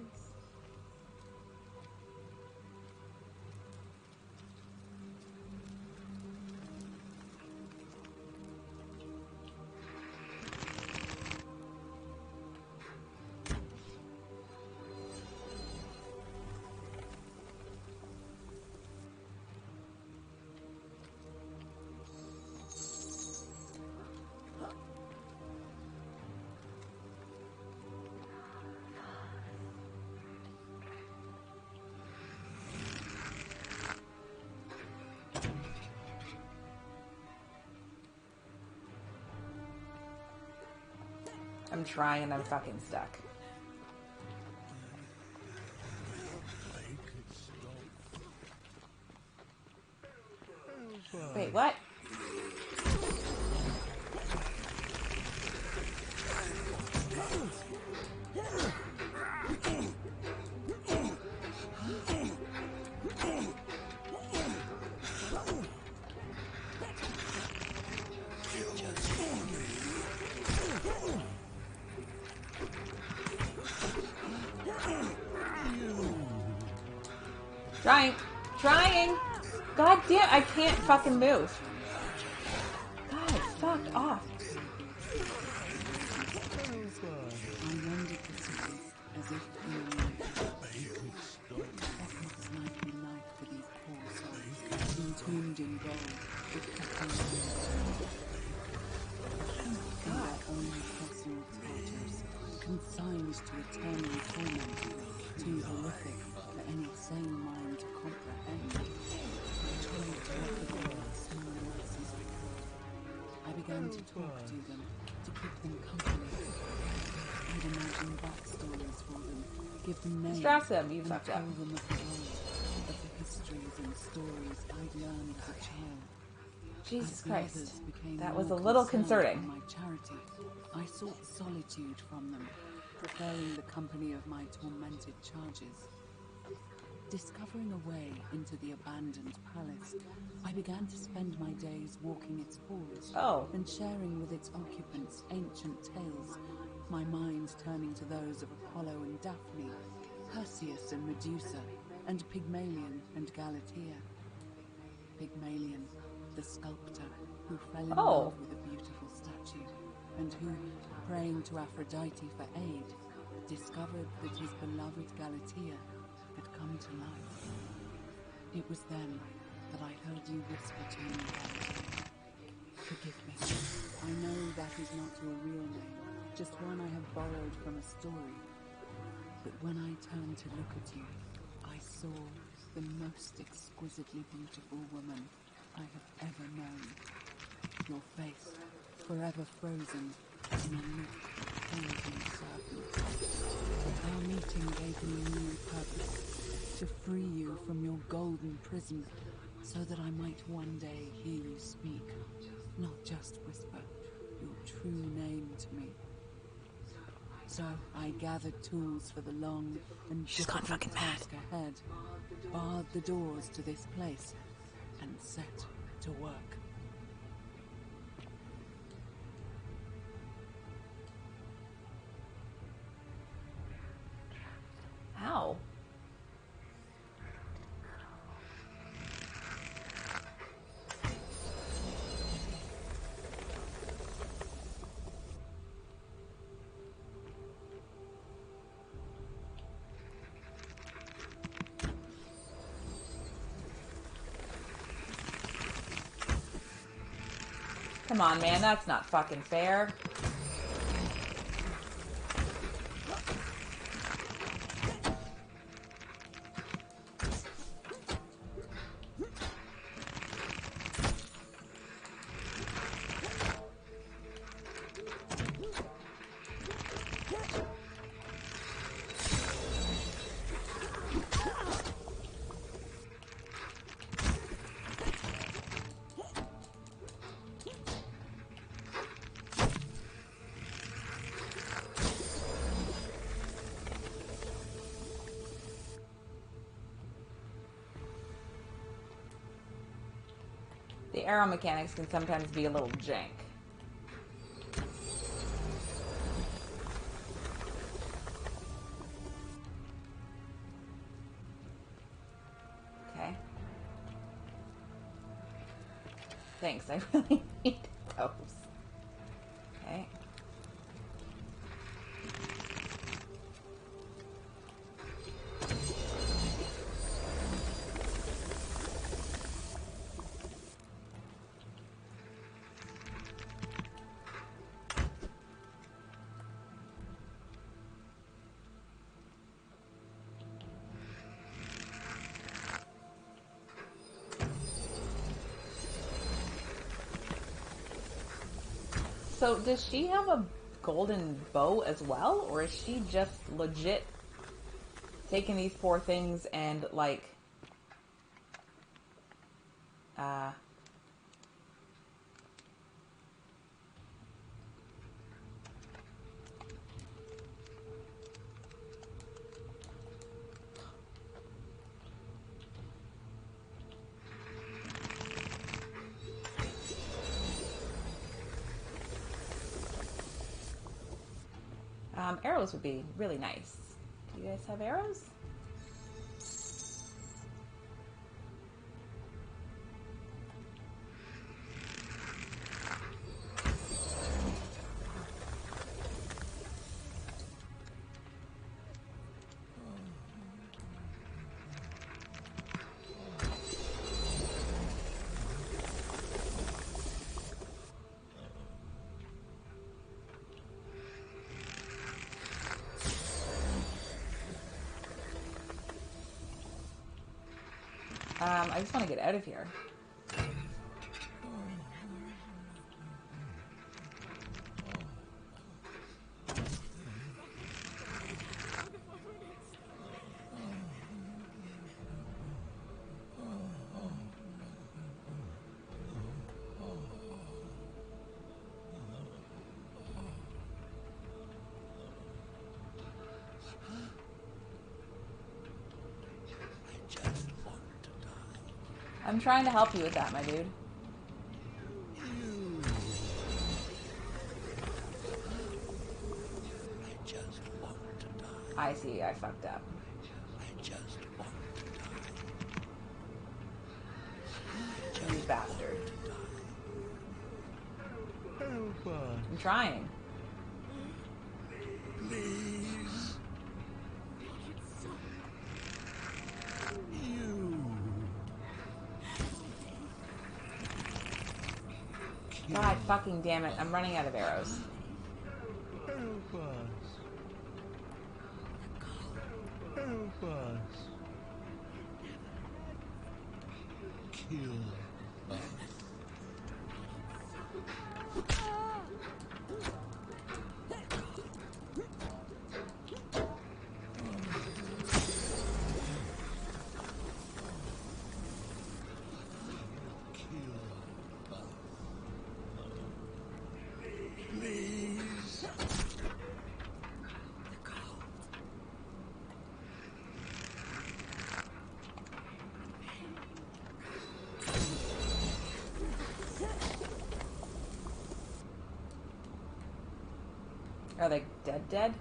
I'm trying and I'm fucking stuck. Wait, what? Trying! God damn, I can't fucking move. God, fuck off. I mended the cities as if in a knife. What must life be like for these poor souls, entombed in gold, with cutting in their own personal Tartars, consigned to eternal torment, too horrific for any sane mind to comprehend. I tried to offer them the small mercies I could. I began to talk to them, to keep them company. I'd imagine backstories for them, give them names, Strauss them, you and fucked tell up. them of the world, of the histories and stories I'd learned as a child. Jesus As the Christ. others became That was a more little concerned concerning. for my charity, I sought solitude from them, preferring the company of my tormented charges. Discovering a way into the abandoned palace, I began to spend my days walking its halls and sharing with its occupants ancient tales, my mind turning to those of Apollo and Daphne, Perseus and Medusa, and Pygmalion and Galatea. Pygmalion, the sculptor who fell in love with a beautiful statue, and who, praying to Aphrodite for aid, discovered that his beloved Galatea had come to life. It was then that I heard you whisper to me, Galatea. Forgive me. I know that is not your real name, just one I have borrowed from a story. But when I turned to look at you, I saw the most exquisitely beautiful woman I have ever known. Your face, forever frozen in a look haunting sadness. Our meeting gave me new purpose, to free you from your golden prison, so that I might one day hear you speak, not just whisper your true name to me. So I gathered tools for the long and difficult task ahead, barred the doors to this place, and set to work. Ow. Come on, man, that's not fucking fair. The arrow mechanics can sometimes be a little jank. Okay. Thanks, I really need those. Okay. So does she have a golden bow as well, or is she just legit taking these poor things and like arrows would be really nice. Do you guys have arrows? I just want to get out of here. I'm trying to help you with that, my dude. I see, I fucked up. You bastard. I'm trying. Please. God fucking damn it, I'm running out of arrows. Help us. Help us. Kill us. Please. Are they dead?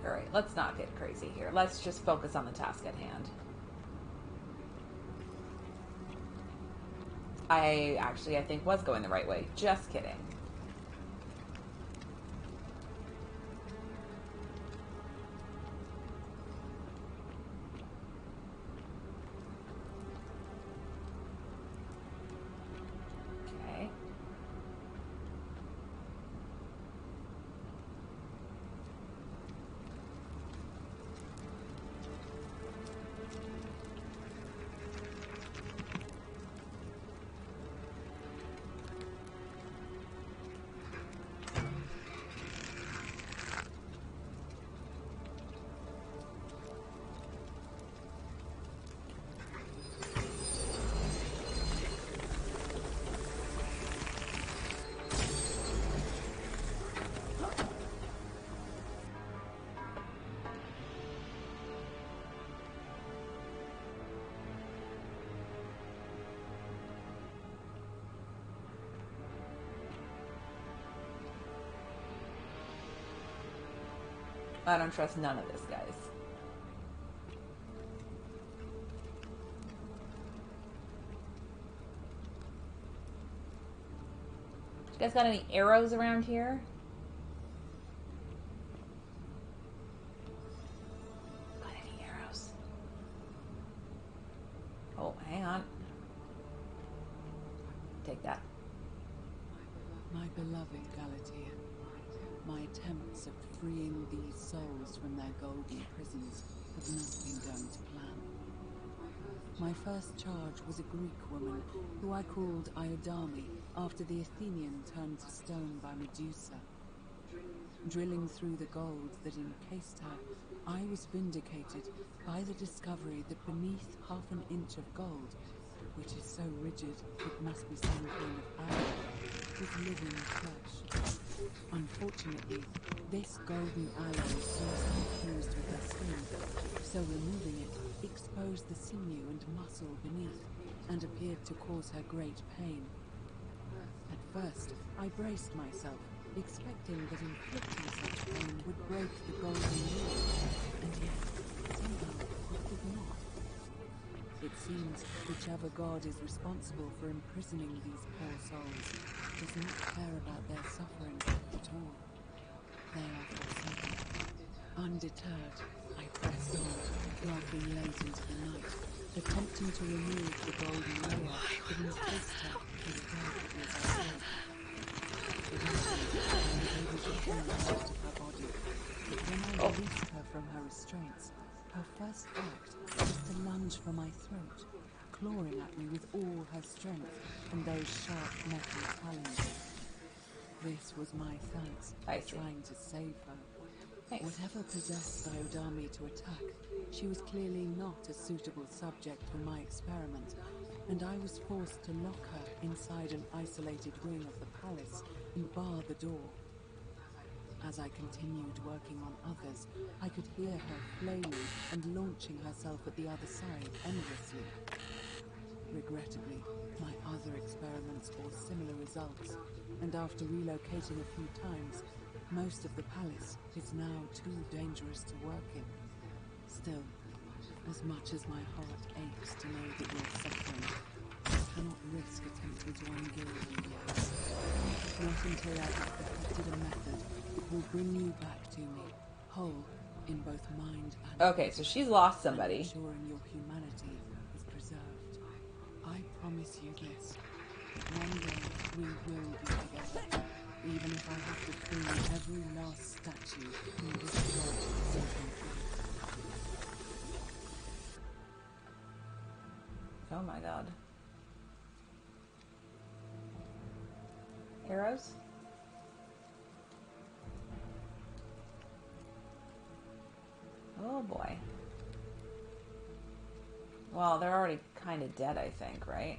Alright, let's not get crazy here. Let's just focus on the task at hand. I think was going the right way. Just kidding. Okay. I don't trust none of this, guys. You guys got any arrows around here? Got any arrows? Oh, hang on. Take that. My beloved Galatea, my attempts at freeing these souls from their golden prisons have not been going to plan. My first charge was a Greek woman who I called Iodame after the Athenian turned to stone by Medusa. Drilling through the gold that encased her, I was vindicated by the discovery that beneath half an inch of gold, which is so rigid it must be some kind of alloy, was living flesh. Unfortunately, this golden alloy seems to be fused with her skin, so removing it exposed the sinew and muscle beneath and appeared to cause her great pain. At first, I braced myself, expecting that inflicting such pain would break the golden rule, and yet, somehow, it did not. It seems whichever god is responsible for imprisoning these poor souls does not care about their suffering at all. They are forsaken. Undeterred, I pressed on, working late into the night, attempting to remove the golden layer that encased her as delicately as I could. Eventually, I was able to pull her out of her body, but when I released her from her restraints, her first act was to lunge for my throat, clawing at me with all her strength from those sharp metal talons. This was my thanks for trying to save her. Whatever possessed Diodami to attack, she was clearly not a suitable subject for my experiment, and I was forced to lock her inside an isolated wing of the palace and bar the door. As I continued working on others, I could hear her flailing and launching herself at the other side endlessly. Regrettably, my other experiments bore similar results, and after relocating a few times, most of the palace is now too dangerous to work in. Still, as much as my heart aches to know that you're suffering, I cannot risk attempting to ungill you yet. Not until I have perfected a method that will bring you back to me, whole in both mind and Okay, so she's lost somebody. ensuring your humanity is preserved. I promise you this, that one day we will be together, even if I have to free every last statue in this world sinking place. Oh my god. Arrows? Oh boy. Well, they're already kind of dead, I think, right?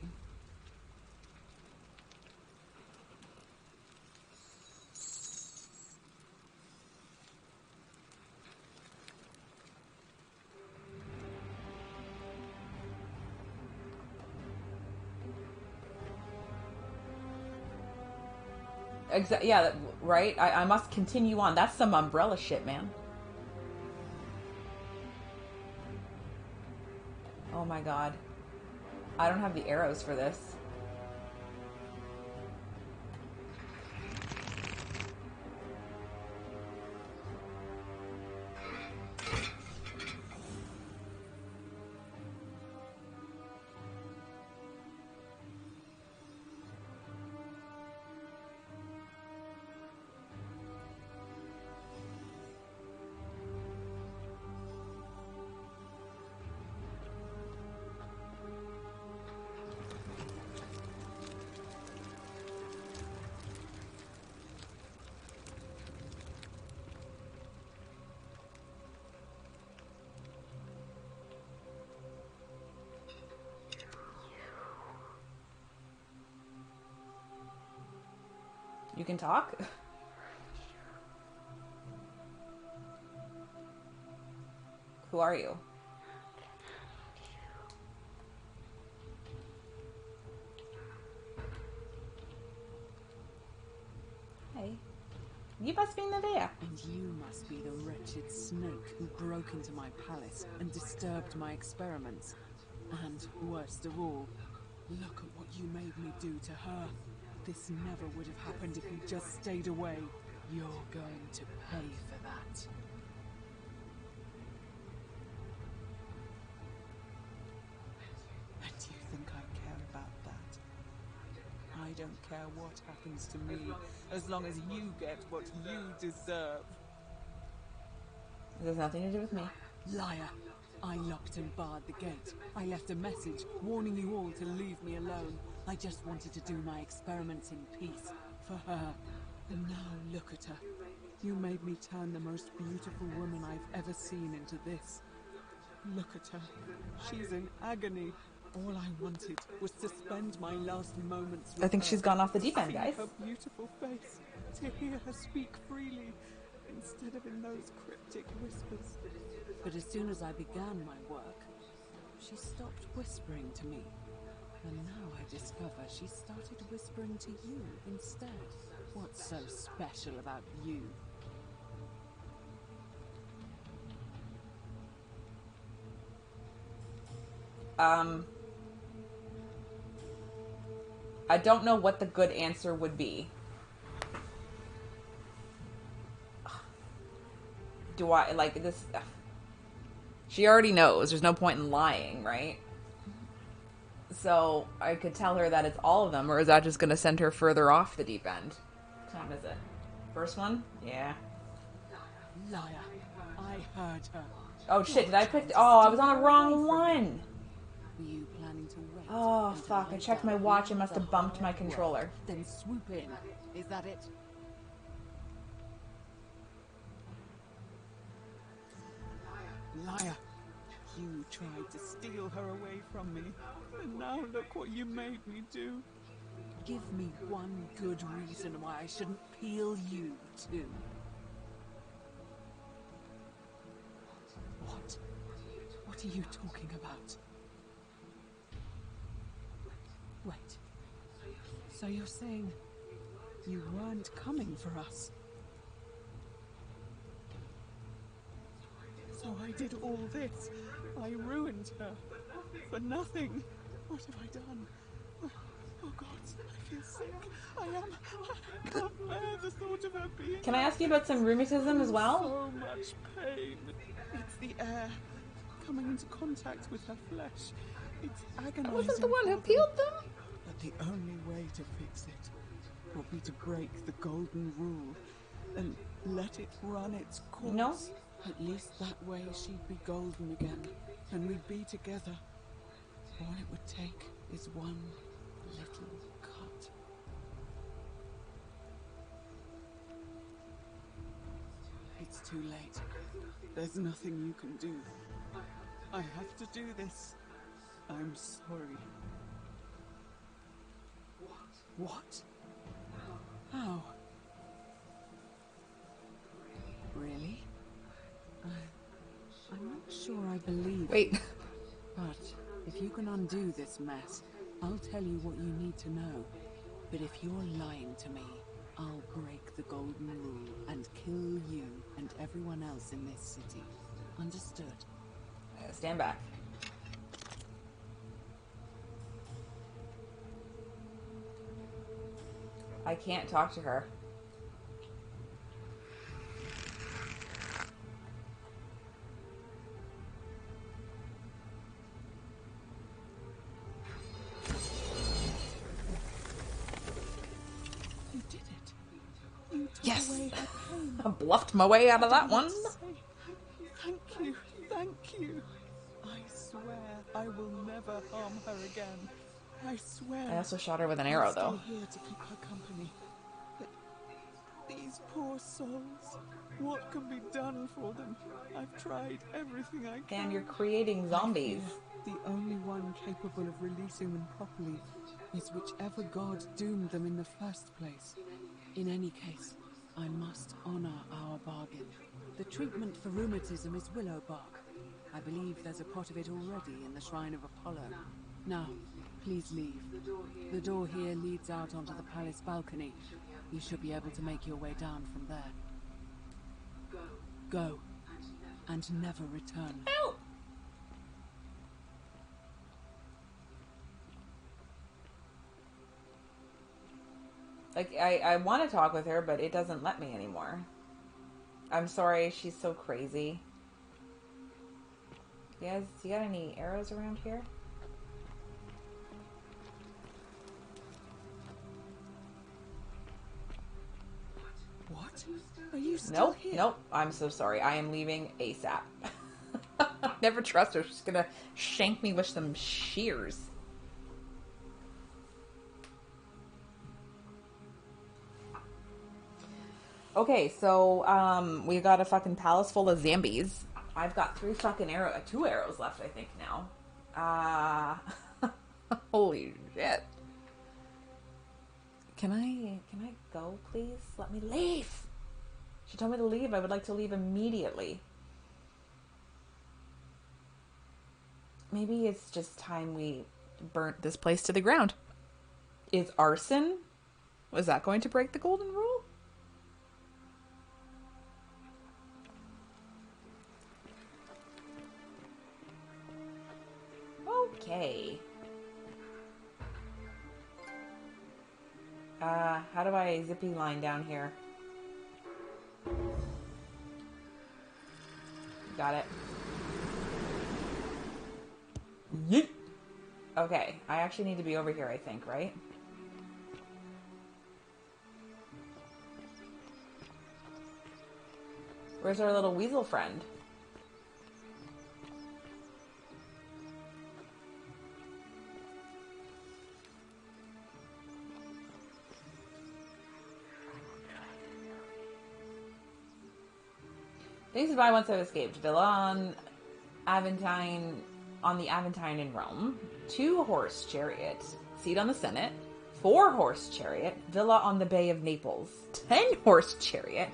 Yeah, right? I must continue on. That's some umbrella shit, man. Oh my god. I don't have the arrows for this. You can talk? Who are you? Hey. You must be Nevaeh. And you must be the wretched snake who broke into my palace and disturbed my experiments. And, worst of all, look at what you made me do to her. This never would have happened if you just stayed away. You're going to pay for that. And you think I care about that? I don't care what happens to me, as long as you get what you deserve. It has nothing to do with me. Liar! I locked and barred the gate. I left a message warning you all to leave me alone. I just wanted to do my experiments in peace, for her. And now look at her. You made me turn the most beautiful woman I've ever seen into this. Look at her. She's in agony. All I wanted was to spend my last moments with I think her, she's gone off the deep end, see guys. her beautiful face, to hear her speak freely, instead of in those cryptic whispers. But as soon as I began my work, she stopped whispering to me. And now I discover she started whispering to you instead. What's so special about you? I don't know what the good answer would be. Do I, like, this... She already knows. There's no point in lying, right? So, I could tell her that it's all of them, or is that just going to send her further off the deep end? What time is it? First one? Yeah. Liar. I heard her. Oh, shit. Did I pick... Oh, I was on the wrong one. Were you planning to wait? Oh, fuck. I checked my watch. I must have bumped my controller. Then swoop in. Is that it? Liar. You tried to steal her away from me. And now look what you made me do. Give me one good reason why I shouldn't peel you too. What? What are you talking about? Wait. So you're saying you weren't coming for us? So I did all this. I ruined her. For nothing. What have I done? Oh God, I feel sick. I can't bear the thought of her being... Can I ask you about some rheumatism as well? So much pain. It's the air. Coming into contact with her flesh. It's agonizing. I wasn't the one who peeled them. But the only way to fix it will be to break the golden rule and let it run its course. No. At least that way she'd be golden again, and we'd be together. All it would take is one little cut. It's too late. There's nothing you can do. I have to do this. I'm sorry. What? How? Really? I'm not sure I believe. Wait. But if you can undo this mess, I'll tell you what you need to know. But if you're lying to me, I'll break the golden rule and kill you and everyone else in this city. Understood? Stand back. I can't talk to her. You did it. You took Yes. away her pain. I bluffed my way out of that one. Thank you. Thank you. I swear I will never harm her again. I swear. I also shot her with an arrow, I'm though. still here to keep her company. But these poor souls, what can be done for them? I've tried everything I can. Damn, you're creating zombies. The only one capable of releasing them properly is whichever god doomed them in the first place. In any case, I must honor our bargain. The treatment for rheumatism is willow bark. I believe there's a pot of it already in the Shrine of Apollo. Now, please leave. The door here leads out onto the palace balcony. You should be able to make your way down from there. Go. And never return. Help! Like, I want to talk with her, but it doesn't let me anymore. I'm sorry, she's so crazy. You got any arrows around here? What? Are you still Nope, here? nope. I'm so sorry. I am leaving ASAP. Never trust her. She's gonna shank me with some shears. Okay, so we got a fucking palace full of zombies. I've got 2 arrows left, I think now. Holy shit. Can I go, please? Let me leave. She told me to leave. I would like to leave immediately. Maybe it's just time we burnt this place to the ground. Is arson? Was that going to break the golden rule? Okay. How do I zippy line down here? Got it. Yeet. Okay, I actually need to be over here, I think, right? Where's our little weasel friend? Things to buy once I've escaped. Villa on Aventine, on the Aventine in Rome. 2-horse chariot. Seat on the Senate. 4-horse chariot. Villa on the Bay of Naples. 10-horse chariot.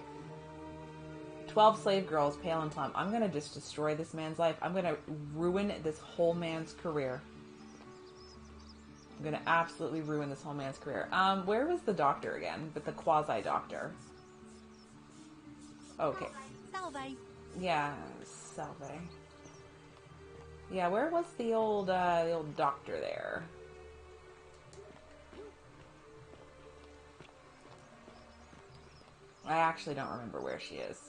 12 slave girls, pale and plump. I'm gonna just destroy this man's life. I'm gonna ruin this whole man's career. I'm gonna absolutely ruin this whole man's career. Where was the doctor again? But the quasi-doctor. Okay. Salve. Yeah, Salve. Yeah, where was the old doctor there? I actually don't remember where she is.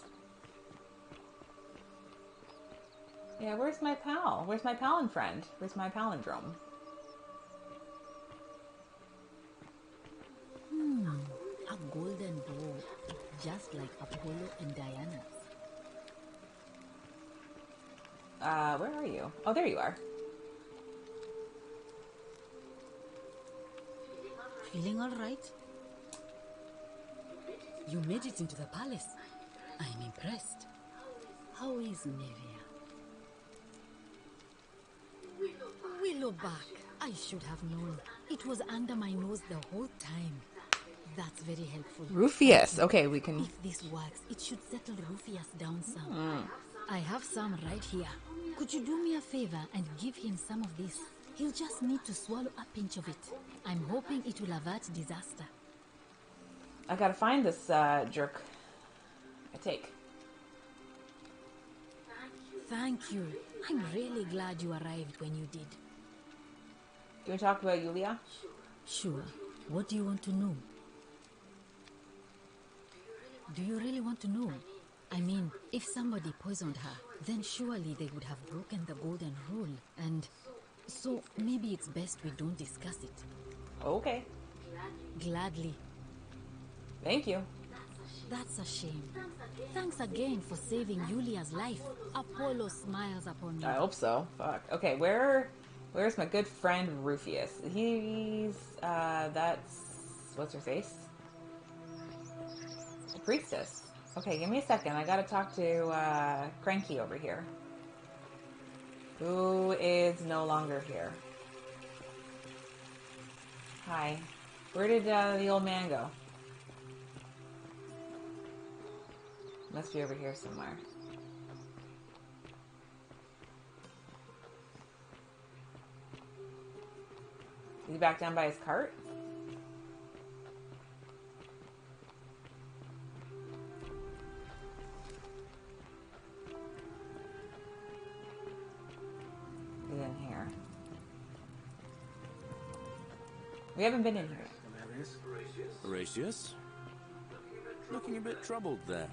Yeah, where's my pal? Where's my palin friend? Where's my palindrome? A golden bow, just like Apollo and Diana. Where are you? Oh, there you are. Feeling all right? You made it into the palace. I'm impressed. How is Neria? Willowback. I should have known. It was under my nose the whole time. That's very helpful. Rufius. Okay, we can... If this works, it should settle Rufius down some. I have some right here. Could you do me a favor and give him some of this? He'll just need to swallow a pinch of it. I'm hoping it will avert disaster. I gotta find this jerk. I take. Thank you. I'm really glad you arrived when you did. Do we talk about Yulia? Sure. What do you want to know? Do you really want to know? I mean, if somebody poisoned her, then surely they would have broken the golden rule. And so maybe it's best we don't discuss it. Okay. Gladly. Thank you. That's a shame. Thanks again for saving Yulia's life. Apollo smiles upon you. I hope so. Fuck. Okay, where's my good friend Rufius? He's, that's... What's her face? The priestess. Okay, give me a second. I gotta talk to, Cranky over here. Who is no longer here. Hi. Where did, the old man go? Must be over here somewhere. Is he back down by his cart? He's in here. We haven't been in here. Horatius? Looking a bit troubled there.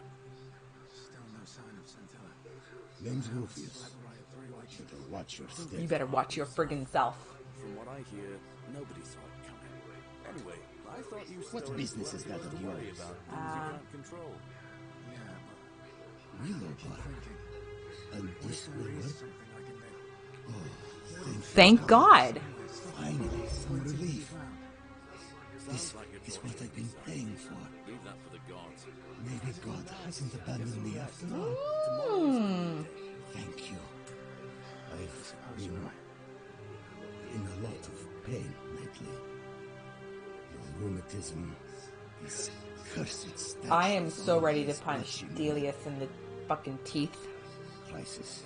Name's Rufius. You better watch your step. You better watch your friggin' self. From what I hear, nobody saw it coming. Anyway, I thought you still What business is that of worry yours? about things you can't control. Willowback. And this will work? Oh, Thank God. Finally, some relief. This is what I've been praying for. Leave that for the gods. Maybe God hasn't abandoned me after all. Thank you. I've been in a lot of pain lately. The rheumatism, this cursed statue. I am so ready to punch Delius in the fucking teeth. Crisis.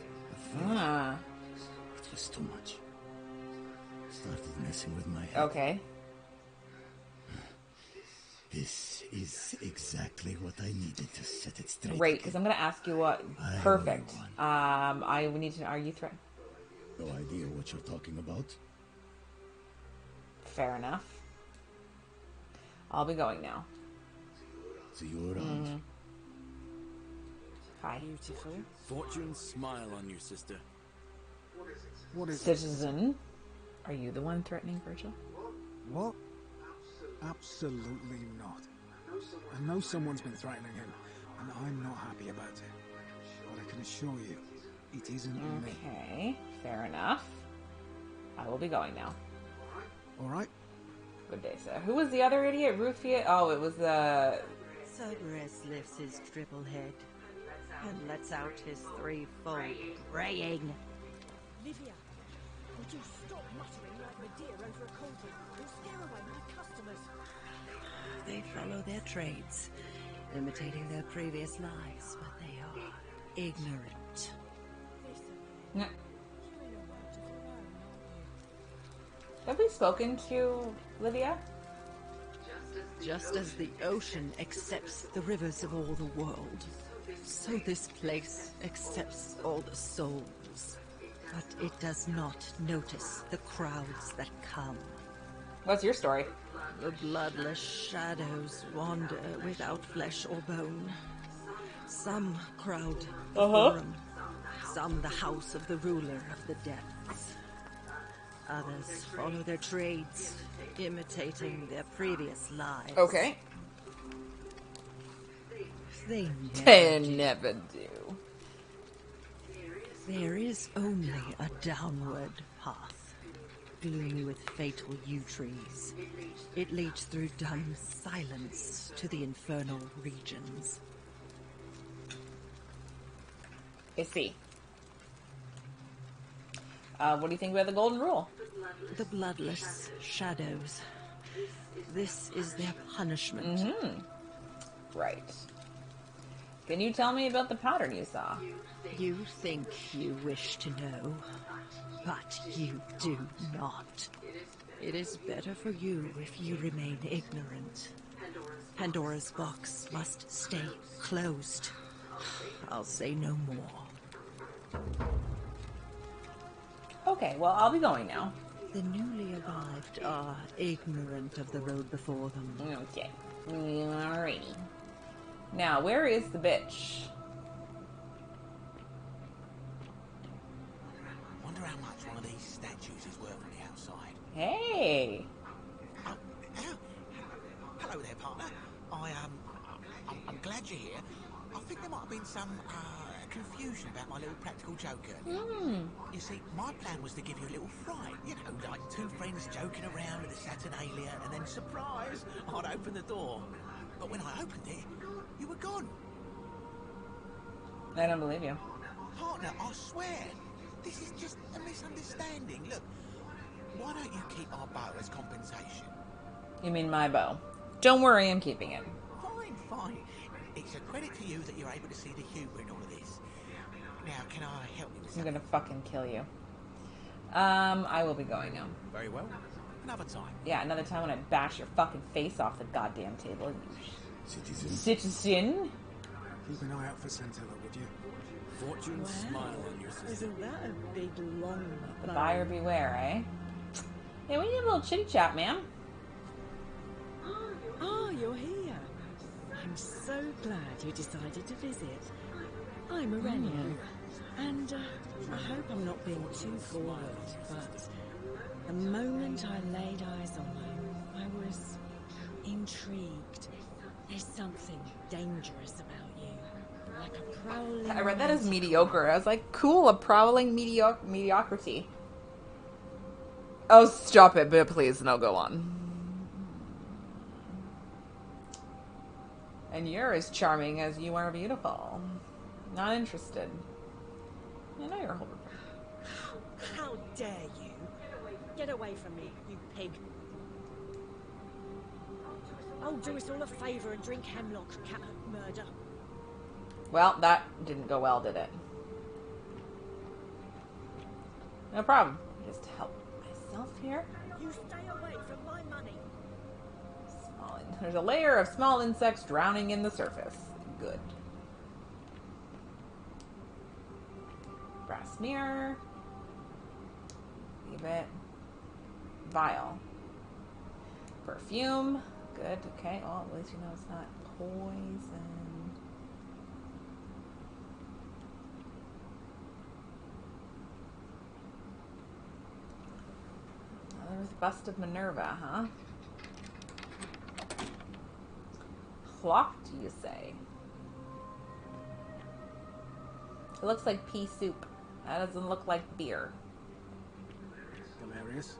Ah. It was too much. started messing with my head. Okay. This is exactly what I needed to set it straight. Great, because I'm going to ask you what. Perfect. I need to. Are you threatened? No idea what you're talking about. Fair enough. I'll be going now. See you around. Mm-hmm. Hi. Beautiful. Fortune smile on you, sister. What is Citizen? Are you the one threatening Virgil? What? Absolutely not. I know someone's been threatening him, and I'm not happy about it. But I can assure you, it isn't me. Okay, fair enough. I will be going now. Alright. Good day, sir. Who was the other idiot? Rufia? Oh, it was the... Cerberus lifts his triple head and lets out his threefold braying. Livia, would you stop muttering like Medea over a cauldron? You'll scare away my customers. They follow their trades, imitating their previous lives, but they are ignorant. Have we spoken to Livia? Just as the ocean accepts the rivers of all the world, so this place accepts all the souls. But it does not notice the crowds that come. What's your story? The bloodless shadows wander without flesh or bone. Some crowd the forum, some the house of the ruler of the depths. Others follow their trades, imitating their previous lives. Okay. They never do. There is only a downward path, gloomy with fatal yew trees. It leads through dumb silence to the infernal regions. I see. What do you think about the Golden Rule? The bloodless shadows. This is their punishment. Mm-hmm. Right. Can you tell me about the pattern you saw? You think you wish to know, but you do not. It is better for you if you remain ignorant. Pandora's box must stay closed. I'll say no more. Okay, well, I'll be going now. The newly arrived are ignorant of the road before them. Okay. Alrighty. Now, where is the bitch? Wonder how much one of these statues is worth on the outside. Hey! Oh, hello there, partner. I'm glad you're here. I think there might have been some confusion about my little practical joke earlier. You see, my plan was to give you a little fright. You know, like two friends joking around with a Saturnalia, and then, surprise, I'd open the door. But when I opened it, you were gone. I don't believe you. Partner, I swear, this is just a misunderstanding. Look, why don't you keep our bow as compensation? You mean my bow? Don't worry, I'm keeping it. Fine. It's a credit to you that you're able to see the humour in all of this. Now, can I help you with I'm something? gonna fucking kill you. I will be going now. Very well. Another time. Yeah, another time when I bash your fucking face off the goddamn table. Citizen. Citizen. Keep an eye out for Scintilla, would you? Fortune smile on your sister. Isn't that a big, long The buyer beware, eh? Yeah, we need a little chitty chat, ma'am. Ah, you're here. I'm so glad you decided to visit. I'm Aurenia, and I hope I'm not being too forward, but the moment I laid eyes on you, I was intrigued. There's something dangerous about you, like a prowling... I read that as mediocre. I was like, cool, a prowling mediocrity. Oh, stop it, but please, no, go on. And you're as charming as you are beautiful. Not interested. I know you're a whole... How dare you? Get away from me, you pig. Oh, do us all a favour and drink hemlock, cat murder. Well, that didn't go well, did it? No problem. Just help myself here? You stay away from my money. There's a layer of small insects drowning in the surface. Good. Brass mirror. Leave it. Vial. Perfume. Good. Okay. Well, at least you know it's not poison. There's the bust of Minerva, huh? Clock, do you say? It looks like pea soup. That doesn't look like beer. Hilarious.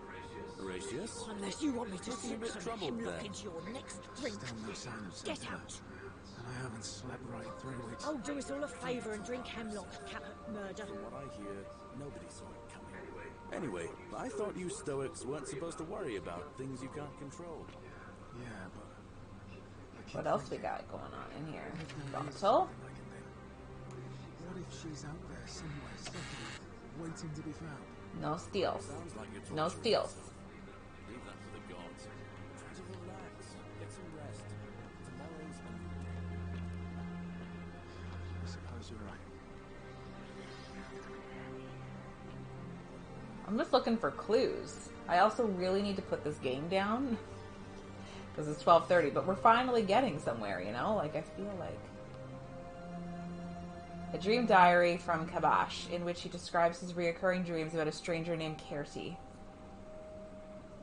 Gracious? Unless you want me to Looking a slip bit some troubled hemlock there. into your next drink. Still no sign of Get Santa. out. And I haven't slept right in 3 weeks. Oh, do us all a favour and drink hemlock, Caput Murder. From what I hear, nobody saw it coming. Anyway, I thought you Stoics weren't supposed to worry about things you can't control. Yeah, but... What else we got going on in here? Bottle. What if she's out there somewhere, suffering, waiting to be found? No steals. Sounds like you're No torturing steals. yourself. Leave that to the gods. Try to relax. Get some rest. Tomorrow's a new day. I suppose you're right. I'm just looking for clues. I also really need to put this game down because it's 12:30, but we're finally getting somewhere, you know? Like, I feel like... A dream diary from Kabash, in which he describes his reoccurring dreams about a stranger named Kerti.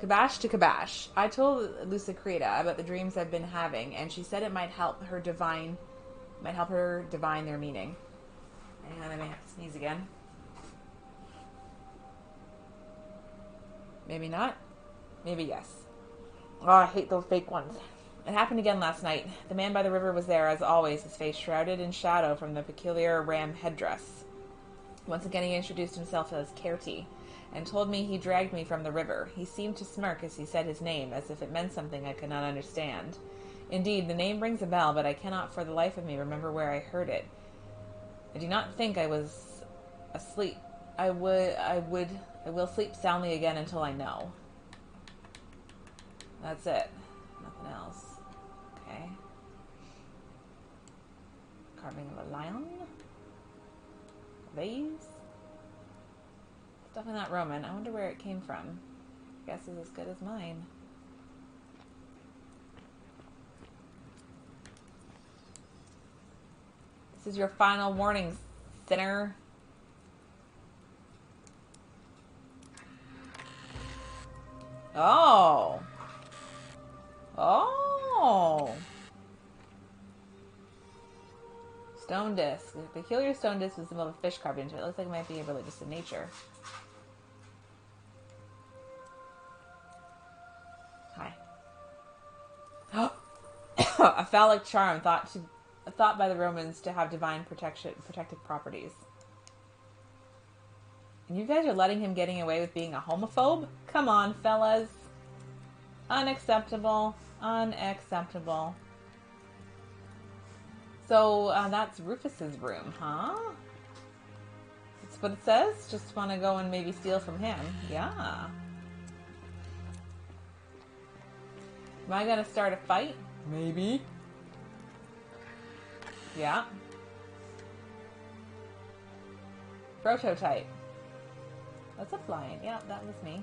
Kabash to Kabash. I told Lucicreta about the dreams I've been having, and she said it might help her divine their meaning. Hang on, I may have to sneeze again. Maybe not. Maybe yes. Oh, I hate those fake ones. It happened again last night. The man by the river was there, as always, his face shrouded in shadow from the peculiar ram headdress. Once again he introduced himself as Kerti, and told me he dragged me from the river. He seemed to smirk as he said his name, as if it meant something I could not understand. Indeed, the name rings a bell, but I cannot for the life of me remember where I heard it. I do not think I was asleep. I will sleep soundly again until I know. That's it. Nothing else. Okay. Carving of a lion. Vase. Definitely not Roman. I wonder where it came from. Guess is as good as mine. This is your final warning, sinner. Oh. Oh. Stone disc. The peculiar stone disc was the symbol of a fish carved into it. It looks like it might be religious in nature. Hi. A phallic charm thought by the Romans to have divine protective properties. And you guys are letting him getting away with being a homophobe? Come on, fellas. Unacceptable. Unacceptable. So, that's Rufus's room, huh? That's what it says? Just want to go and maybe steal from him. Yeah. Am I going to start a fight? Maybe. Yeah. Prototype. That's a flying. Yeah, that was me.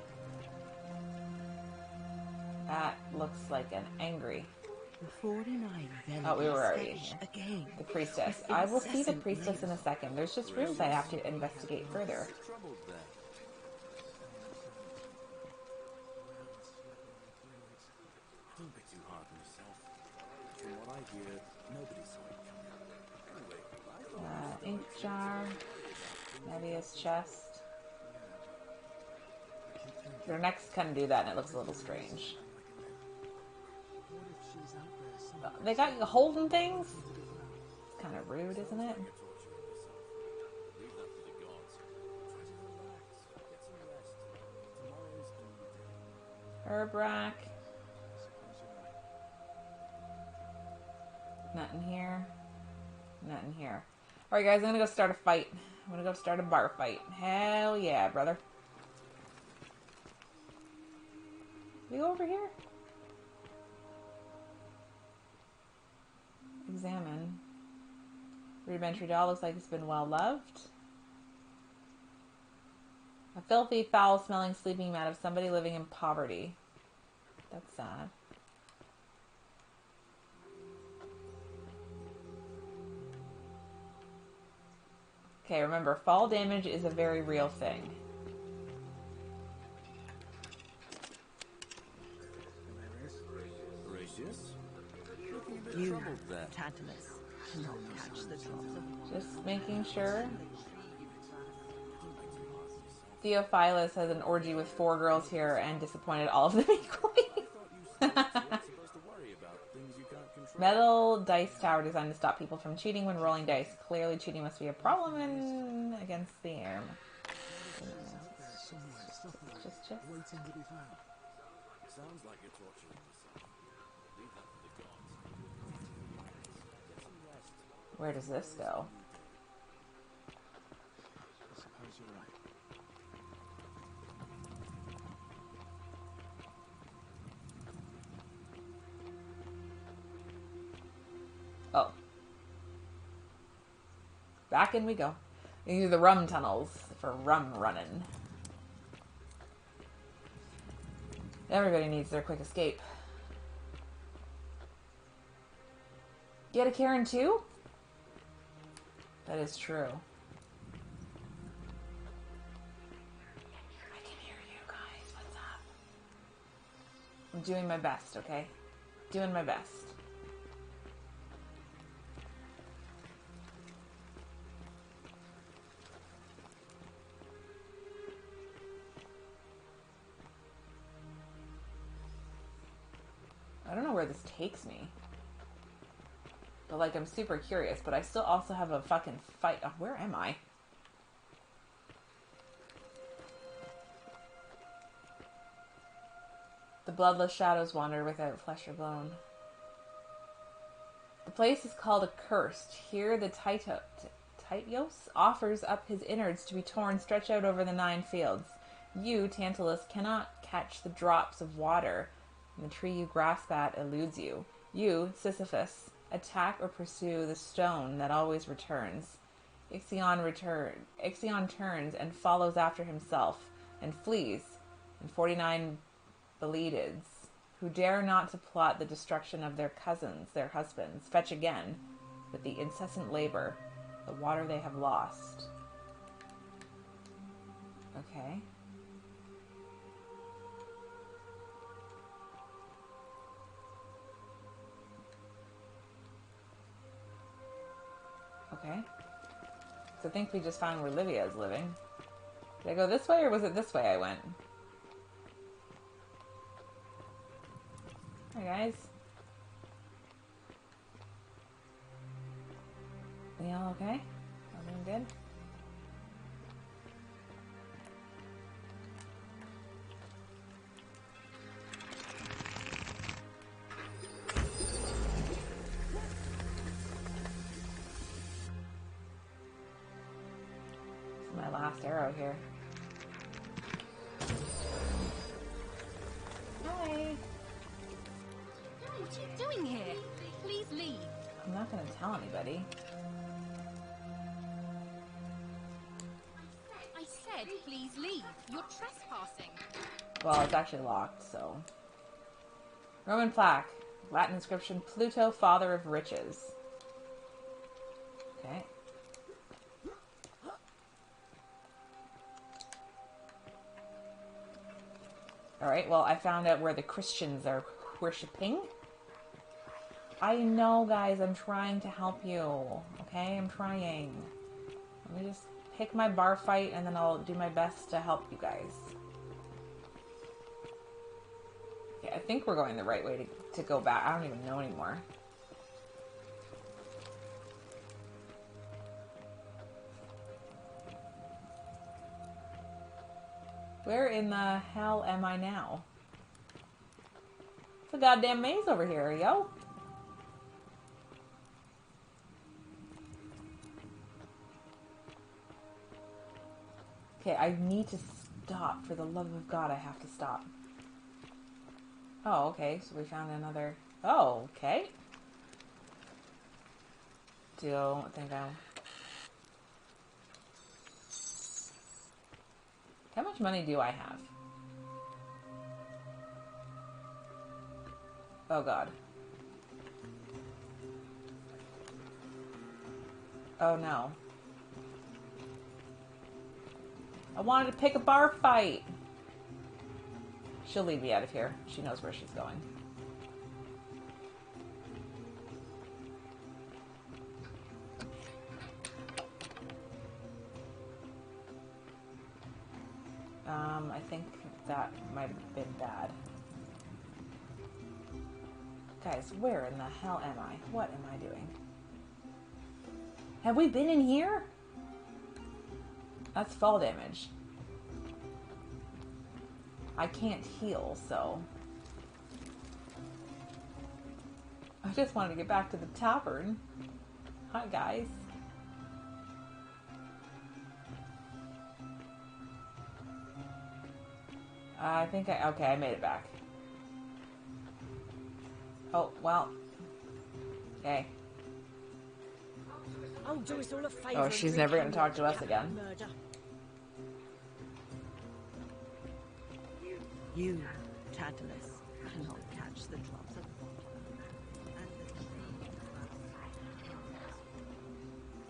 That looks like an angry. The 49 Oh, we were already in here. Again. The priestess. I will see the priestess in a second. There's just rooms I have to investigate further. Troubled there. Don't be too hard on yourself. From what I hear, nobody saw it coming. Anyway, I thought Ink jar. Nevia's chest. Their necks kind of do that, and it looks a little strange. They got you holding things? It's kind of rude, isn't it? Herb rack. Nothing here. Nothing here. Alright guys, I'm gonna go start a fight. I'm gonna go start a bar fight. Hell yeah, brother. over here? Examine. Rudimentary doll looks like it's been well loved. A filthy, foul-smelling sleeping mat of somebody living in poverty. That's sad. Okay, remember, fall damage is a very real thing. Horatius? You, Tantalus, cannot catch the drops of... Just making sure. Theophilus has an orgy with 4 girls here and disappointed all of them equally. Metal dice tower designed to stop people from cheating when rolling dice. Clearly cheating must be a problem against the air. Just. Waiting to be found. Sounds like you're torturing yourself. Leave that for the gods. Get some rest. Where does this go? I suppose you're right. Oh. Back in we go. These are the rum tunnels for rum running. Everybody needs their quick escape. You had a Karen too? That is true. I can hear you guys. What's up? I'm doing my best, okay? Doing my best. I don't know where this takes me. But, like, I'm super curious, but I still also have a fucking fight. Oh, where am I? The bloodless shadows wander without flesh or bone. The place is called Accursed. Here the Tityos offers up his innards to be torn, stretched out over the 9 fields. You, Tantalus, cannot catch the drops of water, and the tree you grasp at eludes you. You, Sisyphus, attack or pursue the stone that always returns. Ixion turns and follows after himself, and flees, and 49 Beledids, who dare not to plot the destruction of their cousins, their husbands, fetch again, with the incessant labor, the water they have lost. Okay. Okay. So I think we just found where Livia is living. Did I go this way or was it this way I went? Hi guys. Are y'all okay? Everything good? My last arrow here. Hi. What are you doing here? Please leave. I'm not going to tell anybody. I said please leave. You're trespassing. Well, it's actually locked, so. Roman plaque. Latin inscription, Pluto, father of riches. Okay. Alright, well, I found out where the Christians are worshipping. I know, guys, I'm trying to help you. Okay, I'm trying. Let me just pick my bar fight and then I'll do my best to help you guys. Okay, I think we're going the right way to go back. I don't even know anymore. Where in the hell am I now? It's a goddamn maze over here, yo. Okay, I need to stop. For the love of God, I have to stop. Oh, okay. So we found another... Oh, okay. Don't think I'll... How much money do I have? Oh, God. Oh, no. I wanted to pick a bar fight. She'll lead me out of here. She knows where she's going. I think that might have been bad. Guys, where in the hell am I? What am I doing? Have we been in here? That's fall damage. I can't heal, so... I just wanted to get back to the tavern. Hi, guys. I think okay, I made it back. Oh, well. Okay. I'll do us all a favor. Oh, she's never going to talk to us again. Murder. You, Tantalus, cannot catch the drops of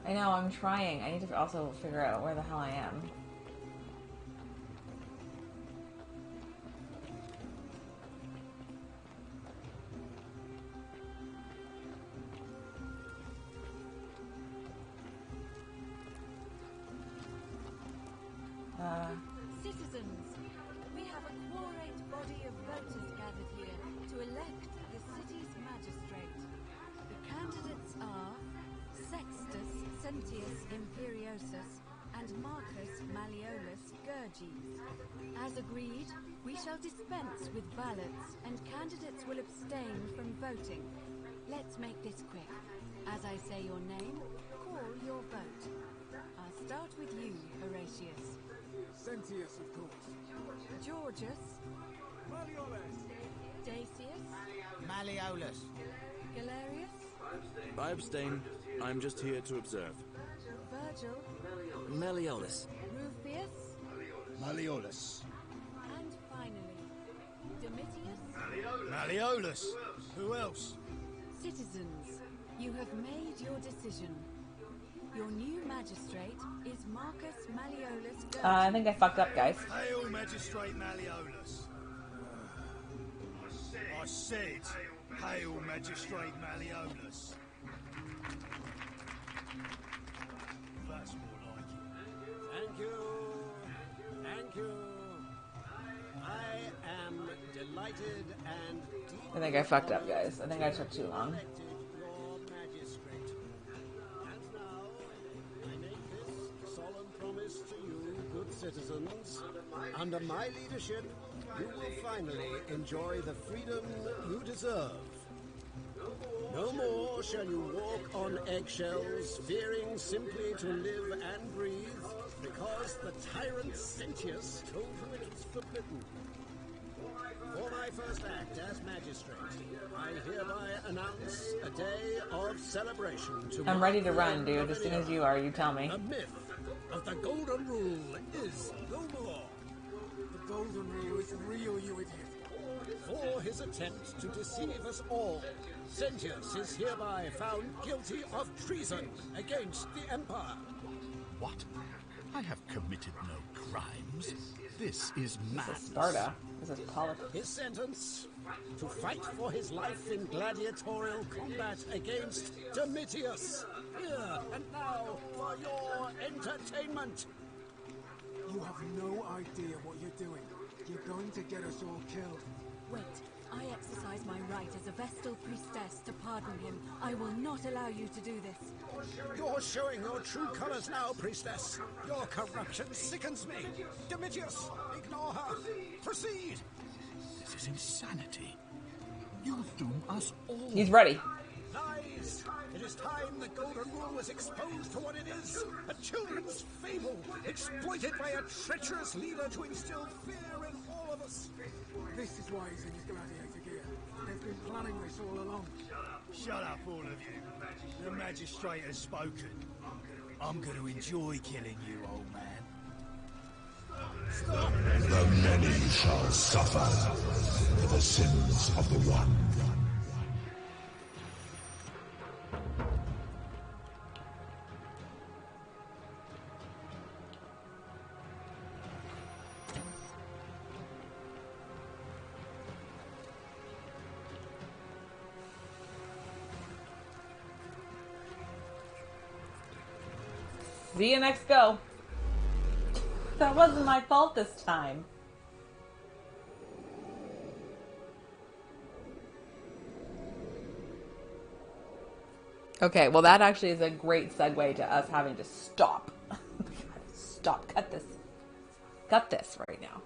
I know, I'm trying. I need to also figure out where the hell I am. Citizens, we have a quorate body of voters gathered here to elect the city's magistrate. The candidates are Sextus Sentius Imperiosus and Marcus Malleolus Gurges. As agreed, we shall dispense with ballots and candidates will abstain from voting. Let's make this quick. As I say your name, call your vote. I'll start with you, Horatius. Sentius, of course. Georgius. Malleolus. Dacius. Malleolus. Galerius. I abstain. I'm just here to observe. Virgil. Malleolus. Rufius. Malleolus. And finally, Domitius. Malleolus. Who else? Citizens, you have made your decision. Your new magistrate is Marcus Malleolus Gurges. I think I fucked up, guys. Hail, Magistrate Malleolus. I said, hail, Magistrate Malleolus. That's more like it. Thank you. Thank you. I am delighted and deeply I think I fucked up, guys. I think I took too long. your magistrate. And now, I make this solemn promise to you, good citizens. Under my leadership, you will finally enjoy the freedom you deserve. No more shall you walk on eggshells, fearing simply to live and breathe, because the tyrant Sentius told you it was forbidden. For my first act as magistrate, I hereby announce a day of celebration to I'm ready to run, dude. As soon as you are, you tell me. The myth of the Golden Rule is no more. The Golden Rule is real, you idiot. For his attempt to deceive us all, Sentius is hereby found guilty of treason against the Empire. What? I have committed no crimes. This is madness. This is Sparta. This is politics. His sentence: to fight for his life in gladiatorial combat against Domitius. Here and now for your entertainment. You have no idea what you're doing. You're going to get us all killed. Wait, I exercise my right as a Vestal priestess to pardon him. I will not allow you to do this. You're showing your true colors now, priestess. Your corruption sickens me. Domitius, ignore her. Proceed. This is insanity. You'll doom us all. He's ready. Lies. It is time the Golden Rule was exposed for what it is. A children's fable, exploited by a treacherous leader to instill fear in all of us. This is why he's in his gladiator gear. They've been planning this all along. Shut up, all of you. The magistrate has spoken. I'm going to enjoy killing you, old man. Stop! The many shall suffer for the sins of the one. See you next go. That wasn't my fault this time. Okay, well that actually is a great segue to us having to stop. Stop. Cut this. Cut this right now.